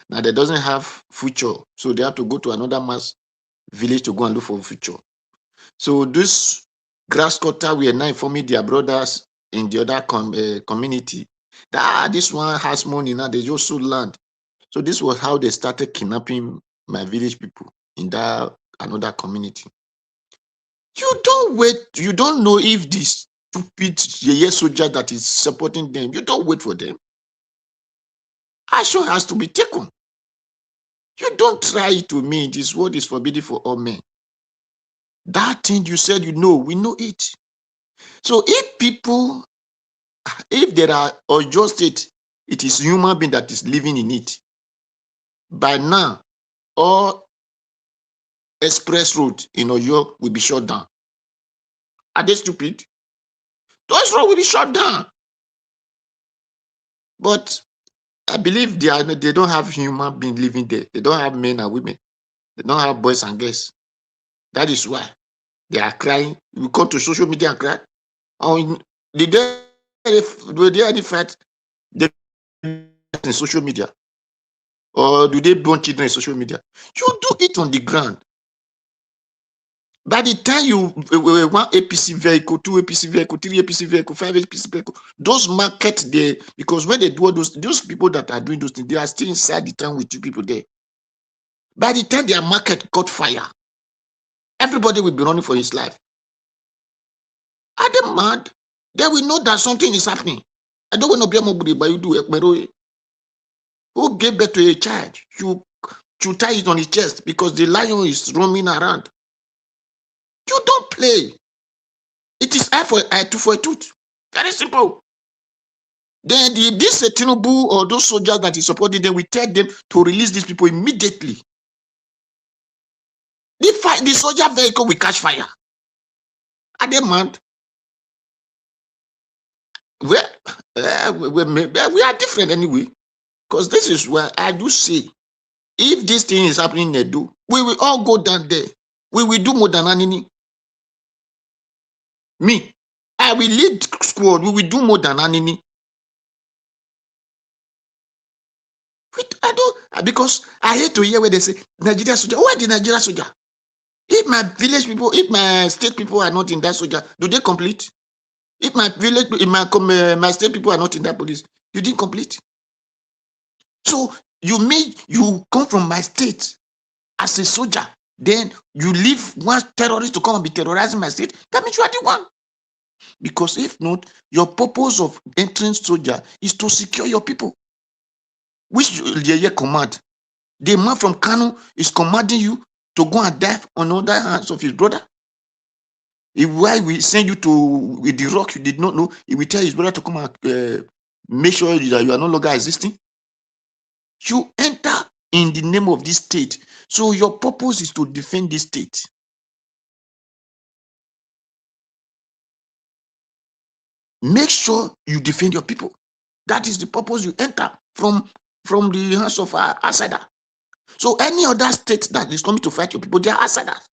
Now they doesn't have future. So they have to go to another mass village to go and look for future. So this grass cutter were now informing their brothers in the other community that this one has money now, they just sold land. So this was how they started kidnapping my village people in that another community. You don't wait, you don't know if this stupid soldier that is supporting them, you don't wait for them. Action has to be taken. You don't try to me, this word is forbidden for all men. That thing you said, we know it. So if there are Oyo State, it is human being that is living in it. By now, all express road in Oyo will be shut down. Are they stupid? Those roads will be shut down. But I believe they don't have human being living there. They don't have men and women. They don't have boys and girls. That is why they are crying. We come to social media and cry. Did they any fight in social media? Or do they burn children in social media? You do it on the ground. By the time you one APC vehicle, 2 APC vehicle, 3 APC vehicle, 5 APC vehicle, those market there, because when they do all those people that are doing those things, they are still inside the town with you people there. By the time their market caught fire, everybody will be running for his life. Are they mad? They will know that something is happening. I don't want to be a mobile, but you do it. Who gave birth to a child? You tie it on his chest because the lion is roaming around. You don't play. It is eye for eye, tooth for a tooth. Very simple. Then this Tinubu or those soldiers that is supporting them, we tell them to release these people immediately. The soldier vehicle will catch fire. Are they mad? We are different anyway. Because this is where I do say, if this thing is happening in Edo, we will all go down there. We will do more than anything. Me, I will lead squad. We will do more than anything. I don't, because I hate to hear where they say Nigeria soldier. Why the Nigeria soldier? If my village people, if my state people are not in that soldier, do they complete? If my village, if my state people are not in that police, you didn't complete. So you come from my state as a soldier, then you leave one terrorist to come and be terrorizing my state. That means you are the one. Because if not, your purpose of entering soldier is to secure your people. Which the command. The man from Kano is commanding you to go and die on the other hands of his brother. If why we send you to with the rock you did not know, he will tell his brother to come and make sure that you are no longer existing. You enter in the name of this state. So your purpose is to defend this state. Make sure you defend your people. That is the purpose you enter from the hands of our outsider. So any other state that is coming to fight your people, they are outsiders.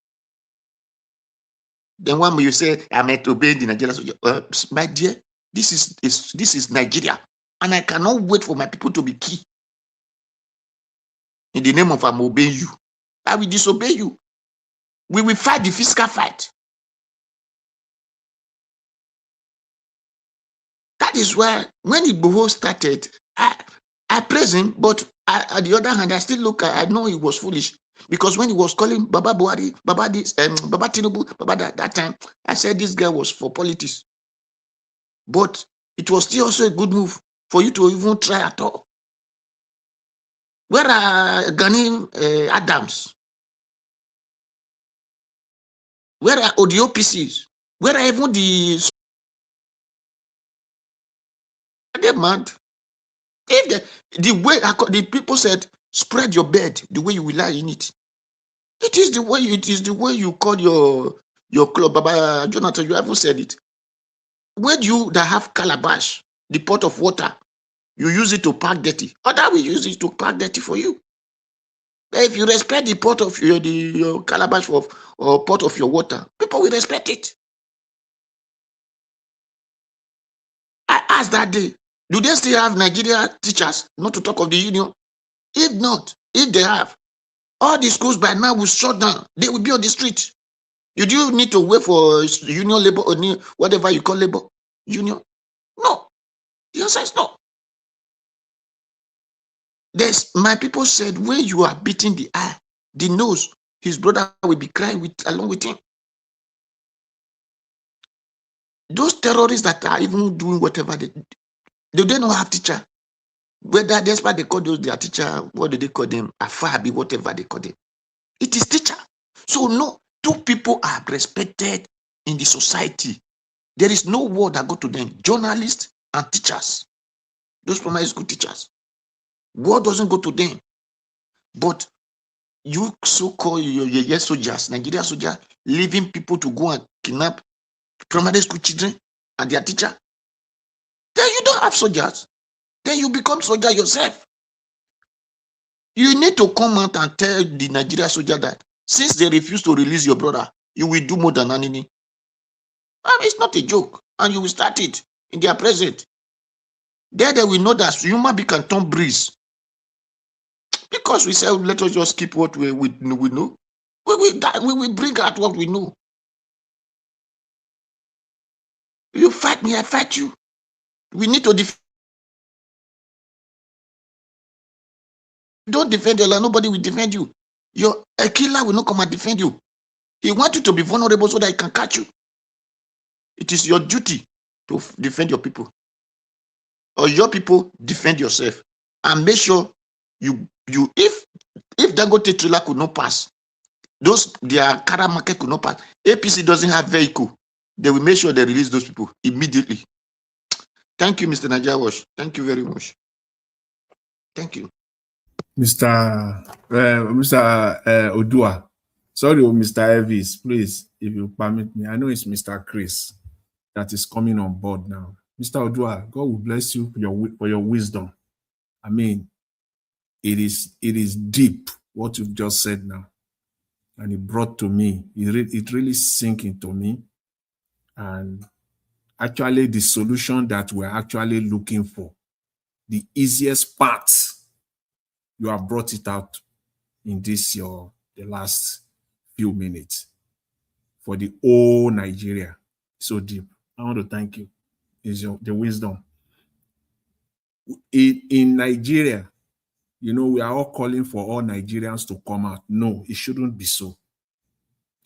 Then one you say, I'm obeying the Nigerian soldier. My dear, this is Nigeria. And I cannot wait for my people to be killed. In the name of I'm obeying you. I will disobey you. We will fight the physical fight. That is why when Igboho started, I praise him, but at the other hand, I still look, I know he was foolish. Because when he was calling Baba Buhari, Baba this, Baba Tinubu, Baba that time, I said this guy was for politics. But it was still also a good move for you to even try at all. Where are Gani Adams? Where are the OPCs? Where are even the... Are they mad? If the way the people said, spread your bed the way you will lie in it. It is the way you call your club. Baba Jonathan, you haven't said it. When you that have calabash, the pot of water, you use it to pack dirty. Other will use it to pack dirty for you. But if you respect the pot of your calabash or pot of your water, people will respect it. I asked that day, do they still have Nigeria teachers? Not to talk of the union. If not, if they have, all the schools by now will shut down. They will be on the street. You do need to wait for union labor or whatever you call labor union? No. The answer is no. My people said when you are beating the eye, the nose, his brother will be crying along with him. Those terrorists that are even doing whatever they don't have teacher. Whether that's why they call those their teacher, what do they call them? Afabi, whatever they call them. It is teacher. So no, two people are respected in the society. There is no word that go to them. Journalists and teachers. Those primary school teachers. Word doesn't go to them. But you so-called your soldiers, Nigeria soldiers, leaving people to go and kidnap primary school children and their teacher. Then you don't have soldiers. Then you become soldier yourself. You need to come out and tell the Nigeria soldier that since they refuse to release your brother, you will do more than anything. I mean, it's not a joke. And you will start it in their presence. There they will know that human being can turn breeze. Because we say, let us just keep what we know. We will bring out what we know. You fight me, I fight you. We need to defend. Don't defend the land, nobody will defend you. A killer will not come and defend you. He wants you to be vulnerable so that he can catch you. It is your duty to defend your people. Or your people defend yourself. And make sure if Dangote trailer could not pass, their car market could not pass, APC doesn't have vehicle, they will make sure they release those people immediately. Thank you, Mr. Najawash. Thank you very much. Thank you. Mr. Odua. Sorry, Mr. Elvis, please, if you permit me. I know it's Mr. Chris that is coming on board now. Mr. Odua, God will bless you for your wisdom. I mean, it is deep what you've just said now. And it brought to me, it really sank into me. And actually the solution that we're actually looking for, the easiest part, you have brought it out in the last few minutes for the whole Nigeria. So deep. I want to thank you. Is the wisdom. In Nigeria, we are all calling for all Nigerians to come out. No, it shouldn't be so.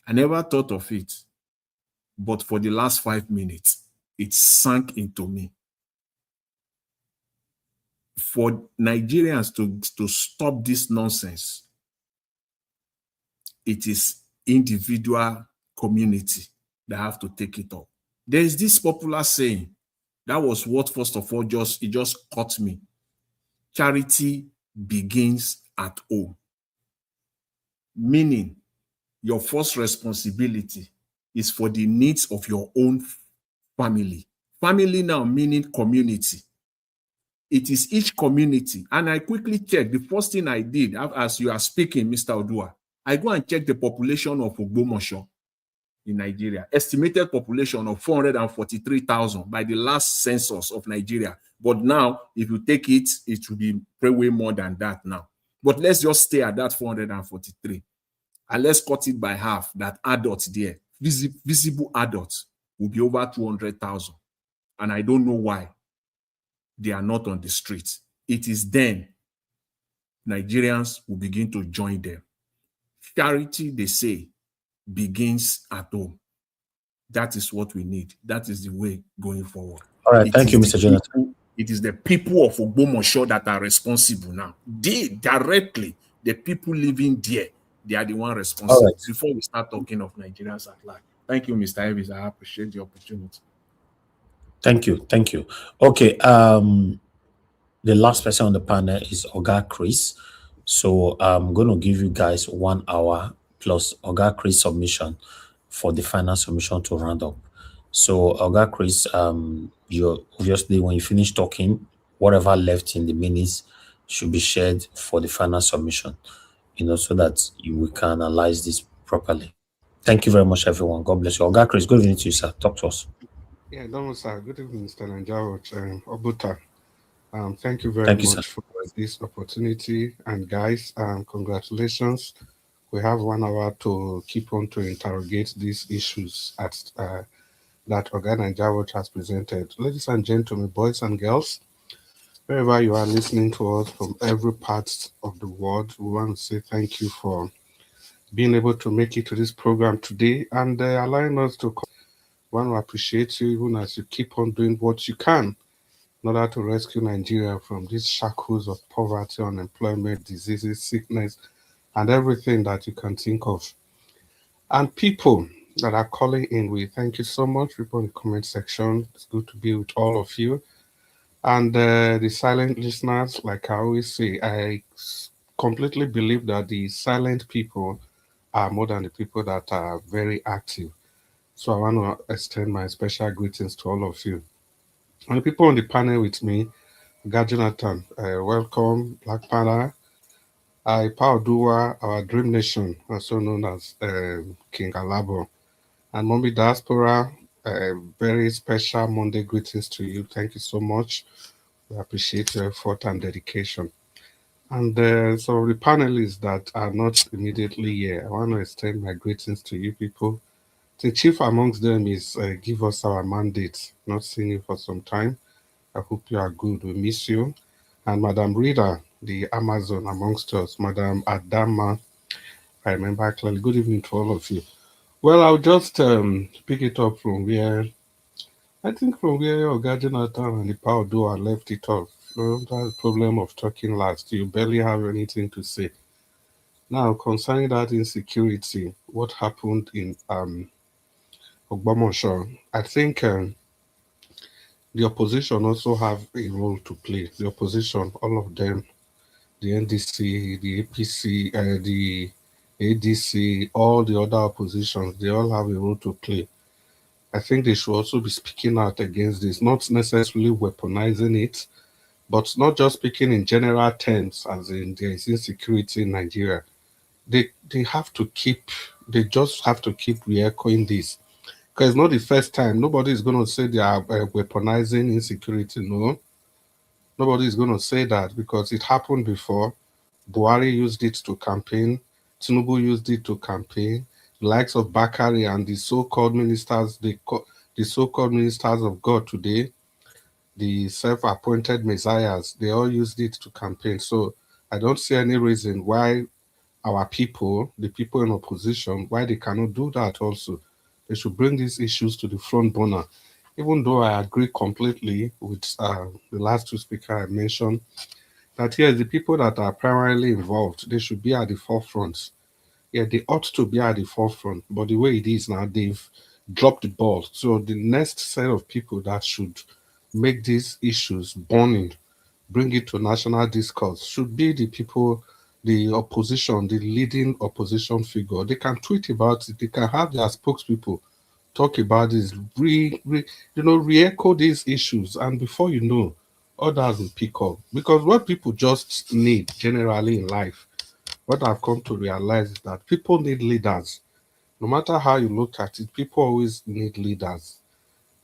I never thought of it, but for the last 5 minutes, it sank into me. For Nigerians to stop this nonsense, it is individual community that have to take it up. There is this popular saying, that was what, first of all, it just caught me. Charity begins at home. Meaning, your first responsibility is for the needs of your own family. Family now meaning community. It is each community. And I quickly checked. The first thing I did, as you are speaking, Mr. Odua, I go and check the population of Ogbomoso in Nigeria. Estimated population of 443,000 by the last census of Nigeria. But now, if you take it, it will be way more than that now. But let's just stay at that 443. And let's cut it by half, that adults there, visible adults, will be over 200,000. And I don't know why they are not on the streets. It is then Nigerians will begin to join them. Charity, they say, begins at home. That is what we need. That is the way going forward. All right, thank you, Mr. Jonathan. It is the people of Ogbomoso that are responsible now. They directly, the people living there, they are the one responsible. All right. Before we start talking of Nigerians at large. Thank you, Mr. Elvis. I appreciate the opportunity. Thank you. Thank you. Okay. The last person on the panel is Oga Chris. So I'm going to give you guys 1 hour plus Oga Chris submission for the final submission to round up. So Oga Chris, you obviously, when you finish talking, whatever left in the minutes should be shared for the final submission, so that we can analyze this properly. Thank you very much, everyone. God bless you. Oga Chris, good evening to you, sir. Talk to us. Yeah, no, sir. Good evening, Mr. Nanjaroch, Obuta. Thank you very much for this opportunity. And guys, congratulations. We have 1 hour to keep on to interrogate these issues that Oga Nanjaroch has presented. Ladies and gentlemen, boys and girls, wherever you are listening to us from every part of the world, we want to say thank you for being able to make it to this program today and allowing us to come. We want to appreciate you even as you keep on doing what you can in order to rescue Nigeria from these shackles of poverty, unemployment, diseases, sickness, and everything that you can think of. And people that are calling in, we thank you so much. People in the comment section, it's good to be with all of you. And the silent listeners, like I always say, I completely believe that the silent people are more than the people that are very active. So I want to extend my special greetings to all of you. And the people on the panel with me, God Jonathan, welcome, Black Panther, Paudua, our Dream Nation, also known as King Alabo, and Mommy Diaspora, very special Monday greetings to you. Thank you so much. We appreciate your effort and dedication. And so the panelists that are not immediately here, I want to extend my greetings to you people. The chief amongst them is give us our mandate. Not seeing you for some time. I hope you are good. We miss you. And Madam Rita, the Amazon amongst us, Madam Adama, I remember clearly. Good evening to all of you. Well, I'll just pick it up from where I think from where your Jonathan and the power do are left it off. So that's the problem of talking last. You barely have anything to say. Now, concerning that insecurity, what happened in Ogbomosho, I think the opposition also have a role to play. The opposition, all of them, the NDC, the APC, the ADC, all the other oppositions, they all have a role to play. I think they should also be speaking out against this, not necessarily weaponizing it, but not just speaking in general terms, as in there is insecurity in Nigeria. They have to keep, they just have to keep re-echoing this. Because it's not the first time. Nobody is going to say they are weaponizing insecurity. No, nobody is going to say that because it happened before. Buhari used it to campaign. Tinubu used it to campaign. The likes of Bakari and the so-called ministers, the so-called ministers of God today, the self-appointed messiahs, they all used it to campaign. So I don't see any reason why our people, the people in opposition, why they cannot do that also. They should bring these issues to the front burner. Even though I agree completely with the last two speakers I mentioned, that yes, the people that are primarily involved, they should be at the forefront. Yeah, they ought to be at the forefront. But the way it is now, they've dropped the ball. So the next set of people that should make these issues burning, bring it to national discourse, should be the people, the opposition, the leading opposition figure. They can tweet about it. They can have their spokespeople talk about this, re-echo these issues. And before you know, others will pick up. Because what people just need generally in life, what I've come to realize is that people need leaders. No matter how you look at it, people always need leaders,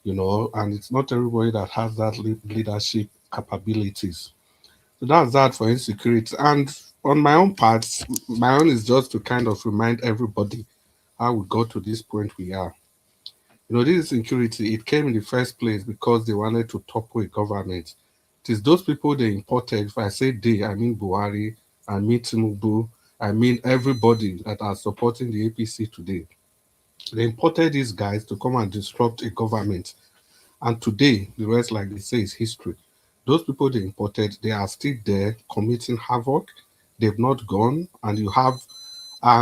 and it's not everybody that has that leadership capabilities. So that's that for insecurity. And on my own part, my own is just to kind of remind everybody how we got to this point we are. This insecurity, it came in the first place because they wanted to topple a government. It is those people they imported. If I say they, I mean Buhari, I mean Tinubu, I mean everybody that are supporting the APC today. They imported these guys to come and disrupt a government. And today, the rest, like they say, is history. Those people they imported, they are still there committing havoc. They've not gone. And you have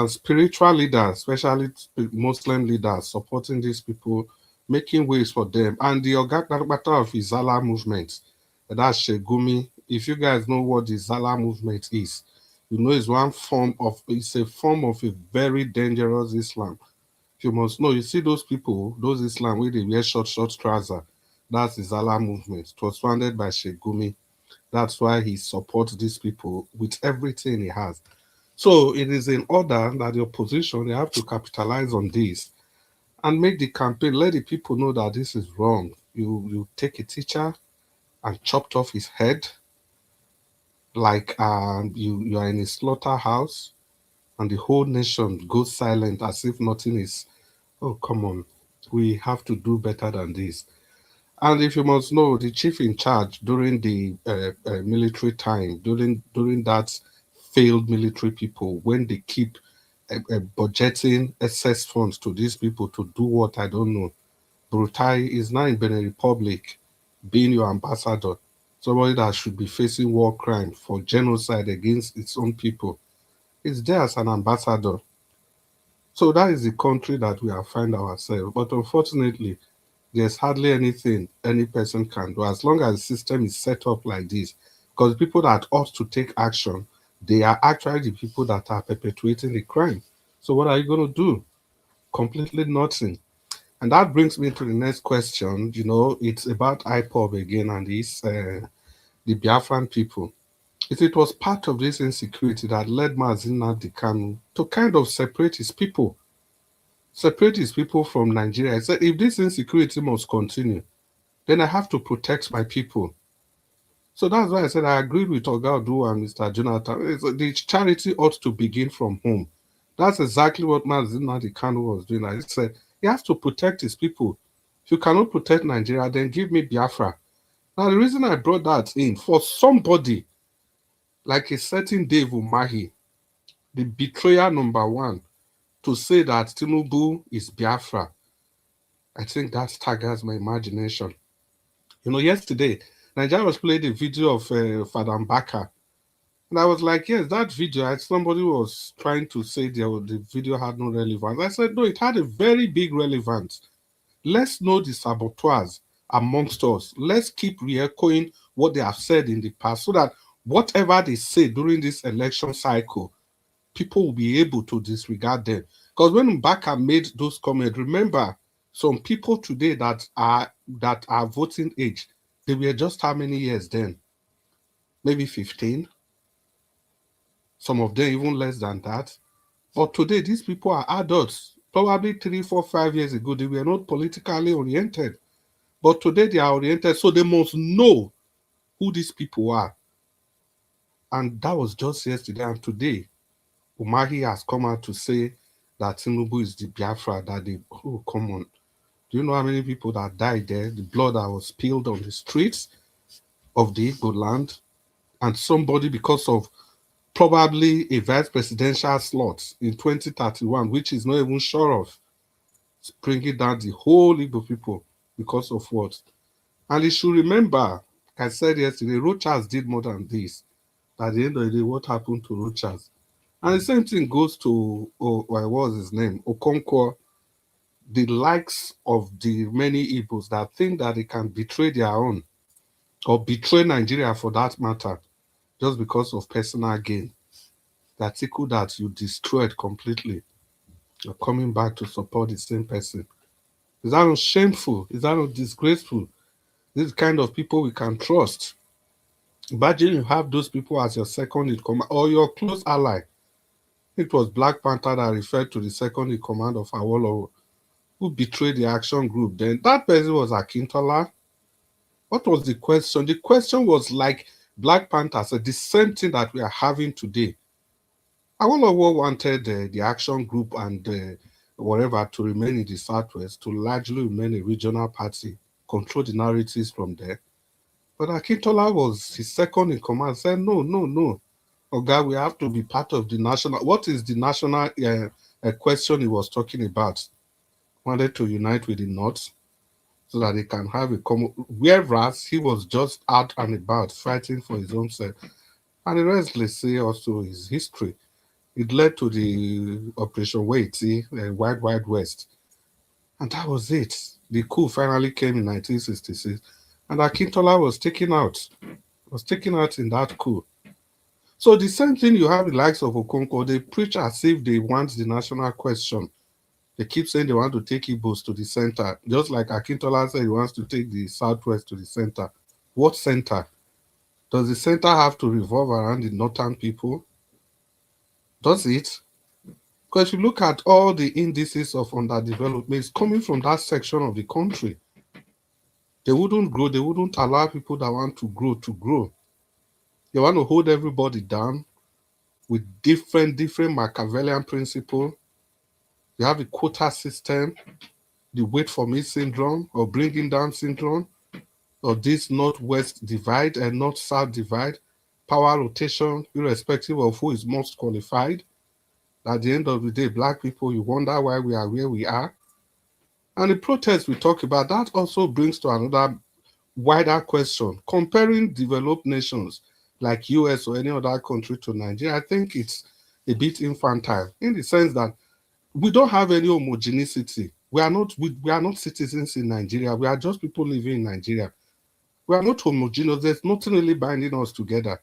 spiritual leaders, especially Muslim leaders, supporting these people, making ways for them. And the matter of Izala movement, that's Shegumi. If you guys know what the Izala movement is, it's it's a form of a very dangerous Islam. You must know, you see those people, those Islam where they wear short trousers, that's the Izala movement. It was founded by Shegumi. That's why he supports these people with everything he has. So it is in order that the opposition, they have to capitalize on this and make the campaign, let the people know that this is wrong. You take a teacher and chopped off his head like you are in a slaughterhouse and the whole nation goes silent as if nothing is. Oh, come on. We have to do better than this. And if you must know, the chief in charge during the military time, during that failed military people, when they keep budgeting excess funds to these people to do what, I don't know. Brutai is now in Benin Republic being your ambassador, somebody that should be facing war crime for genocide against its own people. It's there as an ambassador. So that is the country that we have found ourselves. But unfortunately, there's hardly anything any person can do as long as the system is set up like this. Because the people that ought to take action, they are actually the people that are perpetuating the crime. So what are you going to do? Completely nothing. And that brings me to the next question. It's about IPOB again and the Biafran people. It was part of this insecurity that led Mazina Dikanu to kind of separate his people from Nigeria. I said, if this insecurity must continue, then I have to protect my people. So that's why I said I agreed with Ogaudu and Mr. Jonathan. The charity ought to begin from home. That's exactly what Mazina Dikanu was doing. I said, he has to protect his people. If you cannot protect Nigeria, then give me Biafra. Now, the reason I brought that in, for somebody like a certain Dave Umahi, the betrayer number one, to say that Tinubu is Biafra, I think that staggers my imagination. You know, yesterday, Nigeria was playing a video of Father Mbaka. And I was like, yes, that video, somebody was trying to say the video had no relevance. I said, no, it had a very big relevance. Let's know the saboteurs amongst us. Let's keep re-echoing what they have said in the past so that whatever they say during this election cycle, people will be able to disregard them. Because when Mbaka made those comments, remember, some people today that are voting age, they were just how many years then? Maybe 15. Some of them even less than that. But today, these people are adults. Probably 3, 4, 5 years ago, they were not politically oriented. But today, they are oriented, so they must know who these people are. And that was just yesterday. And today, Umahi has come out to say that Tinubu is the Biafra, that they, oh, come on. Do you know how many people that died there? The blood that was spilled on the streets of the Igbo land. And somebody, because of probably a vice presidential slot in 2031, which is not even sure of, bringing down the whole Igbo people because of what? And you should remember, like I said yesterday, Rochas did more than this. At the end of the day, what happened to Rochas? And the same thing goes to, what was his name? Okonkwo, the likes of the many Igbos that think that they can betray their own, or betray Nigeria for that matter, just because of personal gain. The Atiku that you destroyed completely, you're coming back to support the same person. Is that not shameful? Is that not disgraceful? This kind of people we can trust. Imagine you have those people as your second in command or your close ally. It was Black Panther that referred to the second in command of Awolowo, who betrayed the action group. Then that person was Akintola. What was the question? The question was like Black Panther said, the same thing that we are having today. Awolowo wanted the action group and whatever to remain in the Southwest, to largely remain a regional party, control the narratives from there. But Akintola was his second in command, said, no. Oga, we have to be part of the national. What is the national question he was talking about? Wanted to unite with the North so that they can have a common. Whereas he was just out and about fighting for his own self. And the rest, let's say, also his history. It led to the Operation Waiti, Wild Wild West. And that was it. The coup finally came in 1966. And Akintola was taken out. In that coup. So the same thing you have the likes of Okonkwo, they preach as if they want the national question. They keep saying they want to take Igbos to the center, just like Akintola said he wants to take the Southwest to the center. What center? Does the center have to revolve around the northern people? Does it? Because if you look at all the indices of underdevelopment, it's coming from that section of the country. They wouldn't grow. They wouldn't allow people that want to grow to grow. They want to hold everybody down with different Machiavellian principles. You have a quota system, the wait for me syndrome or bringing down syndrome, or this northwest divide and north-south divide, power rotation, irrespective of who is most qualified. At the end of the day, Black people, you wonder why we are where we are. And the protest we talk about, that also brings to another wider question. Comparing developed nations like US or any other country to Nigeria, I think it's a bit infantile in the sense that we don't have any homogeneity. We are not citizens in Nigeria. We are just people living in Nigeria. We are not homogeneous. There's nothing really binding us together.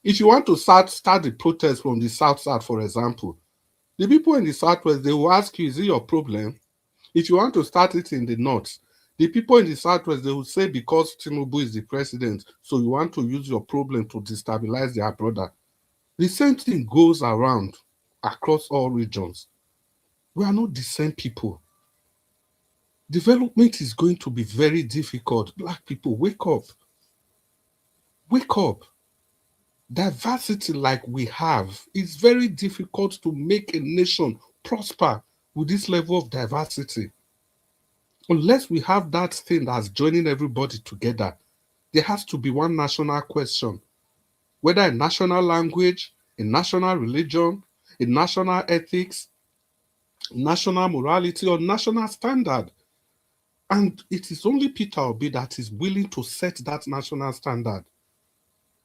If you want to start the protest from the South, for example, the people in the Southwest, they will ask you, is it your problem? If you want to start it in the North, the people in the Southwest, they will say because Tinubu is the president, so you want to use your problem to destabilize their brother. The same thing goes around across all regions. We are not the same people. Development is going to be very difficult. Black people, wake up. Wake up. Diversity like we have, it's very difficult to make a nation prosper with this level of diversity. Unless we have that thing that's joining everybody together, there has to be one national question. Whether a national language, a national religion, a national ethics, national morality, or national standard. And it is only Peter Obi that is willing to set that national standard.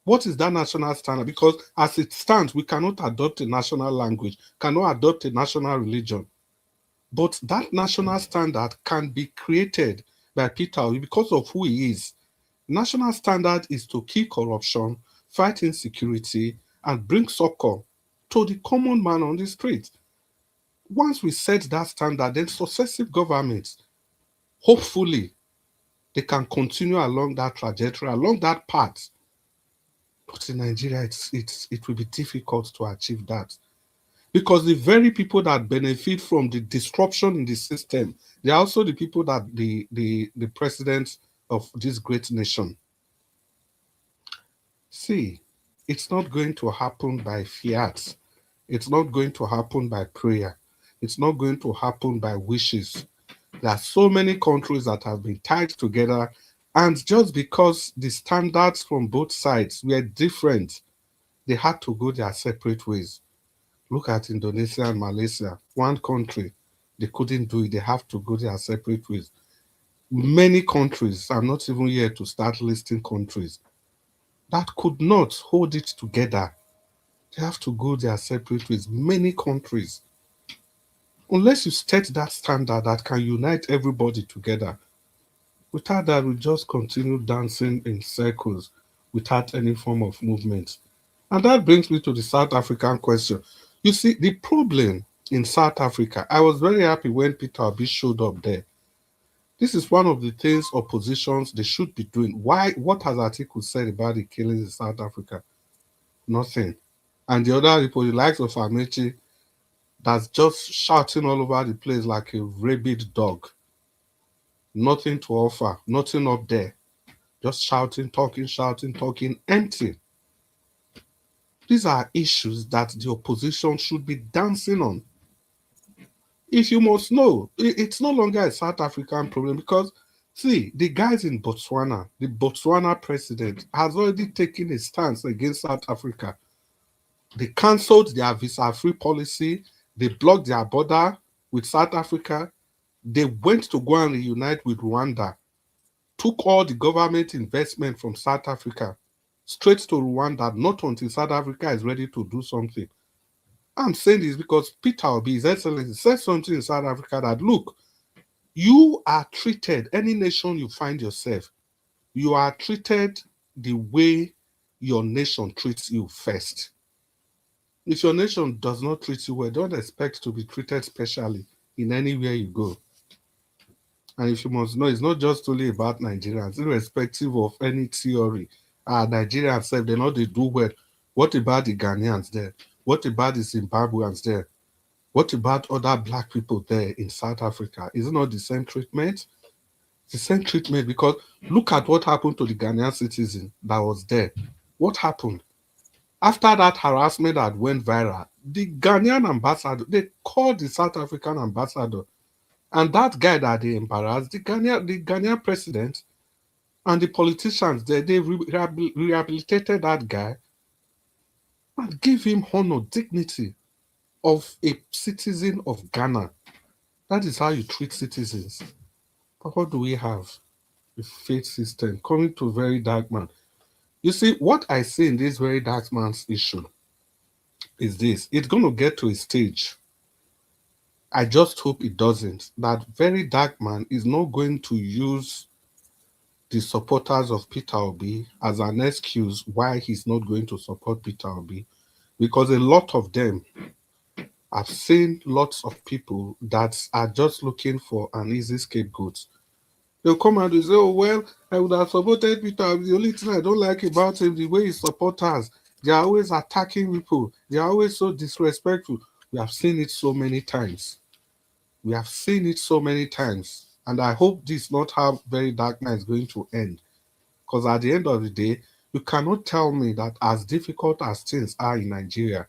What is that national standard? Because as it stands, we cannot adopt a national language, cannot adopt a national religion. But that national standard can be created by Peter Obi because of who he is. National standard is to kill corruption, fight insecurity, and bring succor to the common man on the street. Once we set that standard, then successive governments, hopefully, they can continue along that trajectory, along that path. But in Nigeria, it will be difficult to achieve that. Because the very people that benefit from the disruption in the system, they are also the people that the president of this great nation. See, it's not going to happen by fiat. It's not going to happen by prayer. It's not going to happen by wishes. There are so many countries that have been tied together, and just because the standards from both sides were different, they had to go their separate ways. Look at Indonesia and Malaysia, one country. They couldn't do it. They have to go their separate ways. Many countries, I'm not even here to start listing countries, that could not hold it together. They have to go their separate ways. Many countries. Unless you set that standard that can unite everybody together, without that, we just continue dancing in circles without any form of movement. And that brings me to the South African question. You see, the problem in South Africa, I was very happy when Peter Obi showed up there. This is one of the things oppositions, they should be doing. Why? What has Atiku said about the killings in South Africa? Nothing. And the other people, the likes of Amechi, that's just shouting all over the place like a rabid dog. Nothing to offer, nothing up there. Just shouting, talking, empty. These are issues that the opposition should be dancing on. If you must know, it's no longer a South African problem because, see, the guys in Botswana, the Botswana president has already taken a stance against South Africa. They cancelled their visa-free policy. They blocked their border with South Africa. They went to go and reunite with Rwanda, took all the government investment from South Africa straight to Rwanda, not until South Africa is ready to do something. I'm saying this because Peter Obi, His Excellency, said something in South Africa that, look, you are treated, any nation you find yourself, you are treated the way your nation treats you first. If your nation does not treat you well, don't expect to be treated specially in anywhere you go. And if you must know, it's not just only about Nigerians, irrespective of any theory. Nigerians say they know they do well. What about the Ghanaians there? What about the Zimbabweans there? What about other black people there in South Africa? Is it not the same treatment? It's the same treatment because look at what happened to the Ghanaian citizen that was there. What happened? After that harassment that went viral, the Ghanaian ambassador, they called the South African ambassador, and that guy that they embarrassed, the Ghanaian president and the politicians there, they rehabilitated that guy and gave him honor, dignity of a citizen of Ghana. That is how you treat citizens. But what do we have? A faith system coming to very dark man. You see, what I see in this very dark man's issue is this. It's going to get to a stage. I just hope it doesn't. That very dark man is not going to use the supporters of Peter Obi as an excuse why he's not going to support Peter Obi. Because a lot of them, I've seen lots of people that are just looking for an easy scapegoat. They'll come out and say, oh, well, I would have supported Peter Obi. The only thing I don't like about him, the way he supports us, they are always attacking people. They are always so disrespectful. We have seen it so many times. We have seen it so many times. And I hope this is not how very dark night is going to end. Because at the end of the day, you cannot tell me that as difficult as things are in Nigeria,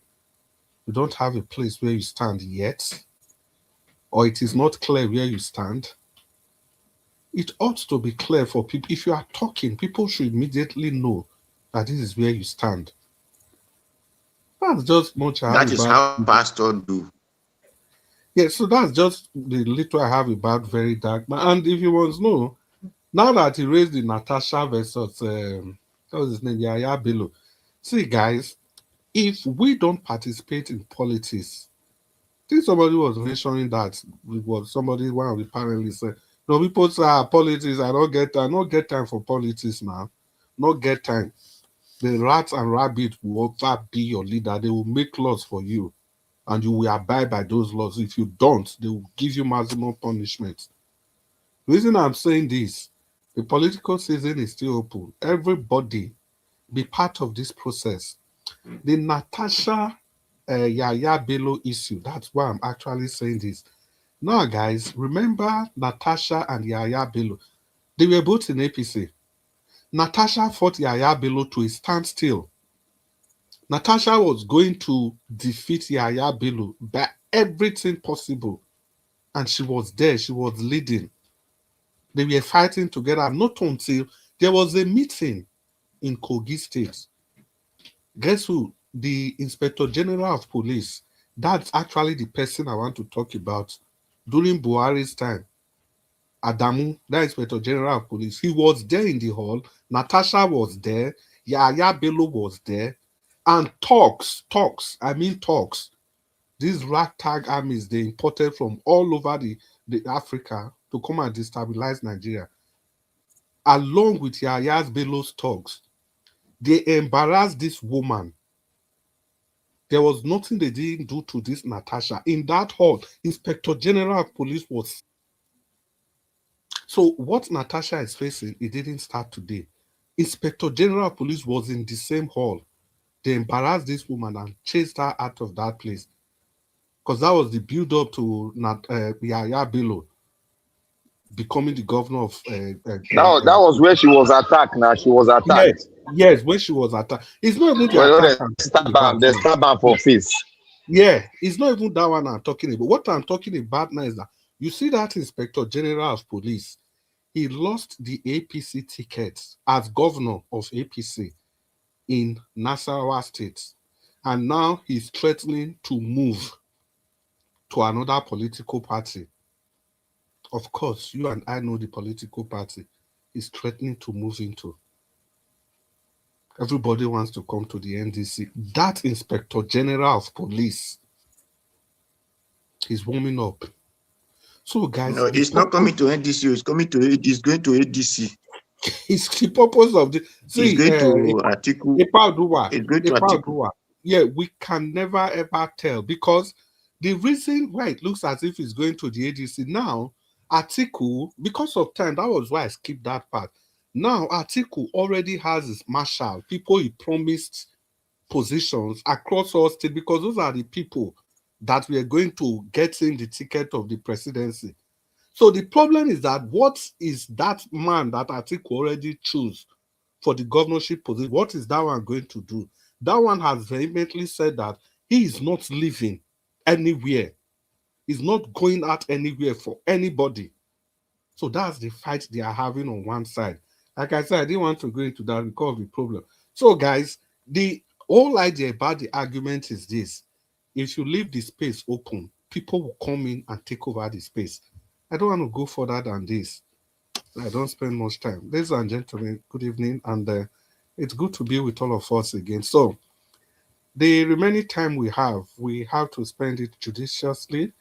you don't have a place where you stand yet, or it is not clear where you stand. It ought to be clear for people. If you are talking, people should immediately know that this is where you stand. that's just much I have That is about how pastor do. yeah, so that's just the little I have about Very Dark Man. And if you want to know, now that he raised the Natasha versus what was his name? Yaya Bello. See, guys, if we don't participate in politics, I think somebody was mentioning that it was somebody, one of the panelists said, no, people say politics, I don't get time. Not get time for politics, man. Not get time. The rats and rabbits will ever be your leader. They will make laws for you, and you will abide by those laws. If you don't, they will give you maximum punishment. The reason I'm saying this, the political season is still open. Everybody be part of this process. The Natasha Yaya Bello issue, that's why I'm actually saying this. Now, guys, remember Natasha and Yaya Bello. They were both in APC. Natasha fought Yaya Bello to a standstill. Natasha was going to defeat Yaya Bello by everything possible. And she was there, she was leading. They were fighting together, not until there was a meeting in Kogi State. Guess who? The Inspector General of Police. That's actually the person I want to talk about. During Buhari's time, Adamu, the Inspector General of Police, he was there in the hall. Natasha was there. Yaya Bello was there. And talks. These ragtag armies, they imported from all over the Africa to come and destabilize Nigeria. Along with Yaya Bello's talks, they embarrassed this woman. There was nothing they didn't do to this Natasha. In that hall, Inspector General of Police was. So what Natasha is facing, it didn't start today. Inspector General of Police was in the same hall. They embarrassed this woman and chased her out of that place. Because that was the build-up to Yaya Bello becoming the governor of... that was where she was attacked now. She was attacked. Yes, when she was attacked. It's not even the attack. They stab her for face. Yeah, it's not even that one I'm talking about. What I'm talking about now is that you see that Inspector General of Police, he lost the APC ticket as governor of APC in Nasarawa State. And now he's threatening to move to another political party. Of course, you and I know the political party is threatening to move into. Everybody wants to come to the NDC. That Inspector General of Police is warming up. So, guys, no, it's not coming to NDC. It's coming to it's going to ADC. It's the purpose of the. See, it's going to Atiku. It's going to Atiku. Yeah, we can never ever tell, because the reason why it looks as if it's going to the ADC now, Atiku, because of time, that was why I skipped that part. Now, Atiku already has his marshal, people he promised positions across all states, because those are the people that we are going to get in the ticket of the presidency. So the problem is that what is that man that Atiku already chose for the governorship position, what is that one going to do? That one has vehemently said that he is not living anywhere. He's not going out anywhere for anybody. So that's the fight they are having on one side. Like I said, I didn't want to go into that because of the problem. So, guys, the whole idea about the argument is this. If you leave the space open, people will come in and take over the space. I don't want to go further than this. I don't spend much time. Ladies and gentlemen, good evening, and it's good to be with all of us again. So, the remaining time we have to spend it judiciously.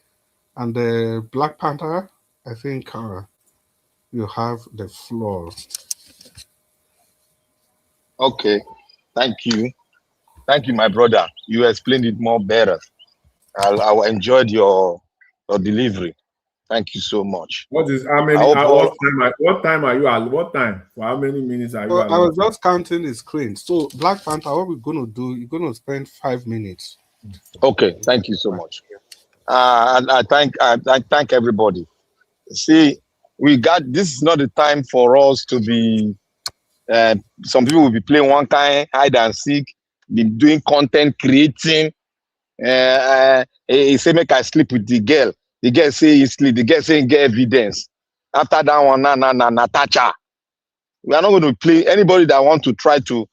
And Black Panther, I think you have the floor. Okay, thank you, my brother. You explained it more better. I enjoyed your delivery. Thank you so much. What is how many? What time are you at? What time? For how many minutes are you? I was just counting the screen. So Black Panther, what we're going to do? You're going to spend 5 minutes. Okay, thank you so much. I thank everybody. See, this is not the time for us to be. Some people will be playing one kind hide and seek, be doing content creating. He say make I sleep with the girl. The girl say he sleep. The girl say he get evidence. After that one, Natasha. We are not going to play. Anybody that want to try to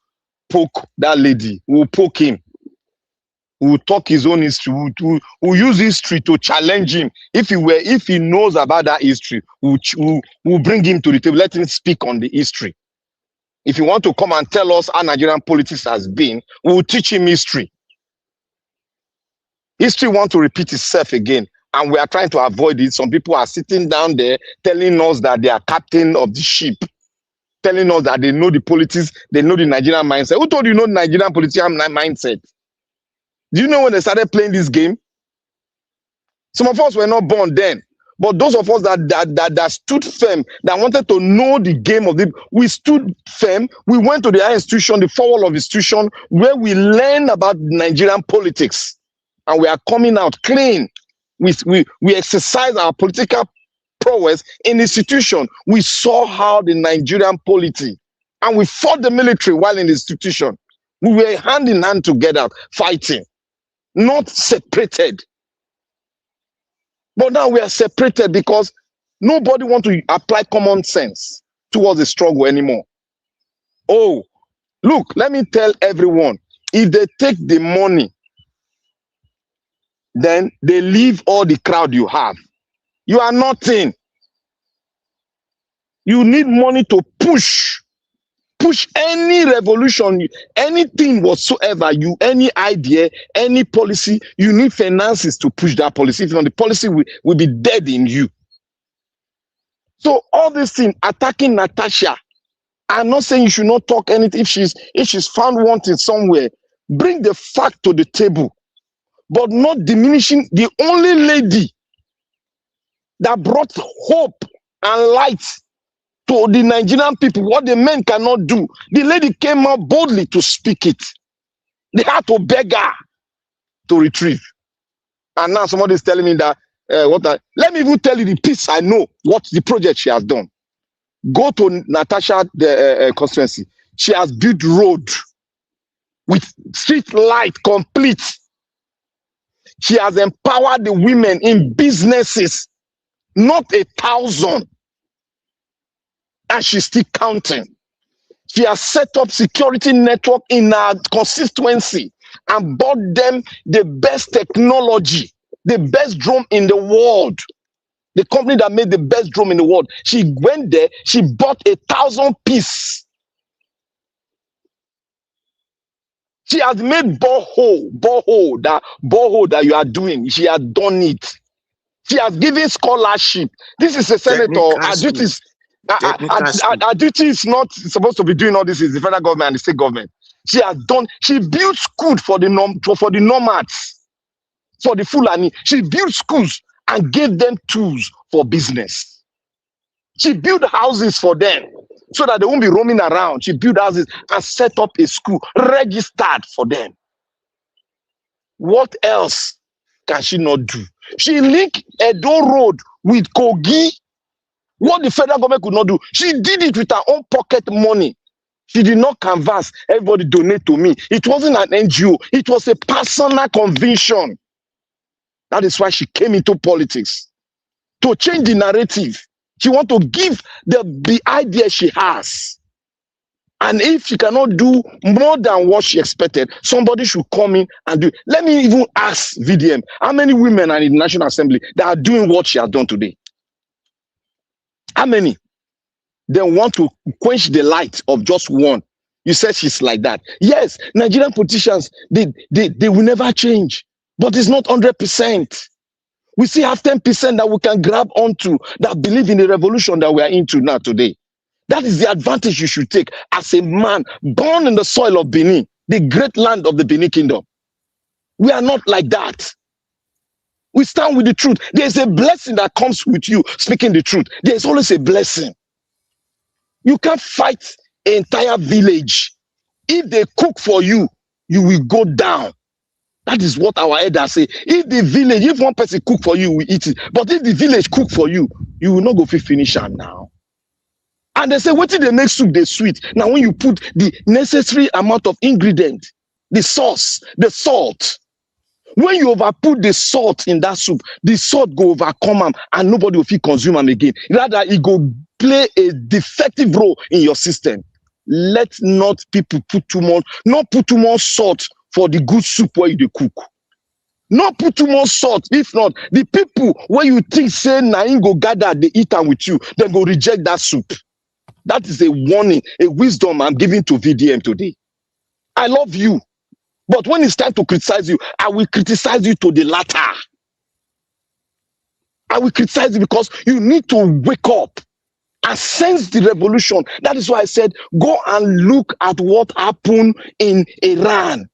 poke that lady, we will poke him. We'll talk his own history. We'll use history to challenge him. If he knows about that history, we'll bring him to the table. Let him speak on the history. If you want to come and tell us how Nigerian politics has been, we'll teach him history. History wants to repeat itself again, and we are trying to avoid it. Some people are sitting down there telling us that they are captain of the ship, telling us that they know the politics, they know the Nigerian mindset. Who told you know the Nigerian politician mindset? Do you know when they started playing this game? Some of us were not born then, but those of us that stood firm, that wanted to know the game of we stood firm. We went to the higher institution, the forward of institution, where we learned about Nigerian politics. And we are coming out clean. We exercise our political prowess in the institution. We saw how the Nigerian polity, and we fought the military while in the institution. We were hand in hand together fighting, not separated. But now we are separated because nobody wants to apply common sense towards the struggle anymore. Oh, look, let me tell everyone, if they take the money, then they leave all the crowd you have. You are nothing. You need money to push any revolution, anything whatsoever, any idea, any policy. You need finances to push that policy. If not, the policy will be dead in you. So all this thing, attacking Natasha, I'm not saying you should not talk anything. If she's found wanted somewhere, bring the fact to the table. But not diminishing the only lady that brought hope and light to the Nigerian people, what the men cannot do. The lady came out boldly to speak it. They had to beg her to retrieve. And now somebody is telling me that, let me even tell you the piece I know, what the project she has done. Go to Natasha constituency. She has built road with street light complete. She has empowered the women in businesses, not 1,000. And she's still counting. She has set up security network in her constituency and bought them the best technology, the best drone in the world. The company that made the best drone in the world. She went there, she bought 1,000 pieces. She has made borehole that you are doing. She has done it. She has given scholarship. This is a senator. Our duty is not supposed to be doing all this. Is the federal government and the state government. She has done. She built schools for the nomads, for the Fulani. She built schools and gave them tools for business. She built houses for them so that they won't be roaming around. She built houses and set up a school registered for them. What else can she not do? She linked Edo Road with Kogi. What the federal government could not do, she did it with her own pocket money. She did not canvass, everybody donate to me. It wasn't an NGO. It was a personal conviction. That is why she came into politics. To change the narrative. She wants to give the idea she has. And if she cannot do more than what she expected, somebody should come in and do it. Let me even ask VDM, how many women are in the National Assembly that are doing what she has done today? How many? They want to quench the light of just one. You said she's like that. Yes, Nigerian politicians, they will never change. But it's not 100%. We still have 10% that we can grab onto, that believe in the revolution that we are into now today. That is the advantage you should take as a man born in the soil of Benin, the great land of the Benin Kingdom. We are not like that. We stand with the truth. There's a blessing that comes with you speaking the truth. There's always a blessing. You can't fight an entire village. If they cook for you, you will go down. That is what our elders say. If one person cook for you, we eat it. But if the village cook for you, you will not go finish it now. And they say, what did they make soup? They sweet. Now, when you put the necessary amount of ingredient, the sauce, the salt, when you overput the salt in that soup, the salt go overcome them and nobody will feel consume them again. Rather, it go play a defective role in your system. Let not people put too much salt for the good soup where you cook. Not put too much salt. If not, the people where you think say na go gather, they eat am with you, then go reject that soup. That is a warning, a wisdom I'm giving to VDM today. I love you, but when it's time to criticize you, I will criticize you to the latter. I will criticize you because you need to wake up and sense the revolution. That is why I said, go and look at what happened in Iran.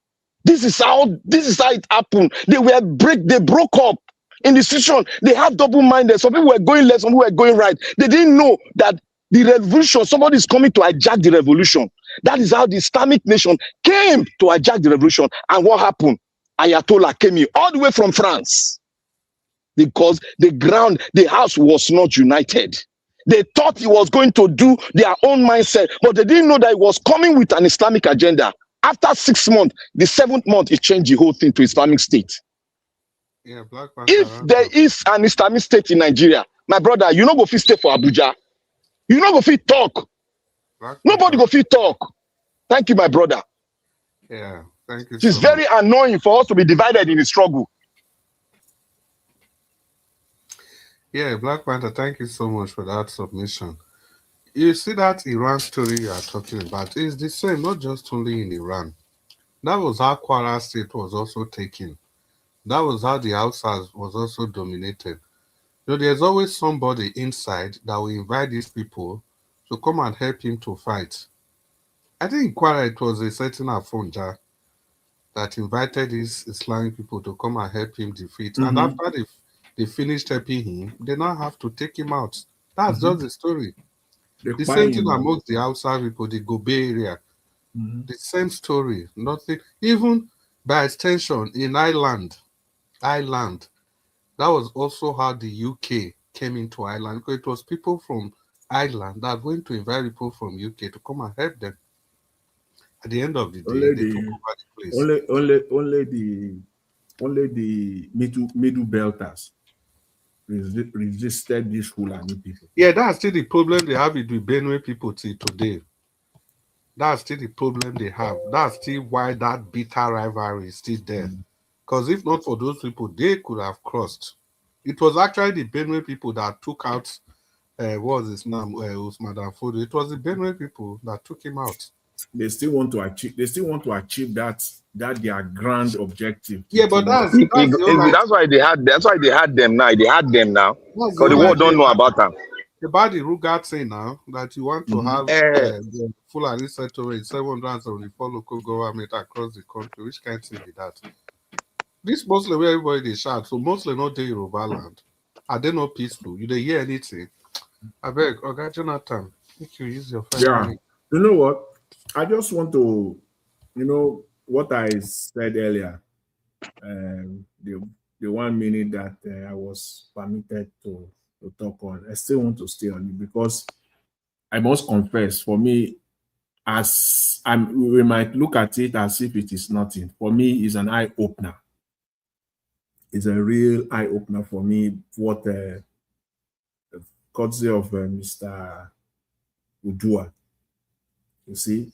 This is how it happened. They broke up in the situation. They have double-minded. Some people were going left, some people were going right. They didn't know that the revolution, somebody is coming to hijack the revolution. That is how the Islamic nation came to hijack the revolution. And what happened? Ayatollah came in all the way from France because the house was not united. They thought he was going to do their own mindset, but they didn't know that he was coming with an Islamic agenda. After 6 months, the 7th month, he changed the whole thing to Islamic State. Yeah, Black Panther, if there is an Islamic State in Nigeria, my brother, you no go fit stay for Abuja. You no go fit talk. Nobody go fit talk. Thank you, my brother. Yeah, thank you. It's very annoying for us to be divided in the struggle. Yeah, Black Panther, thank you so much for that submission. You see that Iran story you are talking about is the same, not just only in Iran. That was how Kwara State was also taken. That was how the Hausas was also dominated. So there's always somebody inside that will invite these people to come and help him to fight. I think in Kwara it was a certain Afonja that invited these Islamic people to come and help him defeat. And after they finished helping him, they now have to take him out. That's just the story. The same thing amongst the outside people, the Gobe area. The same story. Nothing. Even by extension in Ireland, that was also how the UK came into Ireland. Because it was people from Ireland that went to invite people from UK to come and help them. At the end of the day, they took over the place. Only the middle belters resisted these Fulani people. Yeah, that's still the problem they have with the Benue people till today. That's still the problem they have. That's still why that bitter rivalry is still there. Because if not for those people, they could have crossed. It was actually the Benue people that took out, what was his name, Usman Danfodio. It was the Benue people that took him out. They still want to achieve that their grand objective. Yeah, but that's why they had them now. They had them now. Because the world don't know about them. About the Rugat say now that you want to have the Fulani settlement 774 local government across the country. Which kind of thing is that? This mostly where everybody they shout, so mostly not the Yoruba land. Are they not peaceful? You don't hear anything. I beg, okay, Jonathan, if you use your phone. Yeah, you know what? I just want to, what I said earlier. The 1 minute that I was permitted to talk on, I still want to stay on it because I must confess, for me, we might look at it as if it is nothing. For me, it's an eye opener. It's a real eye opener for me. What courtesy of Mr. Udua, you see,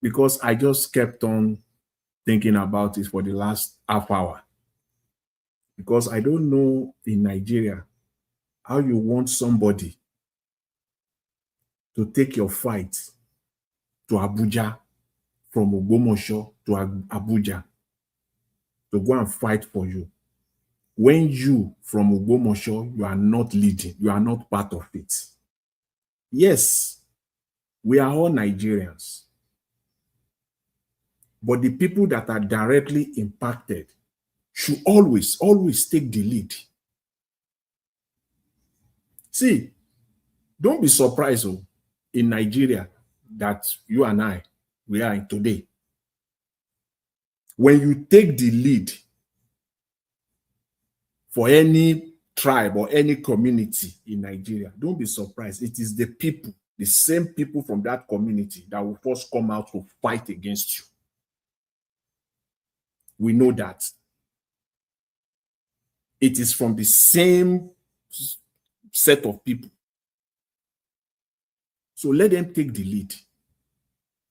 because I just kept on thinking about it for the last half hour. Because I don't know in Nigeria how you want somebody to take your fight to Abuja, from Ogbomoso to Abuja, to go and fight for you. When you, from Ogbomoso, you are not leading, you are not part of it. Yes, we are all Nigerians. But the people that are directly impacted should always take the lead. See, don't be surprised in Nigeria that you and I, we are in today. When you take the lead for any tribe or any community in Nigeria, don't be surprised. It is the people, the same people from that community that will first come out to fight against you. We know that. It is from the same set of people. So let them take the lead.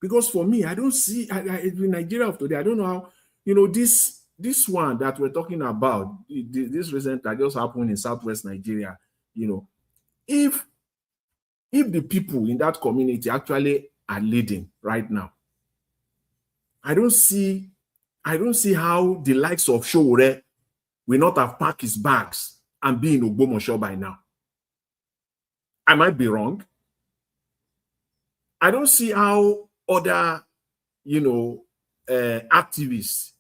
Because for me, I don't see, in Nigeria of today, I don't know how, this this one that we're talking about, this recent that just happened in Southwest Nigeria, you know, if the people in that community actually are leading right now, I don't see how the likes of Showore will not have packed his bags and be in Ogbomoso by now. I might be wrong. I don't see how other, you know, activists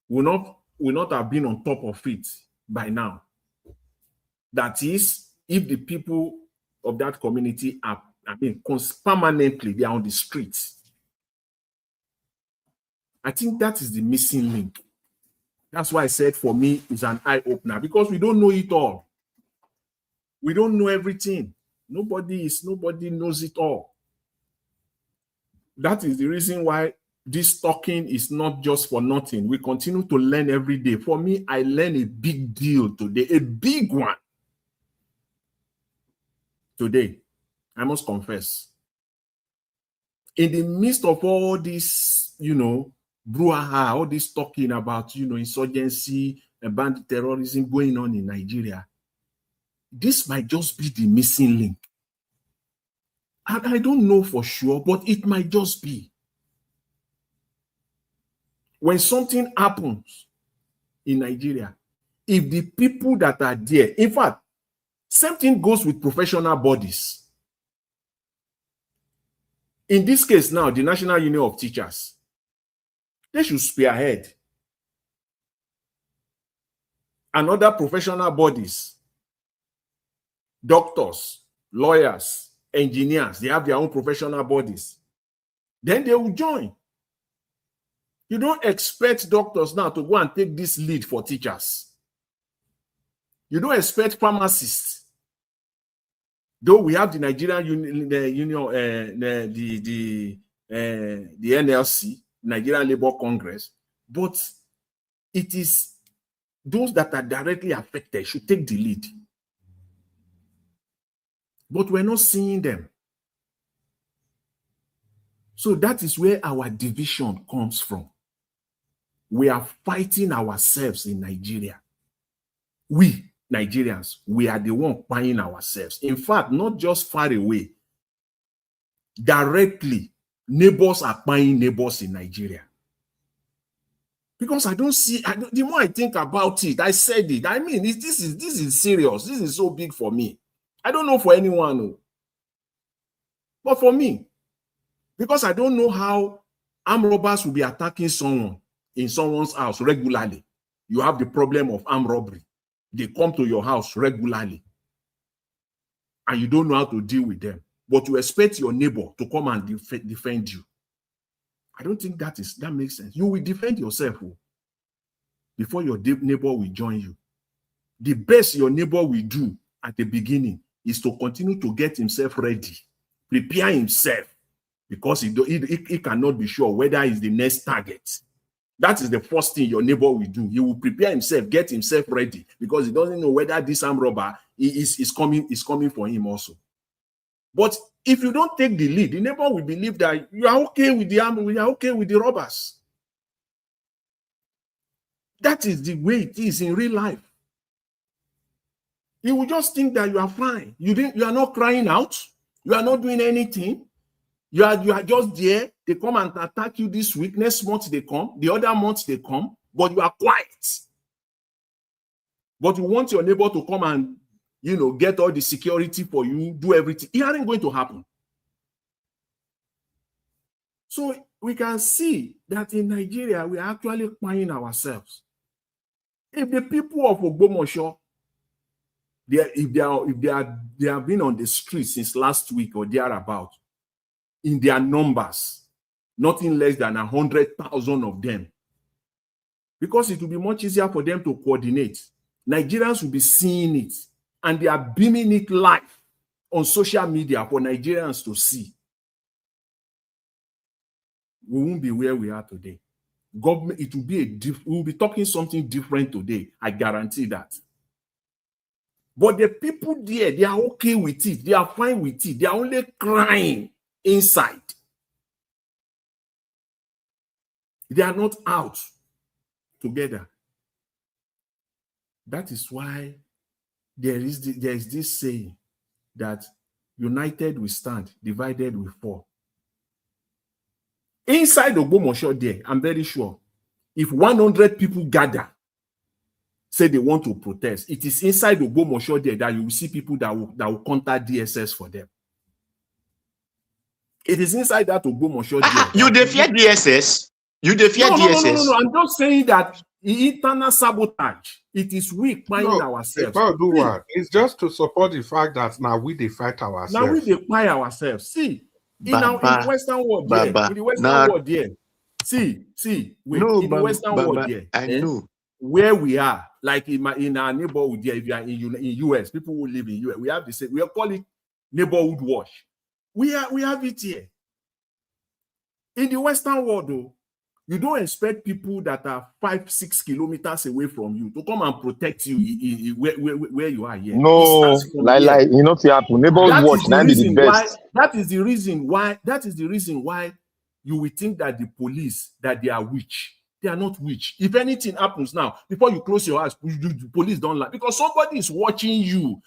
will not have been on top of it by now. That is, if the people of that community are, permanently, they are on the streets. I think that is the missing link. That's why I said for me it's an eye-opener, because we don't know it all. We don't know everything. Nobody knows it all. That is the reason why this talking is not just for nothing. We continue to learn every day. For me, I learned a big deal today, a big one. Today, I must confess. In the midst of all this, you know, brouhaha, all this talking about, you know, insurgency and bandit terrorism going on in Nigeria, this might just be the missing link. And I don't know for sure, but it might just be. When something happens in Nigeria, if the people that are there, in fact, same thing goes with professional bodies. In this case now, the National Union of Teachers, they should spearhead. And other professional bodies, doctors, lawyers, engineers, they have their own professional bodies. Then they will join. You don't expect doctors now to go and take this lead for teachers. You don't expect pharmacists. Though we have the Nigerian the NLC, Nigerian Labour Congress, but it is those that are directly affected should take the lead. But we're not seeing them. So that is where our division comes from. We are fighting ourselves in Nigeria. We, Nigerians, we are the one buying ourselves. In fact, not just far away. Directly, neighbors are buying neighbors in Nigeria. Because I don't see, the more I think about it, I said it. I mean, this is serious. This is so big for me. I don't know for anyone, but for me, because I don't know how armed robbers will be attacking someone in someone's house regularly. You have the problem of armed robbery. They come to your house regularly, and you don't know how to deal with them. But you expect your neighbor to come and defend you. I don't think that makes sense. You will defend yourself before your neighbor will join you. The best your neighbor will do at the beginning is to continue to get himself ready, prepare himself, because he cannot be sure whether he's the next target. That is the first thing your neighbor will do. He will prepare himself, get himself ready, because he doesn't know whether this armed robber is coming for him also. But if you don't take the lead, the neighbor will believe that you are okay with the army, you are okay with the robbers. That is the way it is in real life. You will just think that you are fine. You are not crying out. You are not doing anything. You are just there. They come and attack you this week. Next month they come. The other month they come. But you are quiet. But you want your neighbor to come and, you know, get all the security for you, do everything. It ain't going to happen. So we can see that in Nigeria, we are actually buying ourselves. If the people of Ogbomoso, they have been on the streets since last week or thereabout, in their numbers, nothing less than 100,000 of them, because it will be much easier for them to coordinate. Nigerians will be seeing it, and they are beaming it live on social media for Nigerians to see. We won't be where we are today. Government, it will be we'll be talking something different today. I guarantee that. But the people there, they are okay with it. They are fine with it. They are only crying inside. They are not out. together. That is why there is this saying that united we stand, divided we fall. Inside Ogbomoso there, I'm very sure, if 100 people gather, say they want to protest, it is inside Ogbomoso there that you will see people that will contact DSS for them. It is inside that Ogbomoso there. You dey fear DSS? You dey fear DSS? No. I'm just saying that internal sabotage. It is we buying ourselves. It's just to support the fact that now we dey fight ourselves. Now we dey buy ourselves. See, in the Western world there, in the Western world there. See, wait, in the Western world there, I know where we are, like in our neighborhood there. If you are in US, people who live in US, we have the same. We call it neighborhood watch. We have it here. In the Western world, though, you don't expect people that are 5-6 kilometers away from you to come and protect you where you are here. No, like you know, neighborhood watch. That is the reason why you will think that the police, that they are witch. They are not witch. If anything happens now, before you close your eyes, the police don't lie, because somebody is watching you.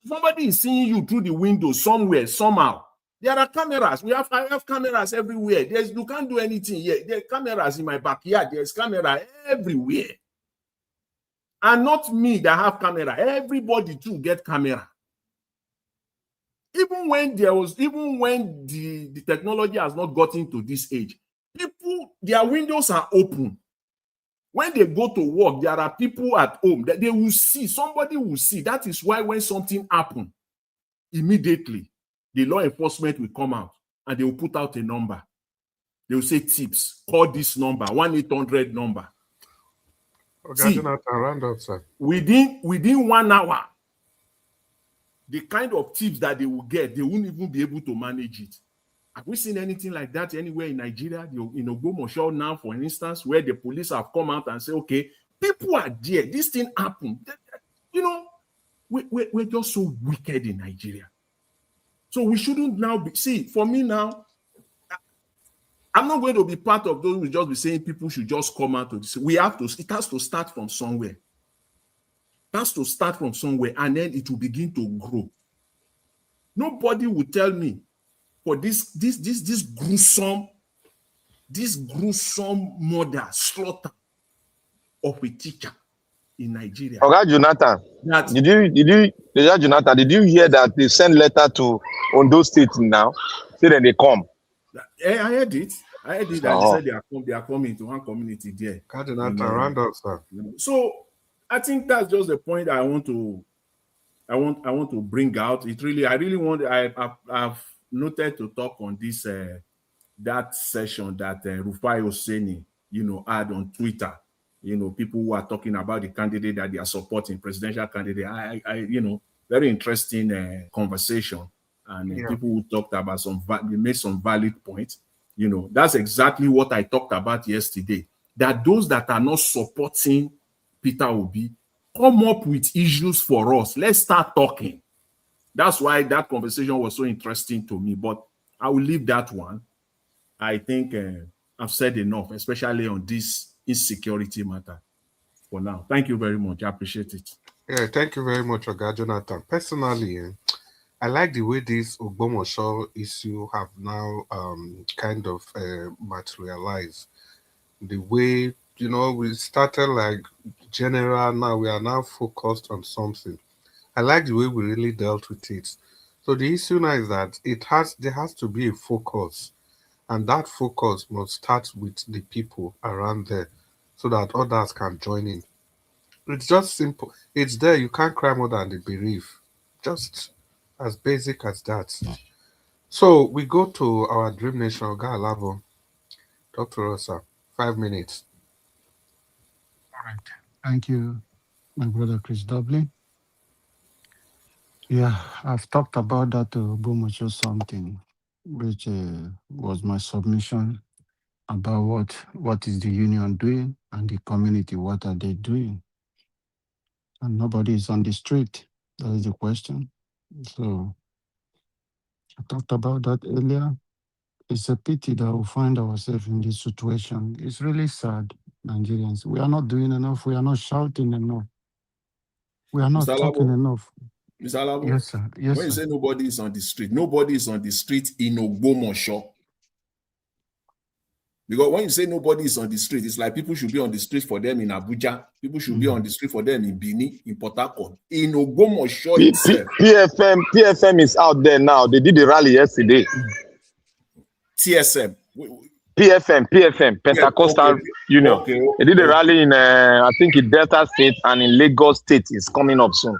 Somebody is seeing you through the window somewhere, somehow. There are cameras. I have cameras everywhere. You can't do anything here. There are cameras in my backyard. There's camera everywhere. And not me that have camera. Everybody too get camera. Even when the technology has not gotten to this age, people, their windows are open. When they go to work, there are people at home that they will see. Somebody will see. That is why when something happens, immediately, the law enforcement will come out and they will put out a number. They will say tips. Call this number, 1-800 number. Okay, See, round up, sir. Within 1 hour, the kind of tips that they will get, they won't even be able to manage it. Have we seen anything like that anywhere in Nigeria? In Ogbomoso now, for instance, where the police have come out and say, okay, people are there. This thing happened. You know, we're just so wicked in Nigeria. So we shouldn't now be, see, for me now, I'm not going to be part of those who will just be saying people should just come out to this. It has to start from somewhere. It has to start from somewhere, and then it will begin to grow. Nobody will tell me for this gruesome murder, slaughter of a teacher in Nigeria. Okay, Jonathan. Did you hear that they send letter to Ondo State now? Say that they come. I heard it. They said they are coming to one community there. Round up, sir. So I think that's just the point I want to bring out. I've noted to talk on this that session that Rufai Oseni, had on Twitter. People who are talking about the candidate that they are supporting, presidential candidate. Very interesting conversation. And people who talked about they made some valid points. That's exactly what I talked about yesterday. That those that are not supporting Peter Obi come up with issues for us. Let's start talking. That's why that conversation was so interesting to me. But I will leave that one. I think I've said enough, especially on this insecurity matter for now. Thank you very much. I appreciate it. Yeah, thank you very much, Oga Jonathan. Personally, I like the way this Ogbomoso issue have now kind of materialized. The way, we started like general, now we are now focused on something. I like the way we really dealt with it. So the issue now is that there has to be a focus, and that focus must start with the people around there so that others can join in. It's just simple. It's there. You can't cry more than the bereaved. Just as basic as that. So we go to our Dream Nation, Galavo. Dr. Rosa, 5 minutes. All right. Thank you, my brother Chris Dublin. Yeah, I've talked about that Ogbomoso something, which was my submission about what is the union doing and the community, what are they doing? And nobody is on the street. That is the question. So I talked about that earlier. It's a pity that we find ourselves in this situation. It's really sad Nigerians. We are not doing enough. We are not shouting enough. We are not Mr. talking Alabo, enough. Mr. Alabo, Yes, sir. Yes, when you sir. say nobody is on the street, nobody is on the street in Ogbomoso. Because when you say nobody is on the street, it's like people should be on the street for them in Abuja. People should be on the street for them in Bini, in Port Harcourt. In Ogbomoso itself. PFM is out there now. They did the rally yesterday. TSM. PFM, Pentecostal Union. They did a rally in, I think, in Delta State and in Lagos State. Is coming up soon.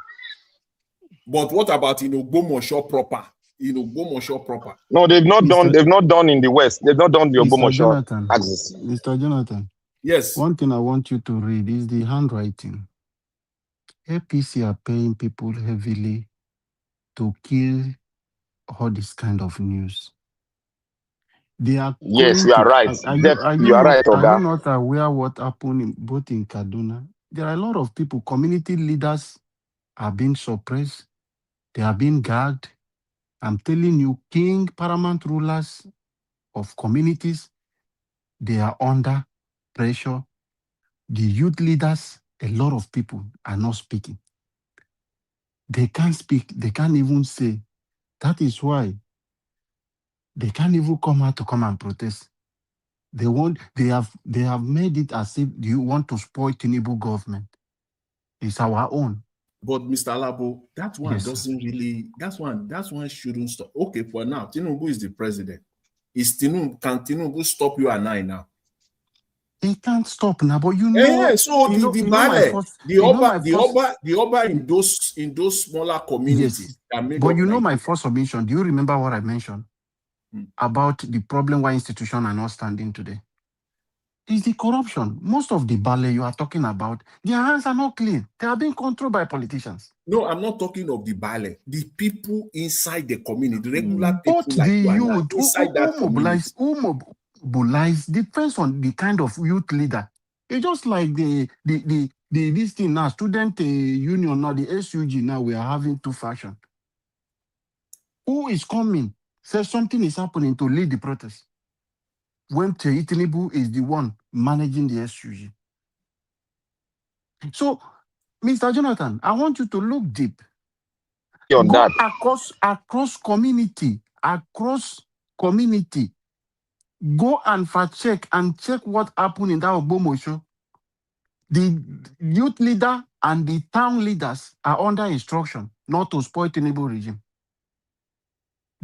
But what about in Ogbomoso proper? In Ogbomoso proper? No, they've not done. They've not done in the West. They've not done the Ogbomoso axis. Mr. Jonathan. Yes. One thing I want you to read is the handwriting. APC are paying people heavily to kill all this kind of news. They are yes, you are right. You are right, Oga. Are you not aware what happened both in Kaduna? There are a lot of people, community leaders are being suppressed. They are being gagged. I'm telling you, king, paramount rulers of communities, they are under pressure. The youth leaders, a lot of people are not speaking. They can't speak. They can't even say. That is why they can't even come out to come and protest. They have made it as if you want to spoil Tinubu government. It's our own. But Mr. Alabo, that one Yes, doesn't really. That one shouldn't stop. Okay, for now, Tinubu is the president. Can Tinubu stop you and I now? He can't stop now, but you know. So the Oba in those smaller communities. Yes. But you know my first submission. Do you remember what I mentioned about the problem why institutions are not standing today? It's the corruption. Most of the ballet you are talking about, their hands are not clean. They are being controlled by politicians. No, I'm not talking of the ballet. The people inside the community, the regular people Both like the you youth inside that community. Who mobilize depends on the kind of youth leader. It's just like this thing now, student union now, the SUG now, we are having two factions. Who is coming? Says something is happening to lead the protest. When Tinubu is the one managing the SUG. So, Mr. Jonathan, I want you to look deep. Go across community. Go and fact check and check what happened in that Ogbomoso. The youth leader and the town leaders are under instruction not to spoil Tinubu regime.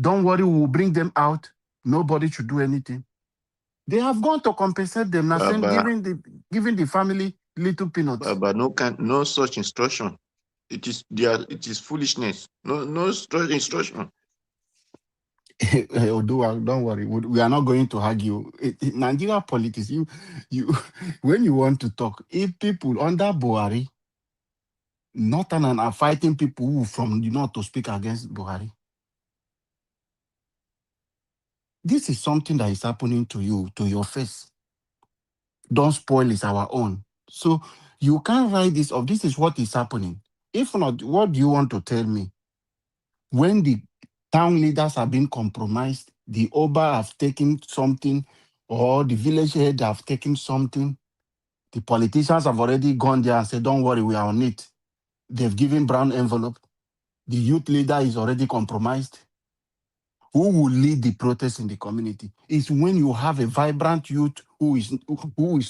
Don't worry, we will bring them out. Nobody should do anything. They have gone to compensate them, now giving the family little peanuts. But no such instruction. It is foolishness. No such instruction. Don't worry. We are not going to argue. Nigeria politics. You when you want to talk, if people under Buhari, Northern are fighting people who from the north to speak against Buhari. This is something that is happening to you, to your face. Don't spoil is our own. So you can't write this off. This is what is happening. If not, what do you want to tell me? When the town leaders have been compromised, the Oba have taken something, or the village head have taken something, the politicians have already gone there and said, don't worry, we are on it. They've given brown envelope. The youth leader is already compromised. Who will lead the protest in the community? It's when you have a vibrant youth who is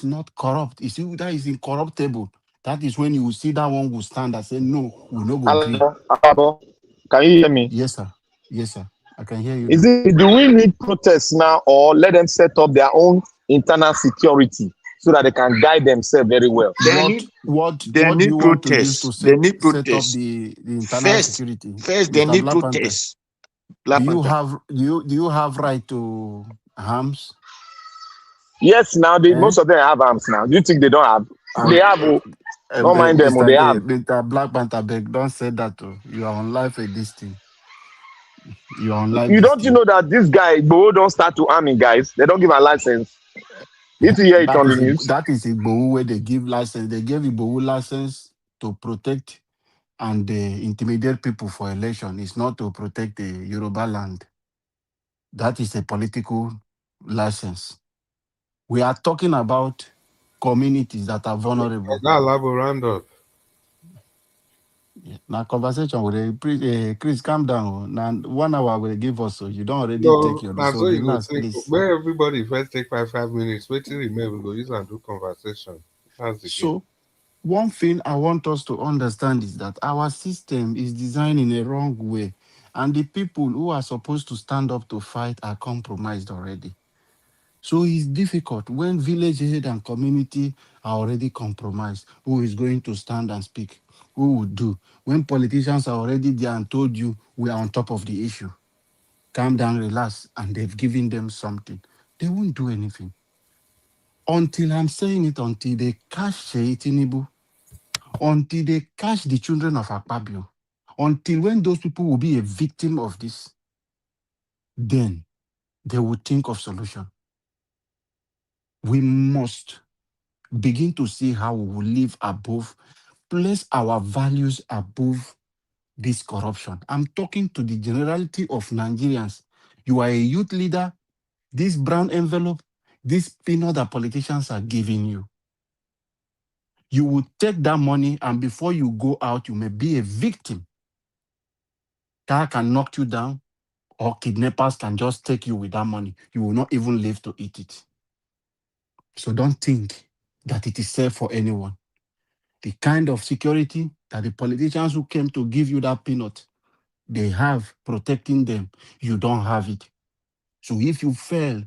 not corrupt. It's who that is incorruptible. That is when you will see that one will stand and say, no, we will not agree. Can you hear me? Yes, sir. Yes, sir. I can hear you. Do we need protests now, or let them set up their own internal security so that they can guide themselves very well? What do you want to use to set up the internal security? First, they need protests. Do you have right to arms? Yes, now most of them have arms now. Do you think they don't have? They have. Don't mind them. They have. Mr. Black Panther beg, don't say that. You are on live at this thing. You are on live. You know that this guy Igboho don't start to arming guys. They don't give a license. Did you hear it on the news? That is Igboho where they give license. They gave Igboho license to protect and intimidate people for election. It's not to protect the Yoruba land. That is a political license. We are talking about communities that are vulnerable. Now conversation with Chris, calm down. Now 1 hour will give us, so you don't already take your so relax, please. Where everybody first take 5 minutes, waiting remain, we go use and do conversation. That's the So one thing I want us to understand is that our system is designed in a wrong way, and the people who are supposed to stand up to fight are compromised already. So it's difficult when village head and community are already compromised. Who is going to stand and speak? Who would do? When politicians are already there and told you we are on top of the issue, calm down, relax, and they've given them something, they won't do anything. Until I'm saying it, until they catch Tinubu, until they catch the children of Akpabio, until when those people will be a victim of this, then they will think of solution. We must begin to see how we will live above, place our values above this corruption. I'm talking to the generality of Nigerians. You are a youth leader, this brown envelope, this peanut that politicians are giving you. You will take that money, and before you go out, you may be a victim. Car can knock you down, or kidnappers can just take you with that money. You will not even live to eat it. So don't think that it is safe for anyone. The kind of security that the politicians who came to give you that peanut, they have protecting them, you don't have it. So if you fail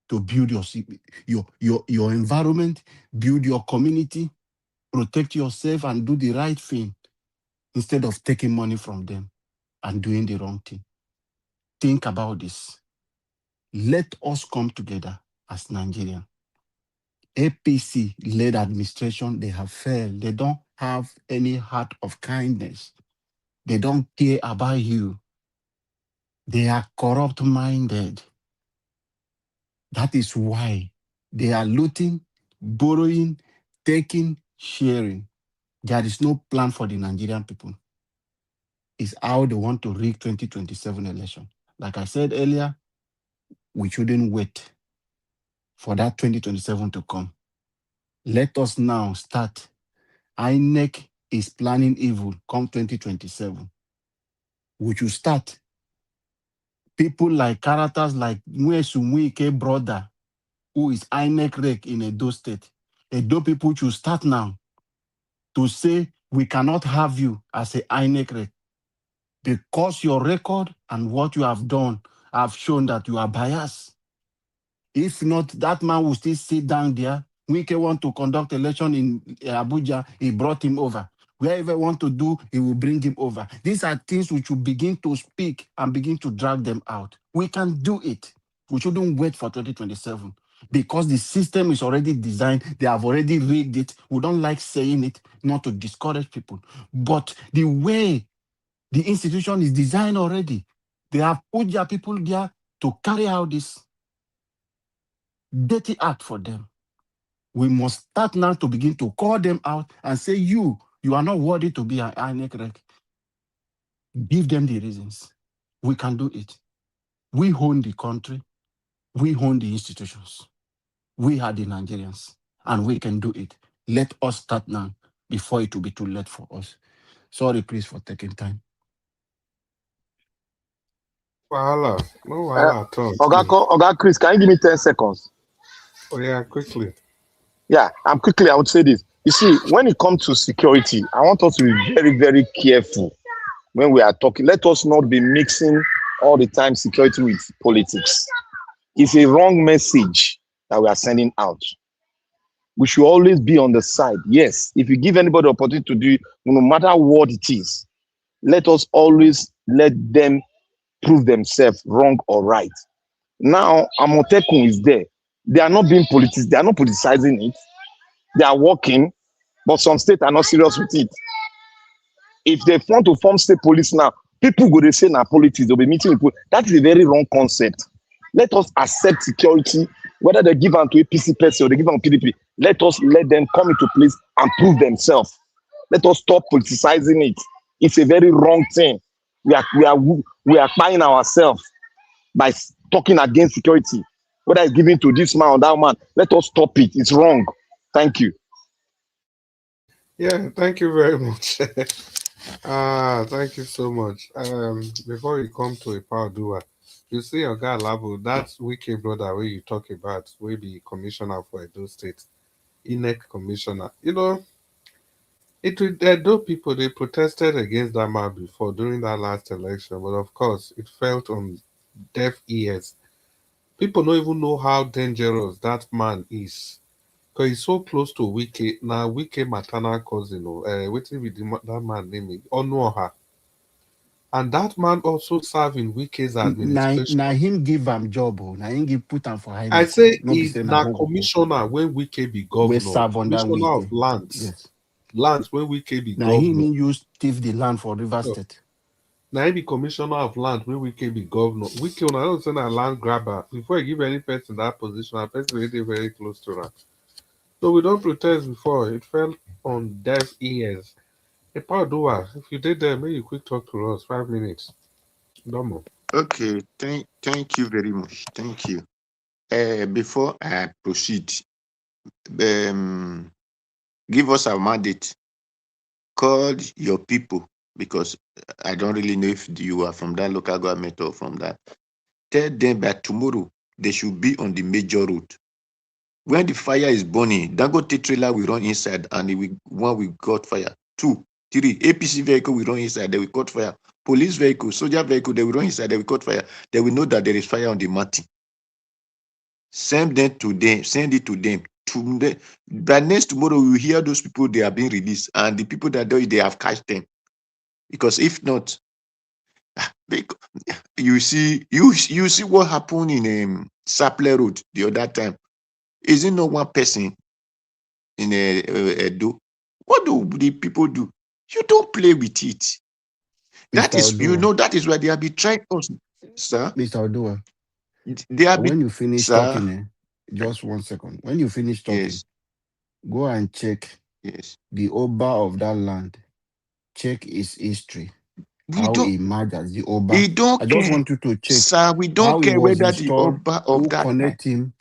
to build your environment, build your community, protect yourself and do the right thing instead of taking money from them and doing the wrong thing. Think about this. Let us come together as Nigerians. APC-led administration, they have failed. They don't have any heart of kindness. They don't care about you. They are corrupt-minded. That is why they are looting, borrowing, taking, sharing. There is no plan for the Nigerian people. It's how they want to rig 2027 election. Like I said earlier, we shouldn't wait for that 2027 to come. Let us now start. INEC is planning evil come 2027. We should start. People like characters like Nwesumuike brother, who is INEC rec in Edo State. Edo people should start now to say we cannot have you as a INEC rec because your record and what you have done have shown that you are biased. If not, that man will still sit down there. Wike want to conduct election in Abuja, he brought him over. Wherever want to do, he will bring him over. These are things which will begin to speak and begin to drag them out. We can do it. We shouldn't wait for 2027 because the system is already designed. They have already rigged it. We don't like saying it, not to discourage people. But the way the institution is designed already, they have put their people there to carry out this dirty act for them. We must start now to begin to call them out and say, you are not worthy to be an INEC rec. Give them the reasons. We can do it. We own the country. We own the institutions. We are the Nigerians, and we can do it. Let us start now before it will be too late for us. Sorry, please, for taking time. Wahala. No wahala at all. Oga Chris, can you give me 10 seconds? Oh yeah, quickly. Yeah, I would say this. You see, when it comes to security, I want us to be very, very careful when we are talking. Let us not be mixing all the time security with politics. It's a wrong message that we are sending out. We should always be on the side. Yes, if you give anybody the opportunity to do it, no matter what it is, let us always let them prove themselves wrong or right. Now, Amotekun is there. They are not being politics. They are not politicizing it. They are working, but some states are not serious with it. If they want to form state police now, people go to say na politics. They'll be meeting people. That is a very wrong concept. Let us accept security, whether they give them to APC person or they give them to PDP. Let them come into place and prove themselves. Let us stop politicizing it. It's a very wrong thing. We are buying ourselves by talking against security. Whether it's given to this man or that man, let us stop it. It's wrong. Thank you. Yeah, thank you very much. Thank you so much. Before you come to a power doer, you see your guy Labo, that wicked brother where you talk about, will be commissioner for Edo State, INEC commissioner. You know, it would Edo people they protested against that man before during that last election, but of course it felt on deaf ears. People don't even know how dangerous that man is. Because he's so close to Wike. Now Wike maternal cousin, waiting with that man name Onuoha. And that man also served in Wike's administration. Na him give am job, na him give put am for high I meeting. say No be he's say na na commissioner when Wike be we governor. serve under Commissioner of Wike. lands. Yes. Lands when Wike be Na him governor. use thief the land for River State. Now he be commissioner of land when Wike be governor. Wike on I don't say na land grabber. Before you give any person that position, a person really very close to that. So we don't protest before. It fell on deaf ears. Hey, Paul Dua, if you did that, maybe you quick talk to us. 5 minutes. Normal. Okay, thank you very much. Thank you. Before I proceed, give us a mandate. Call your people, because I don't really know if you are from that local government or from that. Tell them that tomorrow they should be on the major road. When the fire is burning, Dangote trailer will run inside, and one will got fire. 2, 3, APC vehicle will run inside, they will cut fire. Police vehicle, soldier vehicle, they will run inside, they will cut fire. They will know that there is fire on the mountain. Send it to them. By next tomorrow, we will hear those people, they are being released, and the people that do it, they have catched them. Because if not, you see what happened in Sapler Road the other time. Is it not one person in Edo? What do the people do? You don't play with it. That Mr. is, Odua. that is why they have been trying us, sir. Mr. Odua. They have when been, you finish sir. talking, just 1 second. When you finish talking, Yes. go and check the Oba of that land. Check his history. How he emerged as the Oba. We don't I just care, want you to check, sir. We don't how he care was whether the installed, Oba of who that time. connect him,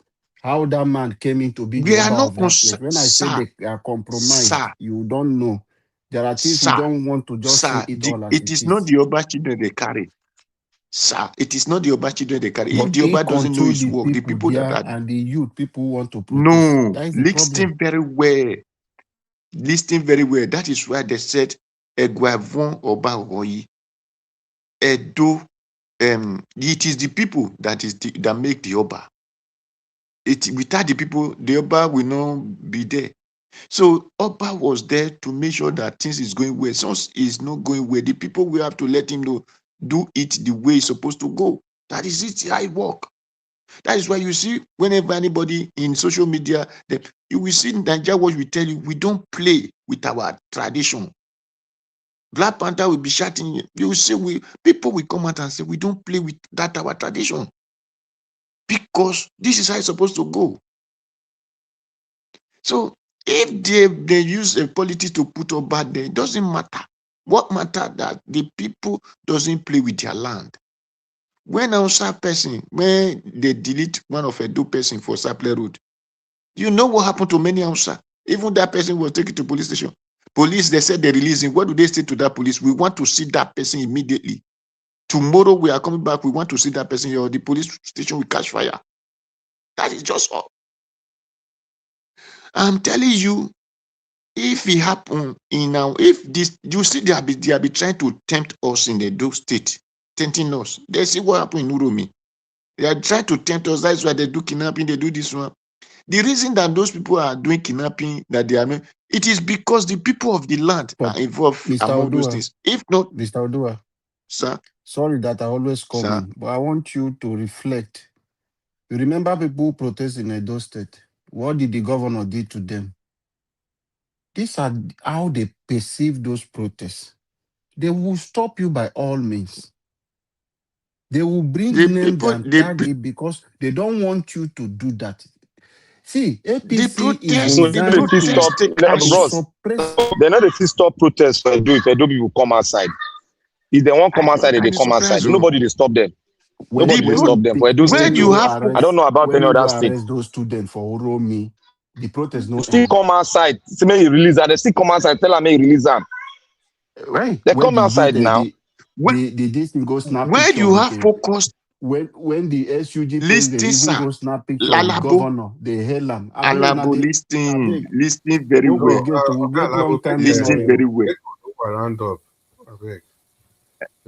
how that man came in to be We the are Oba not of that place. When I say sir, they are compromised, sir, you don't know. There are things we sir, don't want to just say it all as it is not the Oba children they carry. Sir, it is not the Oba children they carry. If But the he Oba doesn't know control his the work, the people that there are... and the youth, people who want to protest. No, That is the problem. listen very well. Listen very well. That is why they said, Egwavon Oba Oyi. Edo, it is the people that make the Oba. Without the people, the Oba will not be there. So Oba was there to make sure that things is going well. Since it's not going well, the people will have to let him know, do it the way it's supposed to go. That is it, how it work. That is why you see, whenever anybody in social media, you will see in Nigeria what we tell you, we don't play with our tradition. Black Panther will be shouting, you will see, people will come out and say, we don't play with that our tradition. Because this is how it's supposed to go. So if they use a politics to put up bad there, it doesn't matter. What matters that the people doesn't play with their land. When Hausa person, when they delete one of a do person for Sapler Road, you know what happened to many Hausa? Even that person was taken to police station. Police, they said they release him. What do they say to that police? We want to see that person immediately. Tomorrow we are coming back. We want to see that person, or the police station will catch fire. That is just all. I'm telling you, if it happen if this, you see, they are be trying to tempt us in the Edo state, tempting us. They see what happened in Uromi. They are trying to tempt us. That's why they do kidnapping. They do this one. The reason that those people are doing kidnapping, that they are, it is because the people of the land are involved among those things. If not, Mr. Odua, sir, sorry that I always come sir, in, but I want you to reflect. You remember people who protest in Edo State? What did the governor do to them? These are how they perceive those protests. They will stop you by all means. They will bring names and tag it because they don't want you to do that. See, APC is So they know they stop, bros. They know they stop protests for Edo if Edo people come outside. If they won't come outside, they come outside. Nobody they stop them. Nobody they stop them. For Edo State, I don't know about any other state. Arrest those students for Uromi, the protest no Still end. come outside. Say may he release that. They still come outside. Tell her may he release them. Right. They come outside now. This will go snap Where picture you with have focused, when the SUG listen, president even sir. go snap picture with Lalabo, governor, they hail him. Alabo, listen very we well. get long time Listen very well. Round up. Okay.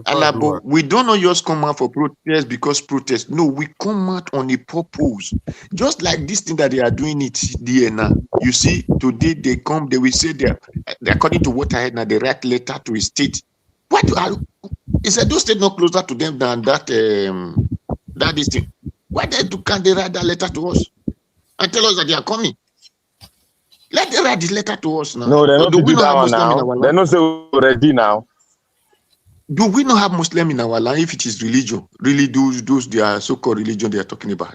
Alabo, we don't know just come out for protest because protest. No, we come out on a purpose. Just like this thing that they are doing it there now. You see, today they come, they will say they according to what I heard now, they write letter to a state. What do I? Is that those states not closer to them than that this thing? Why can't they write that letter to us and tell us that they are coming? Let them write the letter to us now. No, they don't do we do not that have one Muslim in now. our They land? don't say we're ready now. Do we not have Muslim in our land if it is religion? Really, those their so-called religion they are talking about.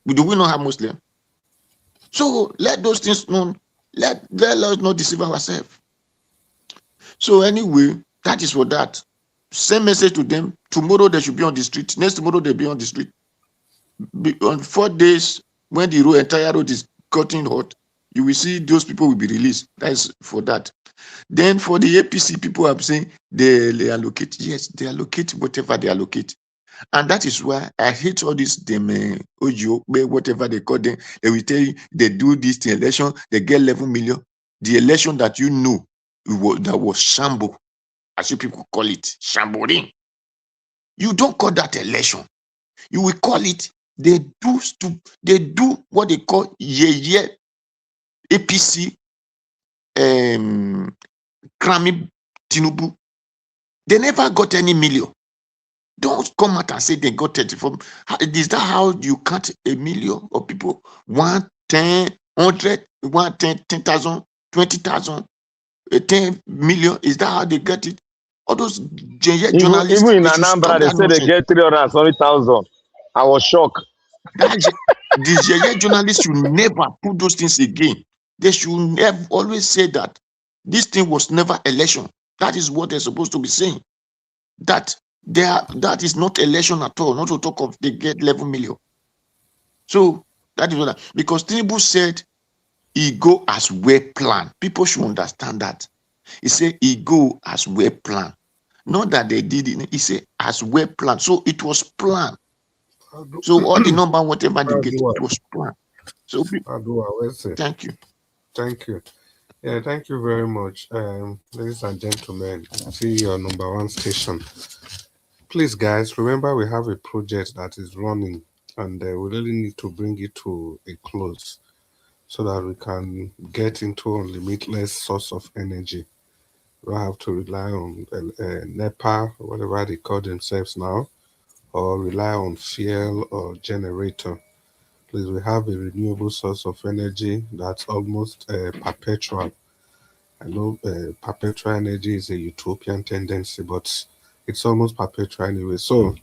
Do we not have Muslim? So let those things known. Let us not deceive ourselves. So anyway, that is for that. Same message to them. Tomorrow they should be on the street. Next tomorrow they'll be on the street. On 4 days, when the entire road is cutting hot, you will see those people will be released. That's for that. Then for the APC, people are saying they allocate. Yes, they allocate whatever they allocate. And that is why I hate all this OGO, whatever they call them. They will tell you they do this election, they get 11 million. The election that you know that was shamble, as you people call it, shambling. You don't call that election. You will call it they do what they call APC Krami Tinubu. They never got any million. Don't come out and say they got 34. Is that how you count a million of people? 1, 10, 100, 1, 10, 10,000, 20,000, 10 million? Is that how they get it? All those journalists. Even in Anambra, they say they get 340,000. I was shocked. The journalists should never put those things again. They should never always say that this thing was never election. That is what they're supposed to be saying. That is not election at all. Not to talk of they get 11 million. So that is what because Tinubu said he go as well planned. People should understand that. He said he go as well planned. Not that they did it. He said as well planned. So it was planned. So all the number, whatever they get, it was planned. So thank you. Thank you. Yeah, thank you very much. Ladies and gentlemen, see your number one station. Please, guys, remember we have a project that is running and we really need to bring it to a close so that we can get into a limitless source of energy. We have to rely on NEPA, whatever they call themselves now, or rely on fuel or generator. Please, we have a renewable source of energy that's almost perpetual. I know perpetual energy is a utopian tendency, but it's almost perpetual anyway. So,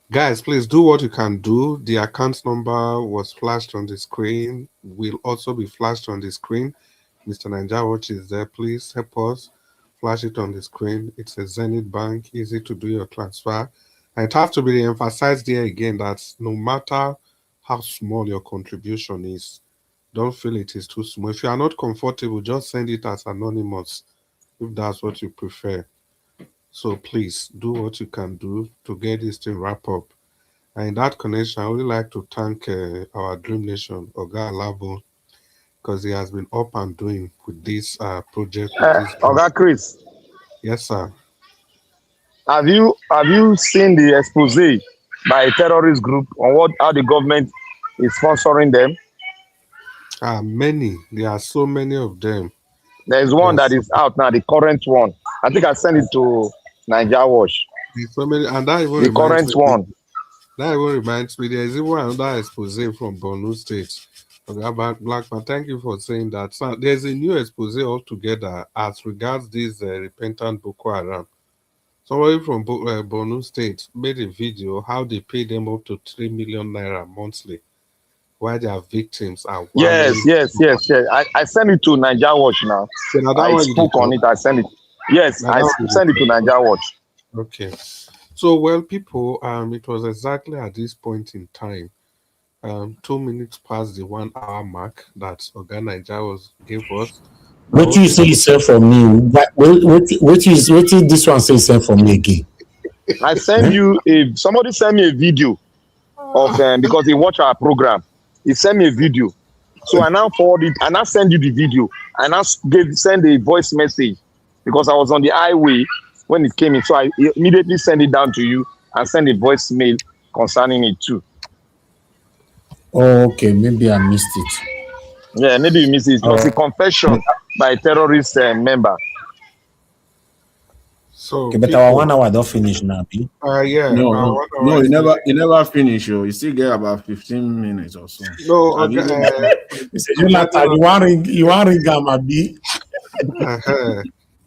guys, please do what you can do. The account number was flashed on the screen, will also be flashed on the screen. Mr. Ninja Watch is there. Please help us flash it on the screen. It's a Zenith Bank, easy to do your transfer. And it has to be emphasized there again that no matter how small your contribution is, don't feel it is too small. If you are not comfortable, just send it as anonymous if that's what you prefer. So please do what you can do to get this thing wrapped up. And in that connection, I would like to thank our Dream Nation, Oga Alabo, because he has been up and doing with this project. Oga Chris. Yes, sir. Have you seen the expose by a terrorist group on how the government is sponsoring them? Many. There are so many of them. There is one that is out now, the current one. I think I sent it to Ninja Watch. So many, and that even the current one. That even reminds me, there is even another expose from Borno State. Blackman, thank you for saying that. So there's a new expose altogether as regards this repentant Boko Haram. Somebody from Borno State made a video how they pay them up to 3 million naira monthly, while their victims are. Yes. I sent it to Ninja Watch now. I spoke on it. I sent it. Yes, I sent it to Ninja Watch. Okay. So, well, people, it was exactly at this point in time 2 minutes past the 1 hour mark that Oga Naija gave us. What you say is sent from me? What is this one say sent from me again? I send you somebody sent me a video of because he watched our program. He sent me a video. So I now forward it and I send you the video. And I send a voice message because I was on the highway when it came in. So I immediately send it down to you and send a voice mail concerning it too. Oh, okay, maybe I missed it. Yeah, maybe you missed it. It was a confession by a terrorist member. So, okay, but our 1 hour don't finish now, B. Yeah. No, you never finish. You still get about 15 minutes or so. No, okay. You want ring my B.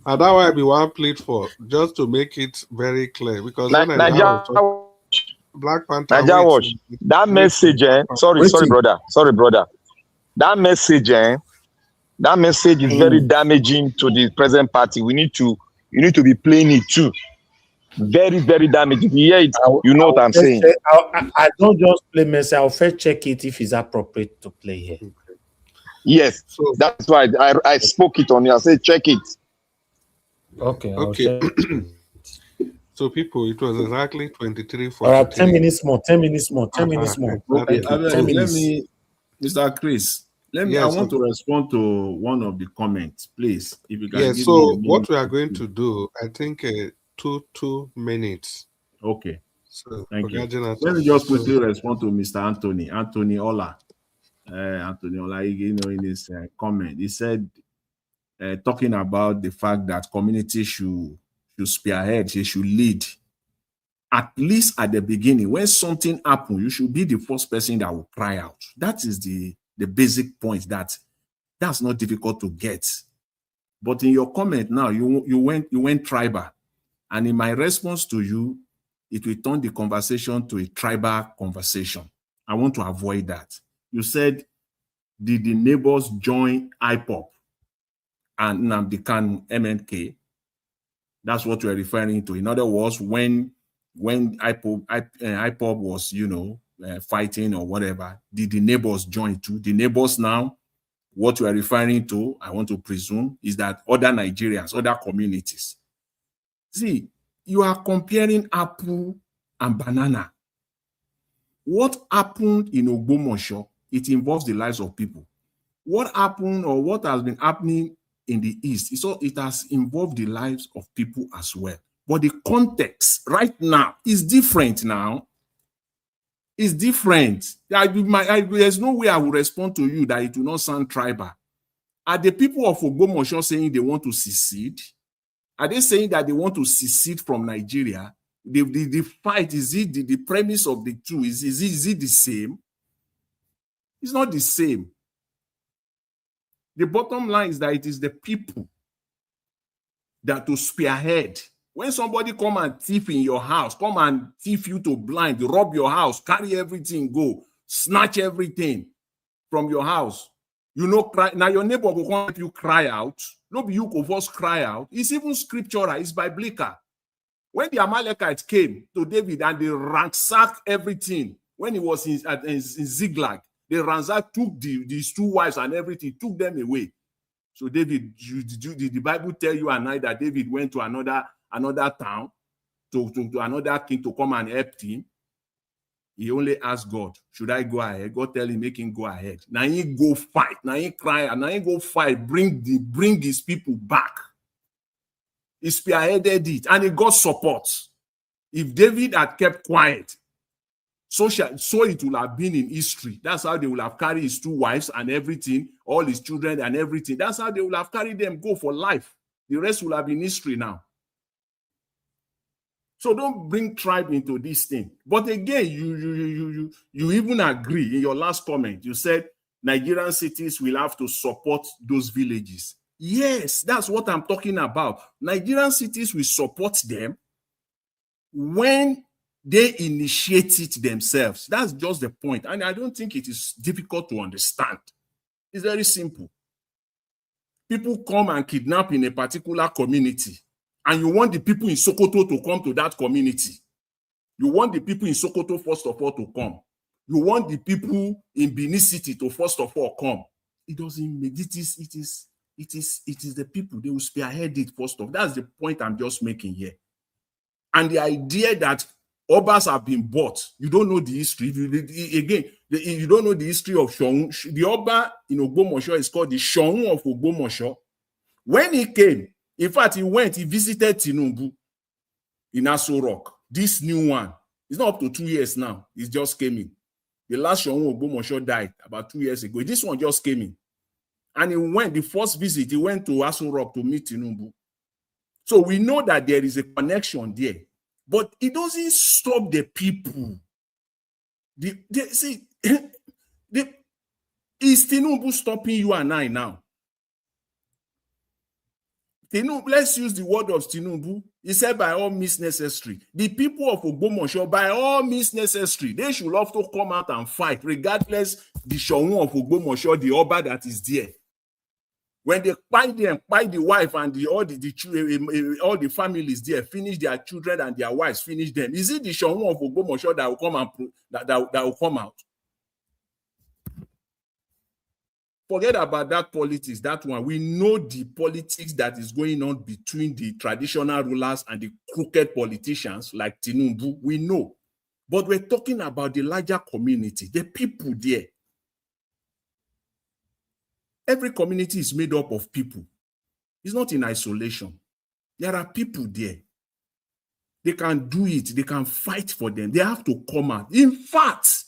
And that why be one plate for just to make it very clear because when Black Panther Naija watch that message, sorry, brother. That message, that message is very damaging to the present party. You need to be playing it too. Very, very damaging. If you hear it, you know what I'm saying. I don't just play message. I'll first check it if it's appropriate to play here. Yes, so that's why I spoke it on you. I said check it. Okay. So people, it was exactly 23:43. All right, 10 minutes more. 10 minutes more. Okay, let me, Mr. Chris. I want to respond to one of the comments, please. If you can. Yeah. So what we are going to do, I think, 2 minutes. Okay. So thank you. Let me just quickly respond to Mr. Anthony Ola. Anthony Ola, in his comment, he said, talking about the fact that community should spearhead, they should lead. At least at the beginning, when something happens, you should be the first person that will cry out. That is the basic point. That's not difficult to get. But in your comment now, you went tribal, and in my response to you, it will turn the conversation to a tribal conversation. I want to avoid that. You said, did the neighbors join IPOP and Nnamdi Kanu MNK? That's what we're referring to. In other words, when IPOP was, fighting or whatever, did the neighbors join too? The neighbors now, what we're referring to, I want to presume, is that other Nigerians, other communities. See, you are comparing apple and banana. What happened in Ogbomoso, it involves the lives of people. What happened or what has been happening in the East, it has involved the lives of people as well. But the context right now is different now. It's different. There's no way I will respond to you that it will not sound tribal. Are the people of Ogbomoso saying they want to secede? Are they saying that they want to secede from Nigeria? The fight, is it the premise of the two? Is it the same? It's not the same. The bottom line is that it is the people that to spearhead. When somebody come and thief in your house, come and thief you to blind, rob your house, carry everything, go, snatch everything from your house. Cry. Now your neighbor will help you cry out. Nobody you go first cry out. It's even scriptural, it's biblical. When the Amalekites came to David and they ransacked everything, when he was in Ziklag, they ransacked, took these 2 wives and everything, took them away. So David, did the Bible tell you and I that David went to another town to another king to come and help him? He only asked God, should I go ahead? God tell him, make him go ahead. Now he go fight. Now he cry. And now he go fight. Bring his people back. He spearheaded it and he got support. If David had kept quiet, so it will have been in history. That's how they will have carried his 2 wives and everything, all his children and everything. That's how they will have carried them, go for life. The rest will have been history now. So don't bring tribe into this thing. But again, you even agree in your last comment. You said Nigerian cities will have to support those villages. Yes, that's what I'm talking about. Nigerian cities will support them when they initiate it themselves. That's just the point. And I don't think it is difficult to understand. It's very simple. People come and kidnap in a particular community, and you want the people in Sokoto to come to that community. You want the people in Sokoto, first of all, to come. You want the people in Benin City to first of all come. It doesn't make it is the people, they will spearhead it first off. That's the point I'm just making here. And the idea that Obas have been bought, you don't know the history. You don't know the history of Shon. The Oba in Ogbomoso is called the Shon of Ogbomoso. When he came, in fact, he visited Tinubu in Aso Rock. This new one, it's not up to 2 years now. It just came in. The last Shon Ogbomoso died about 2 years ago. This one just came in. And he went, the first visit, he went to Aso Rock to meet Tinubu. So we know that there is a connection there. But it doesn't stop the people. Is Tinubu stopping you and I now? Tinubu, let's use the word of Tinubu. He said, by all means necessary. The people of Ogbomoso, by all means necessary, they should have to come out and fight, regardless the Showun of Ogbomoso, the Oba that is there. When they buy the wife and all the families there, finish their children and their wives, finish them. Is it the Showun of Ogbomoso that will come and that will come out? Forget about that politics, that one. We know the politics that is going on between the traditional rulers and the crooked politicians like Tinubu. We know. But we're talking about the larger community, the people there. Every community is made up of people. It's not in isolation. There are people there. They can do it. They can fight for them. They have to come out. In fact,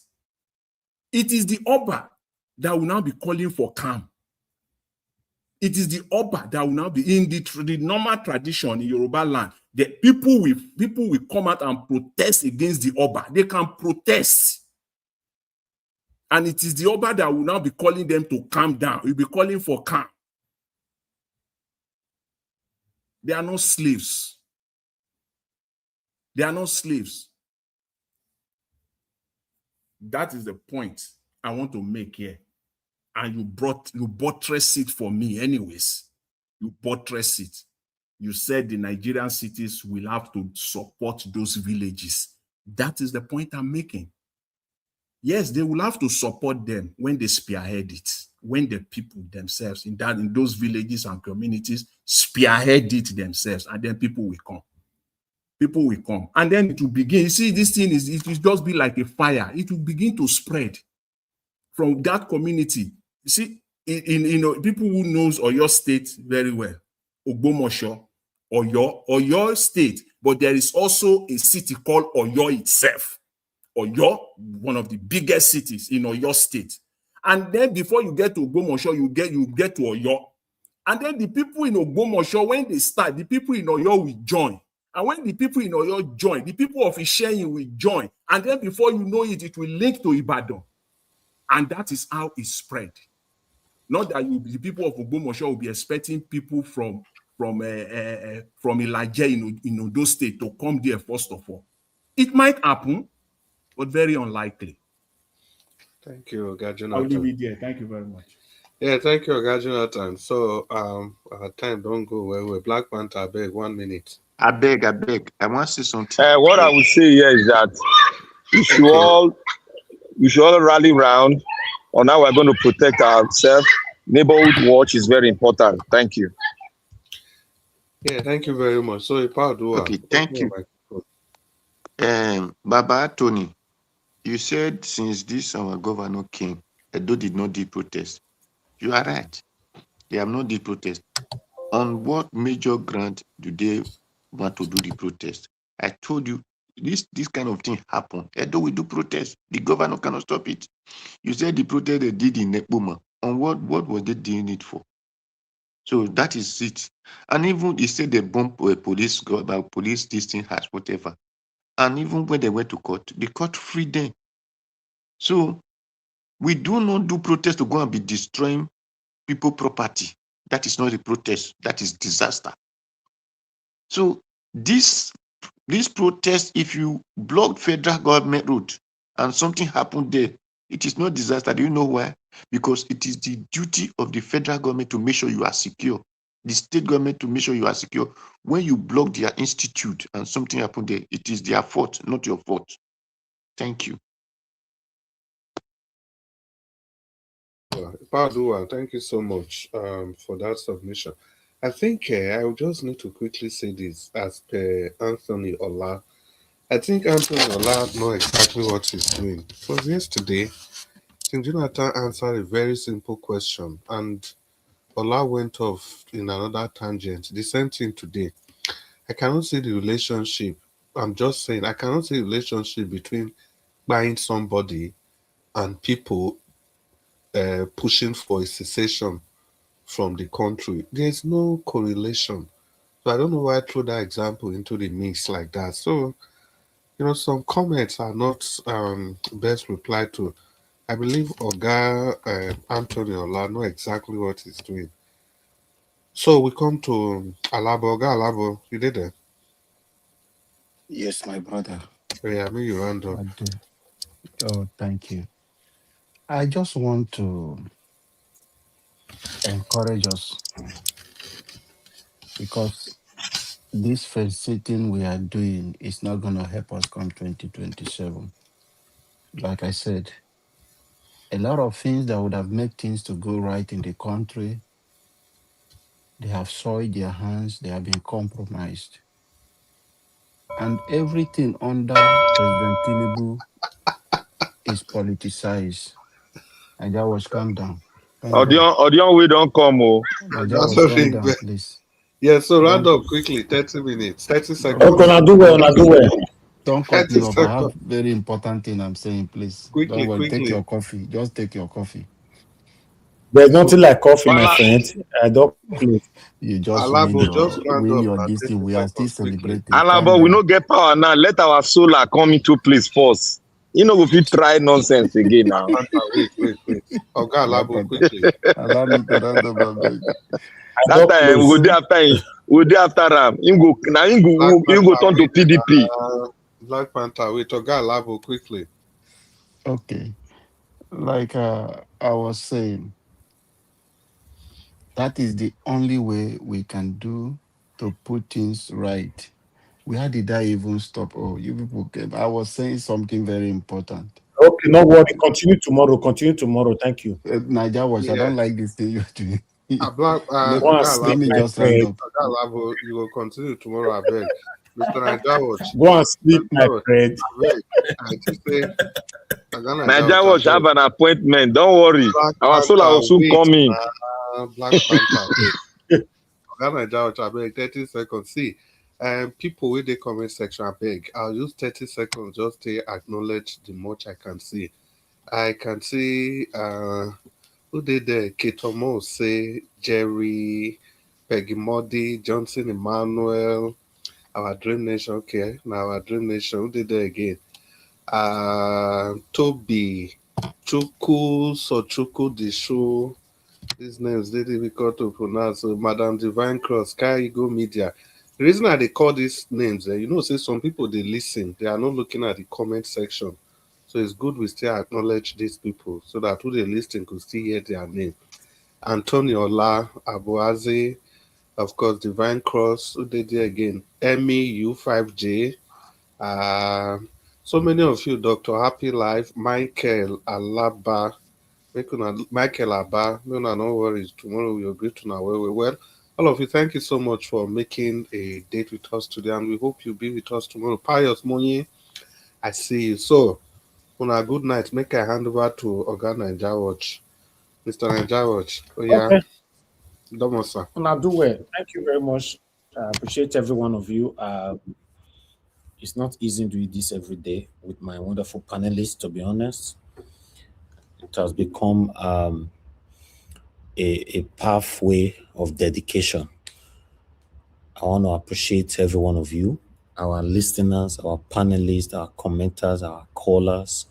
it is the Oba that will now be calling for calm. It is the Oba that will now be in the normal tradition in Yoruba land. The people will come out and protest against the Oba. They can protest. And it is the Oba that will now be calling them to calm down. He'll be calling for calm. They are not slaves. They are not slaves. That is the point I want to make here. And you buttress it for me anyways. You buttress it. You said the Nigerian cities will have to support those villages. That is the point I'm making. Yes, they will have to support them when they spearhead it, when the people themselves in those villages and communities spearhead it themselves, and then people will come. People will come. And then it will begin. You see, this thing it will just be like a fire. It will begin to spread from that community. You see, people who knows Oyo State very well, Ogbomoso, Oyo State, but there is also a city called Oyo itself. Oyo, one of the biggest cities in Oyo State. And then before you get to Ogbomoso, you get to Oyo. And then the people in Ogbomoso, when they start, the people in Oyo will join. And when the people in Oyo join, the people of Isheyin will join. And then before you know it, it will link to Ibadan. And that is how it spread. Not that the people of Ogbomoso will be expecting people from Ilaje in Ondo State to come there first of all. It might happen, but very unlikely. Thank you, Oga Jonathan. I'll leave it there. Thank you very much. Yeah, thank you, Oga Jonathan. So, our time don't go well. Black Panther, I beg 1 minute. I beg. I want to say something. What I would say here is that we should all rally around on how we're going to protect ourselves. Neighborhood watch is very important. Thank you. Yeah, thank you very much. So, okay, thank you. Baba Tony, you said since this our governor came, Edo did not do protest. You are right. They have not did protest. On what major ground do they want to do the protest? I told you this kind of thing happen. Edo will do protest. The governor cannot stop it. You said the protest they did in Nekpoma. On what was they doing it for? So that is it. And even they said they bomb police, this thing has whatever. And even when they went to court, the court freed them. So we do not do protest to go and be destroying people's property. That is not a protest. That is disaster. So this protest, if you block federal government road and something happened there, it is not disaster. Do you know why? Because it is the duty of the federal government to make sure you are secure. The state government to make sure you are secure. When you block their institute and something happened there, it is their fault, not your fault. Thank you. Padua, thank you so much for that submission. I think I will just need to quickly say this as per Anthony Ola. I think Anthony Ola knows exactly what he's doing. Because yesterday, King Jonathan answered a very simple question, and Ola went off in another tangent. The same thing today. I cannot see the relationship. I'm just saying, I cannot see the relationship between buying somebody and people pushing for a cessation from the country. There's no correlation. So I don't know why I threw that example into the mix like that. So, some comments are not best replied to. I believe Oga Anthony Ola know exactly what he's doing. So we come to Alabo. Oga Alabo, you did it? Yes, my brother. Yeah, I mean you round up. I do. Oh, thank you. I just want to encourage us because this first sitting we are doing is not going to help us come 2027. Like I said, a lot of things that would have made things to go right in the country, they have soiled their hands, they have been compromised. And everything under President Tinubu is politicized. And that was calm down. Odion, we don't come. Oh. Naija was calm down, please. Yeah, so round up quickly, 30 minutes, 30 seconds. Okay, now do well. Don't cut me off. I have very important thing I'm saying, please. Quickly, Don't worry. quickly. Take your coffee. Just take your coffee. There's nothing like coffee, my friend. I don't please. You just Alabo, win your this thing. We are still celebrating. Alabo, we no get power now. Let our solar come into place first. You know, if you try nonsense again now. Wait. Okay, Alabo, quickly. Allow me to round up my bed. That time we'll do after him. You go turn to PDP. Black Panther, wait, okay, Alabo, quickly. Okay. Like I was saying, that is the only way we can do to put things right. Where did I even stop? Oh, you people came. I was saying something very important. Okay, no worry. Continue tomorrow. Thank you. Naija Watch, I don't like this thing you're doing. Let me just round up. Alabo, you will continue tomorrow, I beg. Mr. Naija Watch. Go and sleep, my friend. Naija Watch have an appointment. Don't worry. Our solar will soon come in. Black Panther. Naija Watch, I beg, 30 seconds. See, people with the comment section, I beg, I'll use 30 seconds just to acknowledge the much I can see. I can see who did the Ketomo say Jerry, Peggy Modi, Johnson Emmanuel, our Dream Nation. Okay, now our Dream Nation. Who did that again? Toby, Chuku, Sochuku, Dishu. These names they difficult to pronounce. So Madam Divine Cross, Sky Eagle Media. The reason I they call these names, say some people they listen, they are not looking at the comment section. So it's good we still acknowledge these people so that who they listen could still hear their name. Anthony Ola, Abuazi, of course, Divine Cross, who did it again? Emmy, U5J. So many of you, Dr. Happy Life, Michael Alaba, Michael Abba, no worries. Tomorrow we'll greet to now well. All of you, thank you so much for making a date with us today, and we hope you'll be with us tomorrow. Pius Monye, I see you. So, on a good night, make a hand over to Oga Naija Watch. Mr. Naija Watch. Oh, yeah. Okay. Domosa. Now do well. Thank you very much. I appreciate every one of you. It's not easy doing this every day with my wonderful panelists, to be honest. It has become a pathway of dedication. I want to appreciate every one of you, our listeners, our panelists, our commenters, our callers.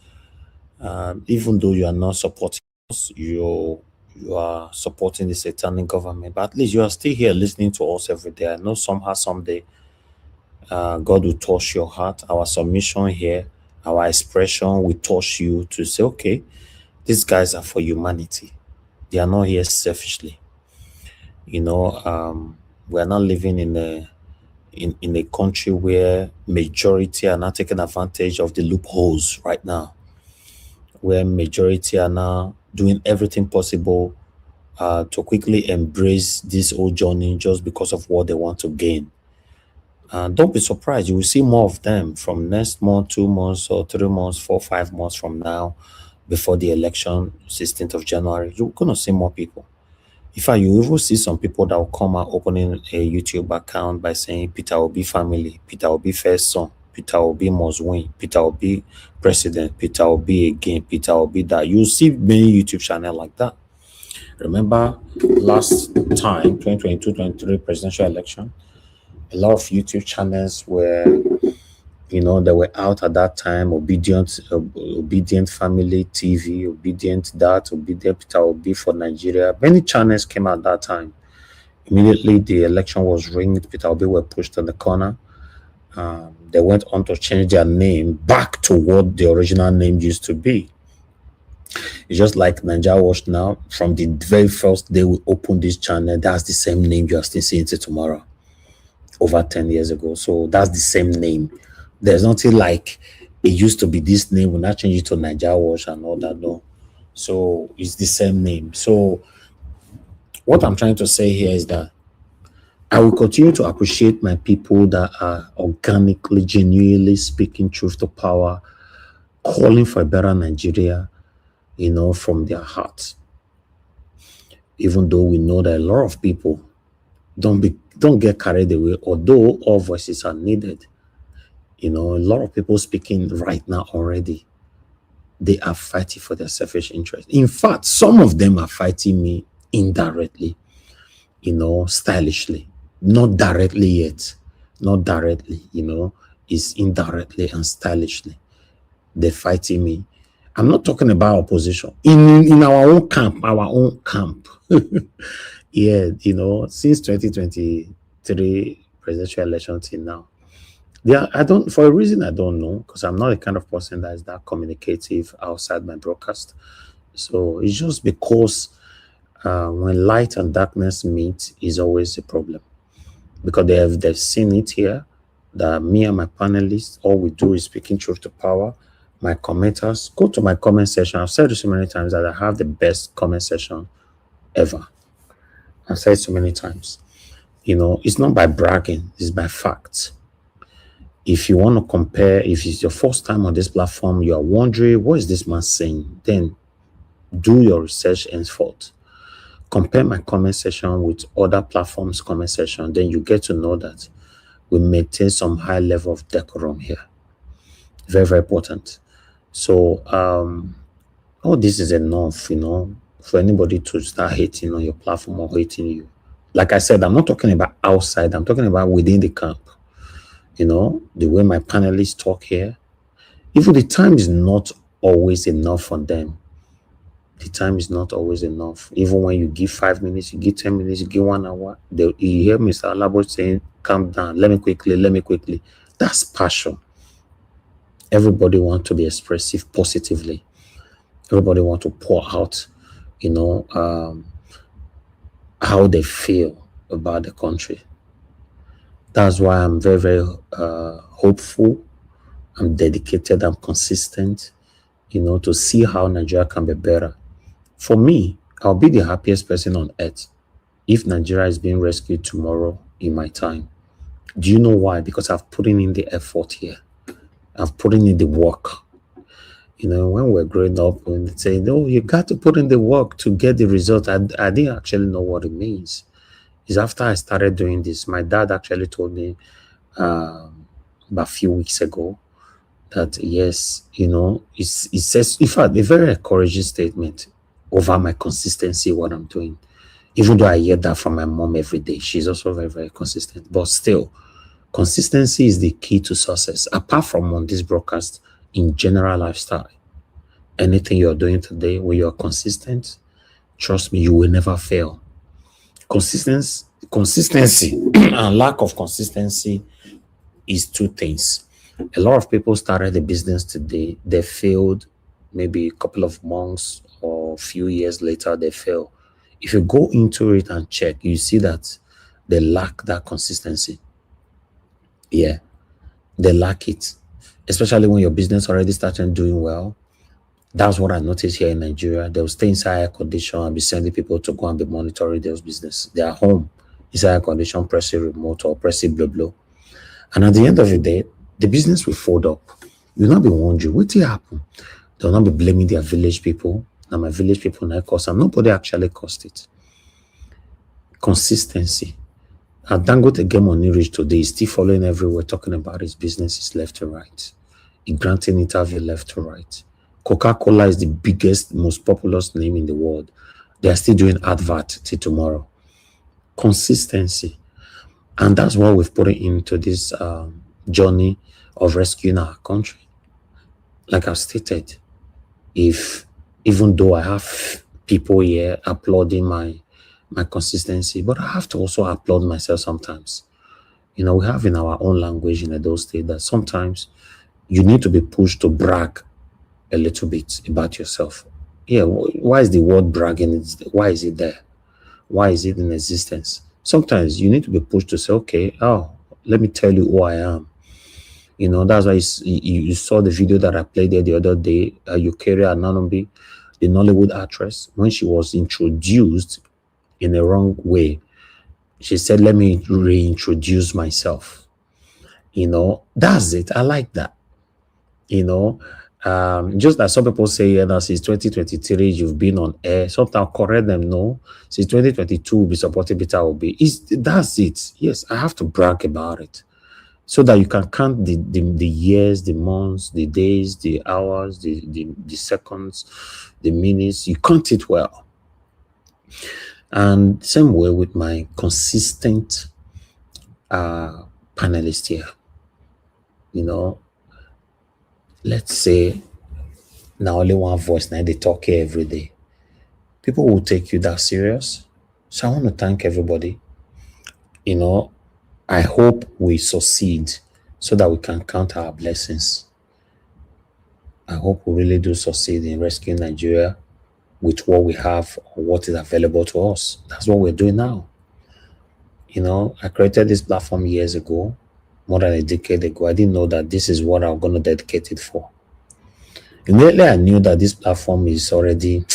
Even though you are not supporting us, you are supporting the satanic government, but at least you are still here listening to us every day. I know somehow, someday, God will touch your heart. Our submission here, our expression will touch you to say, okay, these guys are for humanity. They are not here selfishly. We are not living in a country where majority are not taking advantage of the loopholes right now, where majority are now doing everything possible to quickly embrace this whole journey just because of what they want to gain. Don't be surprised. You will see more of them from next month, 2 months, or 3 months, 4, 5 months from now, before the election, 16th of January. You're going to see more people. In fact, you even see some people that will come out opening a YouTube account by saying Peter Obi family, Peter Obi first son, Peter Obi must win, Peter Obi president, Peter Obi again, Peter Obi that. You see many YouTube channels like that. Remember last time, 2022-23 presidential election, a lot of YouTube channels were, they were out at that time. Obedient Family TV, Obedient that, Obedient Peter Obi for Nigeria. Many channels came out that time. Immediately the election was ringed, Peter Obi were pushed to the corner. They went on to change their name back to what the original name used to be. It's just like Nigeria Watch now. From the very first day we opened this channel, that's the same name you are still seeing till tomorrow. Over 10 years ago. So that's the same name. There's nothing like it used to be this name, we'll not change it to Nigeria Watch and all that. No. So it's the same name. So what I'm trying to say here is that I will continue to appreciate my people that are organically, genuinely speaking truth to power, calling for a better Nigeria, from their hearts. Even though we know that a lot of people don't get carried away, although all voices are needed. A lot of people speaking right now already, they are fighting for their selfish interest. In fact, some of them are fighting me indirectly, stylishly. Not directly yet. Not directly, it's indirectly and stylishly. They're fighting me. I'm not talking about opposition. In our own camp. Yeah, since 2023 presidential election till now. Yeah, for a reason I don't know, because I'm not the kind of person that is that communicative outside my broadcast. So it's just because when light and darkness meet is always a problem. Because they've seen it here, that me and my panelists, all we do is speaking truth to power. My commenters, go to my comment section. I've said it so many times that I have the best comment section ever. I've said it so many times. It's not by bragging, it's by facts. If you want to compare, if it's your first time on this platform, you are wondering, what is this man saying? Then do your research henceforth. Compare my comment section with other platforms' comment section. Then you get to know that we maintain some high level of decorum here. Very, very important. So, all this is enough, for anybody to start hating on your platform or hating you. Like I said, I'm not talking about outside. I'm talking about within the camp. The way my panelists talk here, even the time is not always enough for them. The time is not always enough. Even when you give 5 minutes, you give 10 minutes, you give 1 hour, you hear Mr. Alabo saying, calm down, let me quickly. That's passion. Everybody wants to be expressive positively. Everybody wants to pour out, how they feel about the country. That's why I'm very, very hopeful. I'm dedicated. I'm consistent, to see how Nigeria can be better. For me, I'll be the happiest person on earth if Nigeria is being rescued tomorrow in my time. Do you know why? Because I've put in the effort here. I've put in the work. When we're growing up, when they say, no, you got to put in the work to get the result, I didn't actually know what it means. It's after I started doing this. My dad actually told me about a few weeks ago that, yes, it says, in fact, a very encouraging statement over my consistency, what I'm doing. Even though I hear that from my mom every day, she's also very, very consistent. But still, consistency is the key to success. Apart from on this broadcast, in general lifestyle, anything you're doing today, when you're consistent, trust me, you will never fail. Consistency and lack of consistency is two things. A lot of people started a business today, they failed maybe a couple of months or a few years later, they fail. If you go into it and check, you see that they lack that consistency. Yeah, they lack it. Especially when your business already started doing well, That's what I noticed here in Nigeria. They'll stay inside air condition and be sending people to go and be monitoring their business. They are home, inside air condition, pressing remote or pressing blah blah. And at the end of the day, the business will fold up. You'll not be wondering what will happen. They'll not be blaming their village people. Now my village people now cost, and nobody actually cost it. Consistency. And Dangote get money rich today. He's still following everywhere, talking about his businesses left to right. He granting interview left to right. Coca-Cola is the biggest, most populous name in the world. They are still doing advert till tomorrow. Consistency. And that's what we've put into this journey of rescuing our country. Like I've stated, even though I have people here applauding my consistency, but I have to also applaud myself sometimes. You know, we have in our own language in Edo State that sometimes you need to be pushed to brag a little bit about yourself. Yeah, why is the word bragging? Why is it there? Why is it in existence? Sometimes you need to be pushed to say, okay, let me tell you who I am. You know, that's why you saw the video that I played there the other day, Yukari Ananobi, the Nollywood actress, when she was introduced in a wrong way, she said, let me reintroduce myself. You know, that's it. I like that. You know, just like some people say, yeah, now since 2023, you've been on air. Sometimes correct them, no. Since 2022, we'll be supporting Peter Obi. That's it. Yes, I have to brag about it. So that you can count the years, the months, the days, the hours, the seconds, the minutes. You count it well. And same way with my consistent panelist here. You know, let's say now only one voice, now they talk here every day. People will take you that serious. So I want to thank everybody. You know, I hope we succeed so that we can count our blessings. I hope we really do succeed in rescuing Nigeria with what we have or what is available to us. That's what we're doing now. You know, I created this platform years ago, more than a decade ago. I didn't know that this is what I'm going to dedicate it for. Immediately I knew that this platform is already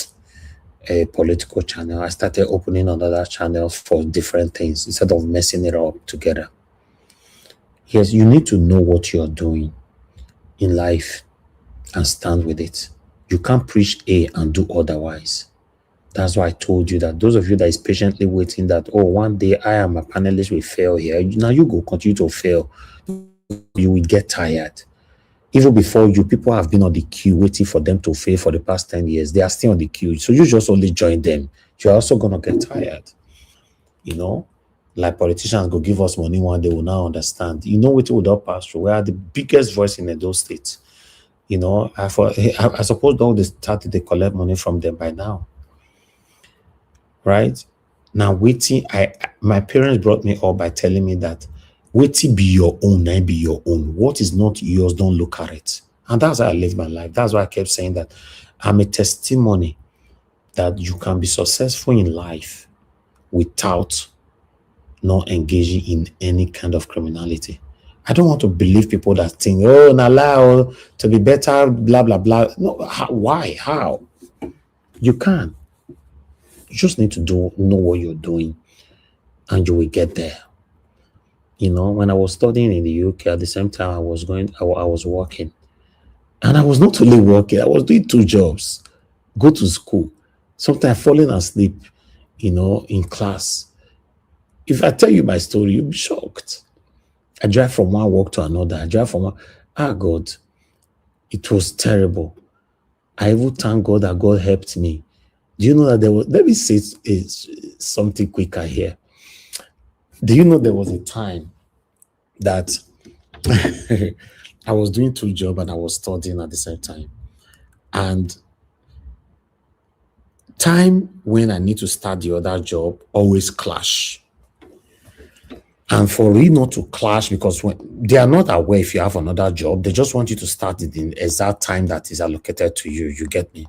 a political channel. I started opening another channel for different things instead of messing it up together. Yes, you need to know what you're doing in life and stand with it. You can't preach A and do otherwise. That's why I told you that those of you that is patiently waiting that, one day I am a panelist will fail here. Now you go continue to fail. You will get tired. Even before you, people have been on the queue waiting for them to fail for the past 10 years. They are still on the queue. So you just only join them. You're also going to get tired. You know, like politicians go give us money one day, will now understand. You know what would not pass through. We are the biggest voice in Edo State. You know, I suppose all they collect money from them by now. Right? Now, waiting, my parents brought me up by telling me that waiting be your own, and be your own. What is not yours, don't look at it. And that's how I live my life. That's why I kept saying that I'm a testimony that you can be successful in life without not engaging in any kind of criminality. I don't want to believe people that think, allow to be better, blah, blah, blah. No, why? How? You can. You just need to know what you're doing and you will get there. You know, when I was studying in the UK, at the same time I was working. And I was not only working, I was doing 2 jobs. Go to school, sometimes falling asleep, you know, in class. If I tell you my story, you'll be shocked. I drive from one work to another. I drive from one. God, it was terrible. I even thank God that God helped me. Do you know that there was, let me say something quicker here. Do you know there was a time that I was doing 2 jobs and I was studying at the same time. And time when I need to start the other job always clash. And for you not to clash, because when they are not aware if you have another job, they just want you to start it in exact time that is allocated to you. You get me?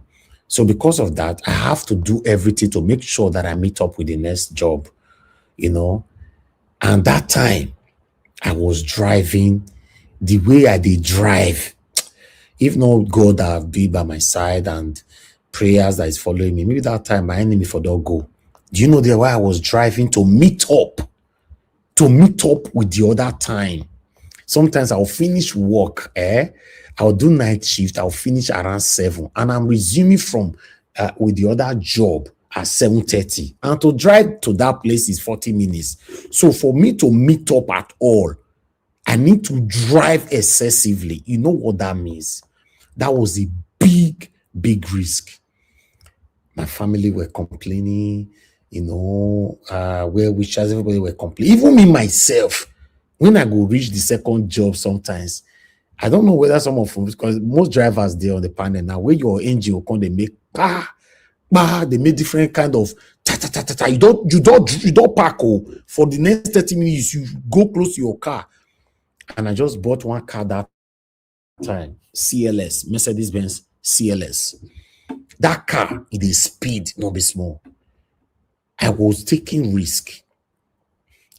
So because of that, I have to do everything to make sure that I meet up with the next job, you know. And that time I was driving the way I did drive. If not God that have been by my side and prayers that is following me, maybe that time my enemy for don't go. Do you know the way I was driving to meet up with the other time? Sometimes I'll finish work, I'll do night shift, I'll finish around 7, and I'm resuming from with the other job at 7:30. And to drive to that place is 40 minutes. So for me to meet up at all, I need to drive excessively. You know what that means? That was a big, big risk. My family were complaining, well-wishers, everybody were complaining. Even me myself, when I go reach the second job sometimes, I don't know whether some of them, because most drivers there on the panel now, where your engine will come, they make they make different kind of ta. You don't park for the next 30 minutes, you go close to your car. And I just bought one car that time, CLS, Mercedes-Benz CLS. That car, it is speed, not be small. I was taking risk.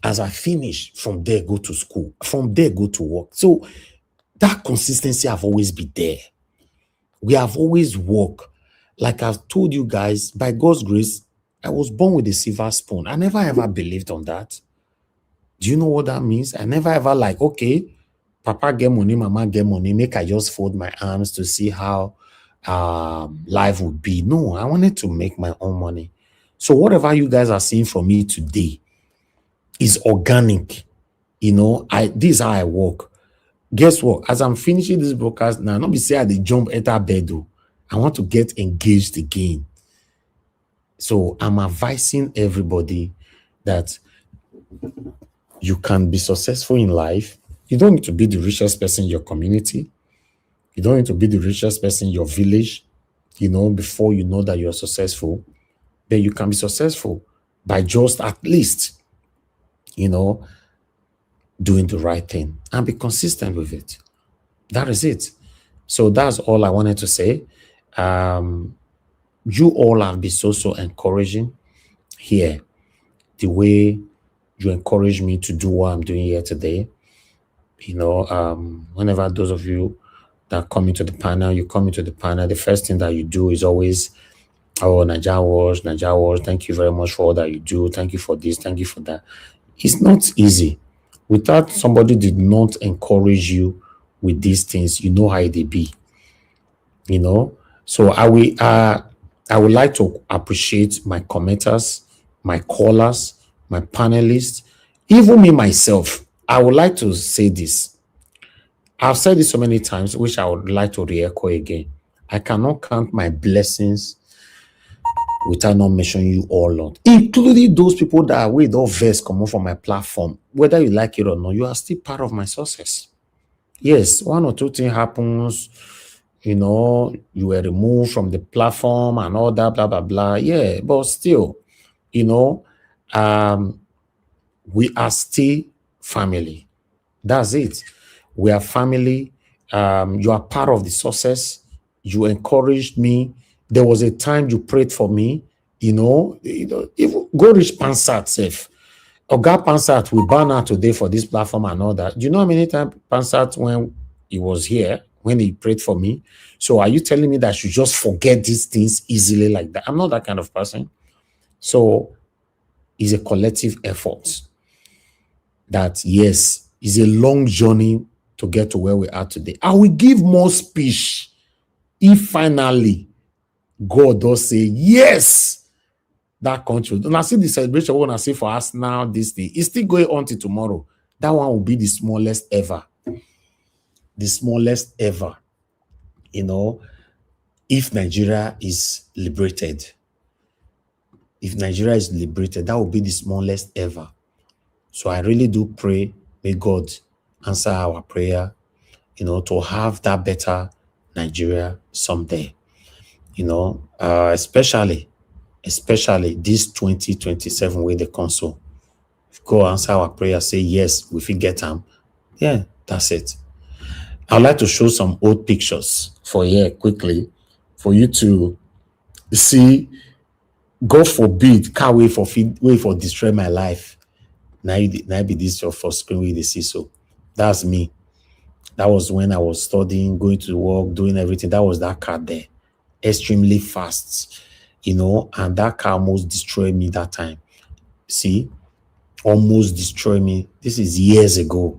As I finished, from there go to school, from there go to work. So that consistency have always been there. We have always worked. Like I've told you guys, by God's grace, I was born with a silver spoon. I never ever believed on that. Do you know what that means? I never ever like, okay, Papa get money, Mama get money, make I just fold my arms to see how life would be. No, I wanted to make my own money. So whatever you guys are seeing from me today is organic. This is how I work. Guess what? As I'm finishing this broadcast now, not be say I dey jump enter bed. I want to get engaged again. So I'm advising everybody that you can be successful in life. You don't need to be the richest person in your community. You don't need to be the richest person in your village, before you know that you're successful. Then you can be successful by just at least, doing the right thing and be consistent with it. That is it. So that's all I wanted to say. You all have been so encouraging here, the way you encourage me to do what I'm doing here today. Whenever those of you that come into the panel, the first thing that you do is always, Naija Wars, thank you very much for all that you do. Thank you for this, thank you for that. It's not easy. Without somebody did not encourage you with these things, you know how they be. So I would like to appreciate my commenters, my callers, my panelists, even me myself. I would like to say this. I've said this so many times, which I would like to re-echo again. I cannot count my blessings without not mentioning you all out, including those people that are with all verse coming from my platform. Whether you like it or not, you are still part of my success. Yes, one or two things happens, you were removed from the platform and all that, blah, blah, blah. Yeah, but still, we are still family. That's it. We are family. You are part of the success. You encouraged me. There was a time you prayed for me, even go reach Pansat safe. Oga Pansat will ban out today for this platform and all that. Do you know how many times Pansat, when he was here, when he prayed for me? So are you telling me that I should just forget these things easily like that? I'm not that kind of person. So it's a collective effort. That, yes, it's a long journey to get to where we are today. I will give more speech if finally God does say, yes, that country. And I see the celebration we're going to see for us now, this day. It's still going on till tomorrow. That one will be the smallest ever. The smallest ever. If Nigeria is liberated. If Nigeria is liberated, that will be the smallest ever. So I really do pray, may God answer our prayer, to have that better Nigeria someday. Especially this 2027 way the console. If God answer our prayer, say yes, we will get them. Yeah, that's it. I'd like to show some old pictures for here quickly for you to see. God forbid, can't wait for destroy my life. Now be this for screen with the see. So that's me. That was when I was studying, going to work, doing everything. That was that car there. Extremely fast, and that car almost destroyed me that time. See, almost destroyed me. This is years ago,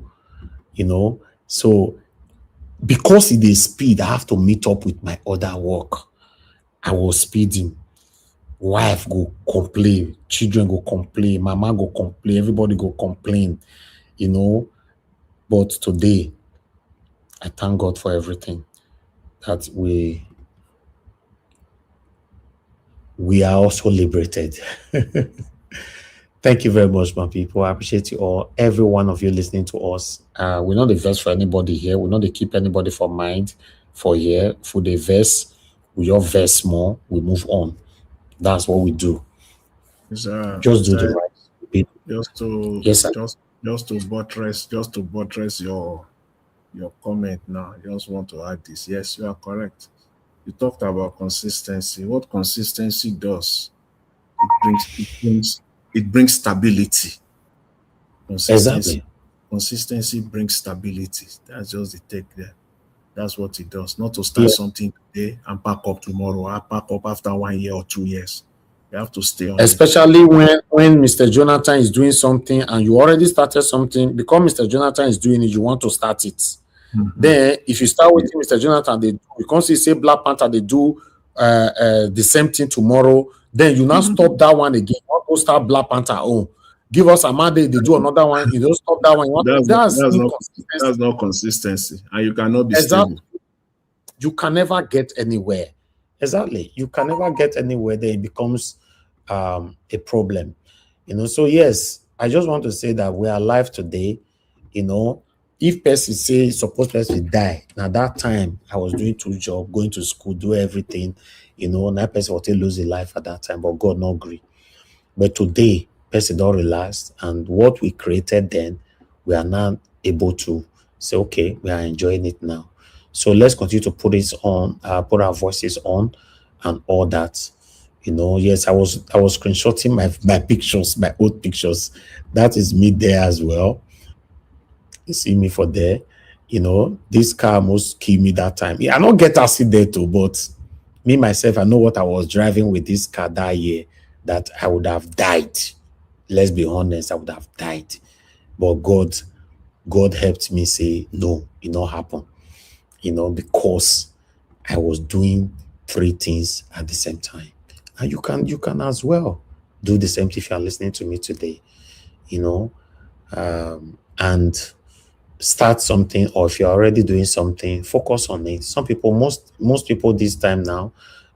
So because it is speed, I have to meet up with my other work. I was speeding. Wife go complain, children go complain, mama go complain, everybody go complain, But today, I thank God for everything that we are also liberated. Thank you very much, my people. I appreciate you all, every one of you listening to us. We're not the verse for anybody here. We're not to keep anybody for mind for here. For the verse, we all verse more, we move on. That's what we do. Just do the right thing. Just to buttress your comment now. I just want to add this. Yes, you are correct. You talked about consistency. What consistency does, it brings stability. Exactly. Consistency brings stability. That's just the take there. That's what it does. Not to start something today and pack up tomorrow. I pack up after 1 year or 2 years. You have to stay on Especially when Mr. Jonathan is doing something and you already started something, because Mr. Jonathan is doing it, you want to start it. Then if you start with Mr. Jonathan, you can't say Black Panther, they do the same thing tomorrow. Then you now stop that one again. You want to start Black Panther. Oh, give us a Monday, they do another one. You don't stop that one. That's not consistency. And you cannot be stable. You can never get anywhere. Exactly. You can never get anywhere. Then it becomes a problem. So yes, I just want to say that we are alive today. If person say suppose person die, now that time I was doing 2 jobs, going to school, do everything, and that person will lose his life at that time, but God not agree. But today, person don't relax, and what we created then, we are now able to say, okay, we are enjoying it now. So let's continue to put it on, put our voices on, and all that. Yes, I was screenshotting my pictures, my old pictures. That is me there as well. You see me for there. This car almost killed me that time. I don't get accident too, but me myself, I know what I was driving with this car that year, that I would have died. Let's be honest, I would have died. But God helped me say, no, it not happen. Because I was doing 3 things at the same time. And you can as well do the same thing if you are listening to me today. And start something, or if you're already doing something, focus on it. Some people, most people this time now,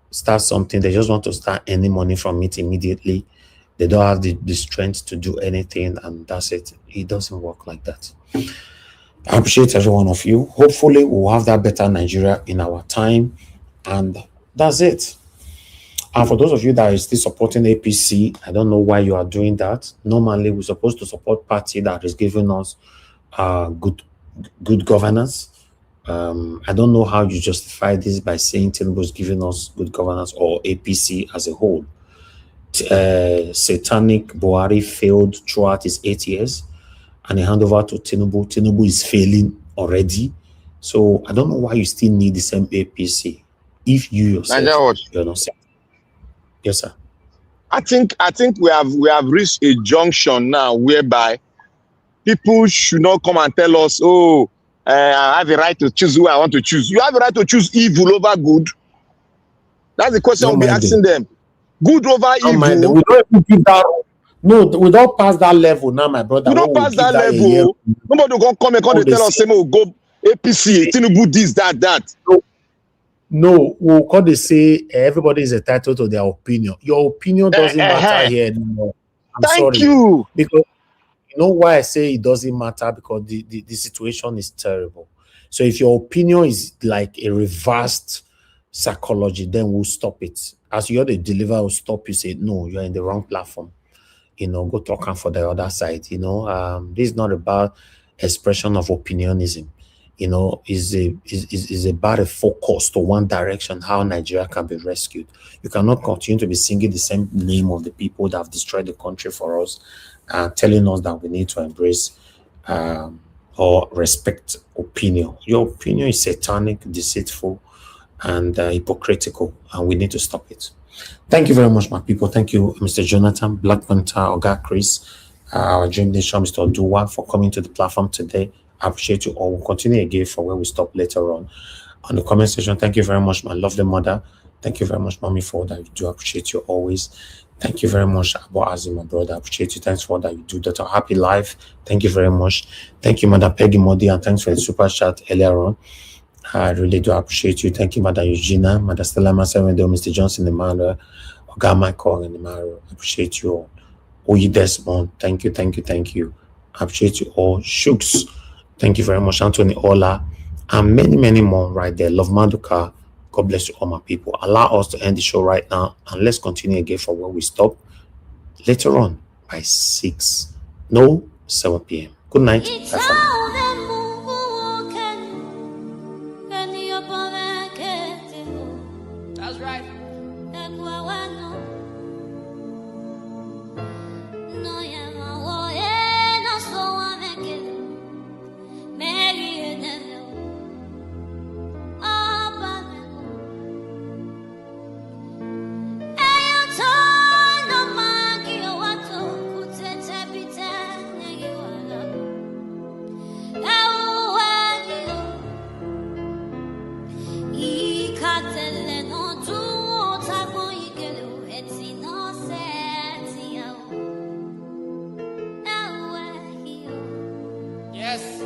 start something, they just want to start earning money from it immediately. They don't have the strength to do anything, and that's it. It doesn't work like that. I appreciate every one of you. Hopefully we'll have that better Nigeria in our time, and that's it. And for those of you that are still supporting APC, I don't know why you are doing that. Normally we're supposed to support party that is giving us good governance. I don't know how you justify this by saying Tinubu is giving us good governance, or APC as a whole. Satanic Buhari failed throughout his 8 years, and he handed over to Tinubu. Tinubu is failing already. So I don't know why you still need the same APC if you yourself you're not saying. Yes, sir. I think we have reached a junction now whereby people should not come and tell us, oh, I have a right to choose who I want to choose. You have a right to choose evil over good. That's the question we'll be asking them. Good over evil. We don't even give that. No, we don't pass that level now, my brother. We don't pass that level. Nobody will come and tell us, we'll go APC, Tinubu, this, that. No, we'll call they say everybody is entitled to their opinion. Your opinion doesn't matter here anymore. Thank you. Because you know why I say it doesn't matter? Because the situation is terrible. So if your opinion is like a reversed psychology, then we'll stop it. As you're the deliverer, will stop you, say, no, you're in the wrong platform. Go talk for the other side. This is not about expression of opinionism. Is about a focus to one direction, how Nigeria can be rescued. You cannot continue to be singing the same name of the people that have destroyed the country for us, telling us that we need to embrace or respect opinion. Your opinion is satanic, deceitful, and hypocritical, and we need to stop it. Thank you very much, my people. Thank you, Mr. Jonathan, Black Panther, Oga Chris, our Dream Nation, Mr. Oduwa, for coming to the platform today. I appreciate you all. We'll continue again for where we stop later on the comment section. Thank you very much, my lovely mother. Thank you very much, mommy, for all that you do. I appreciate you always. Thank you very much, Abu Azim, my brother. I appreciate you. Thanks for all that you do. Dr. Happy Life. Thank you very much. Thank you, Mother Peggy Modi, and thanks for the super chat earlier on. I really do appreciate you. Thank you, Mother Eugenia, Mother Stella Masewedo, Mr. Johnson, Emmanuel, Oga Michael, and Emmanuel. I appreciate you all. Oyi Desmond, thank you, thank you, thank you. I appreciate you all. Shooks, thank you very much. Anthony Ola, and many, many more right there. Love Maduka. God bless you all, my people. Allow us to end the show right now, and let's continue again from where we stop later on by 7 p.m. Good night. Bye for now. That's right. Yes.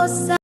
Osa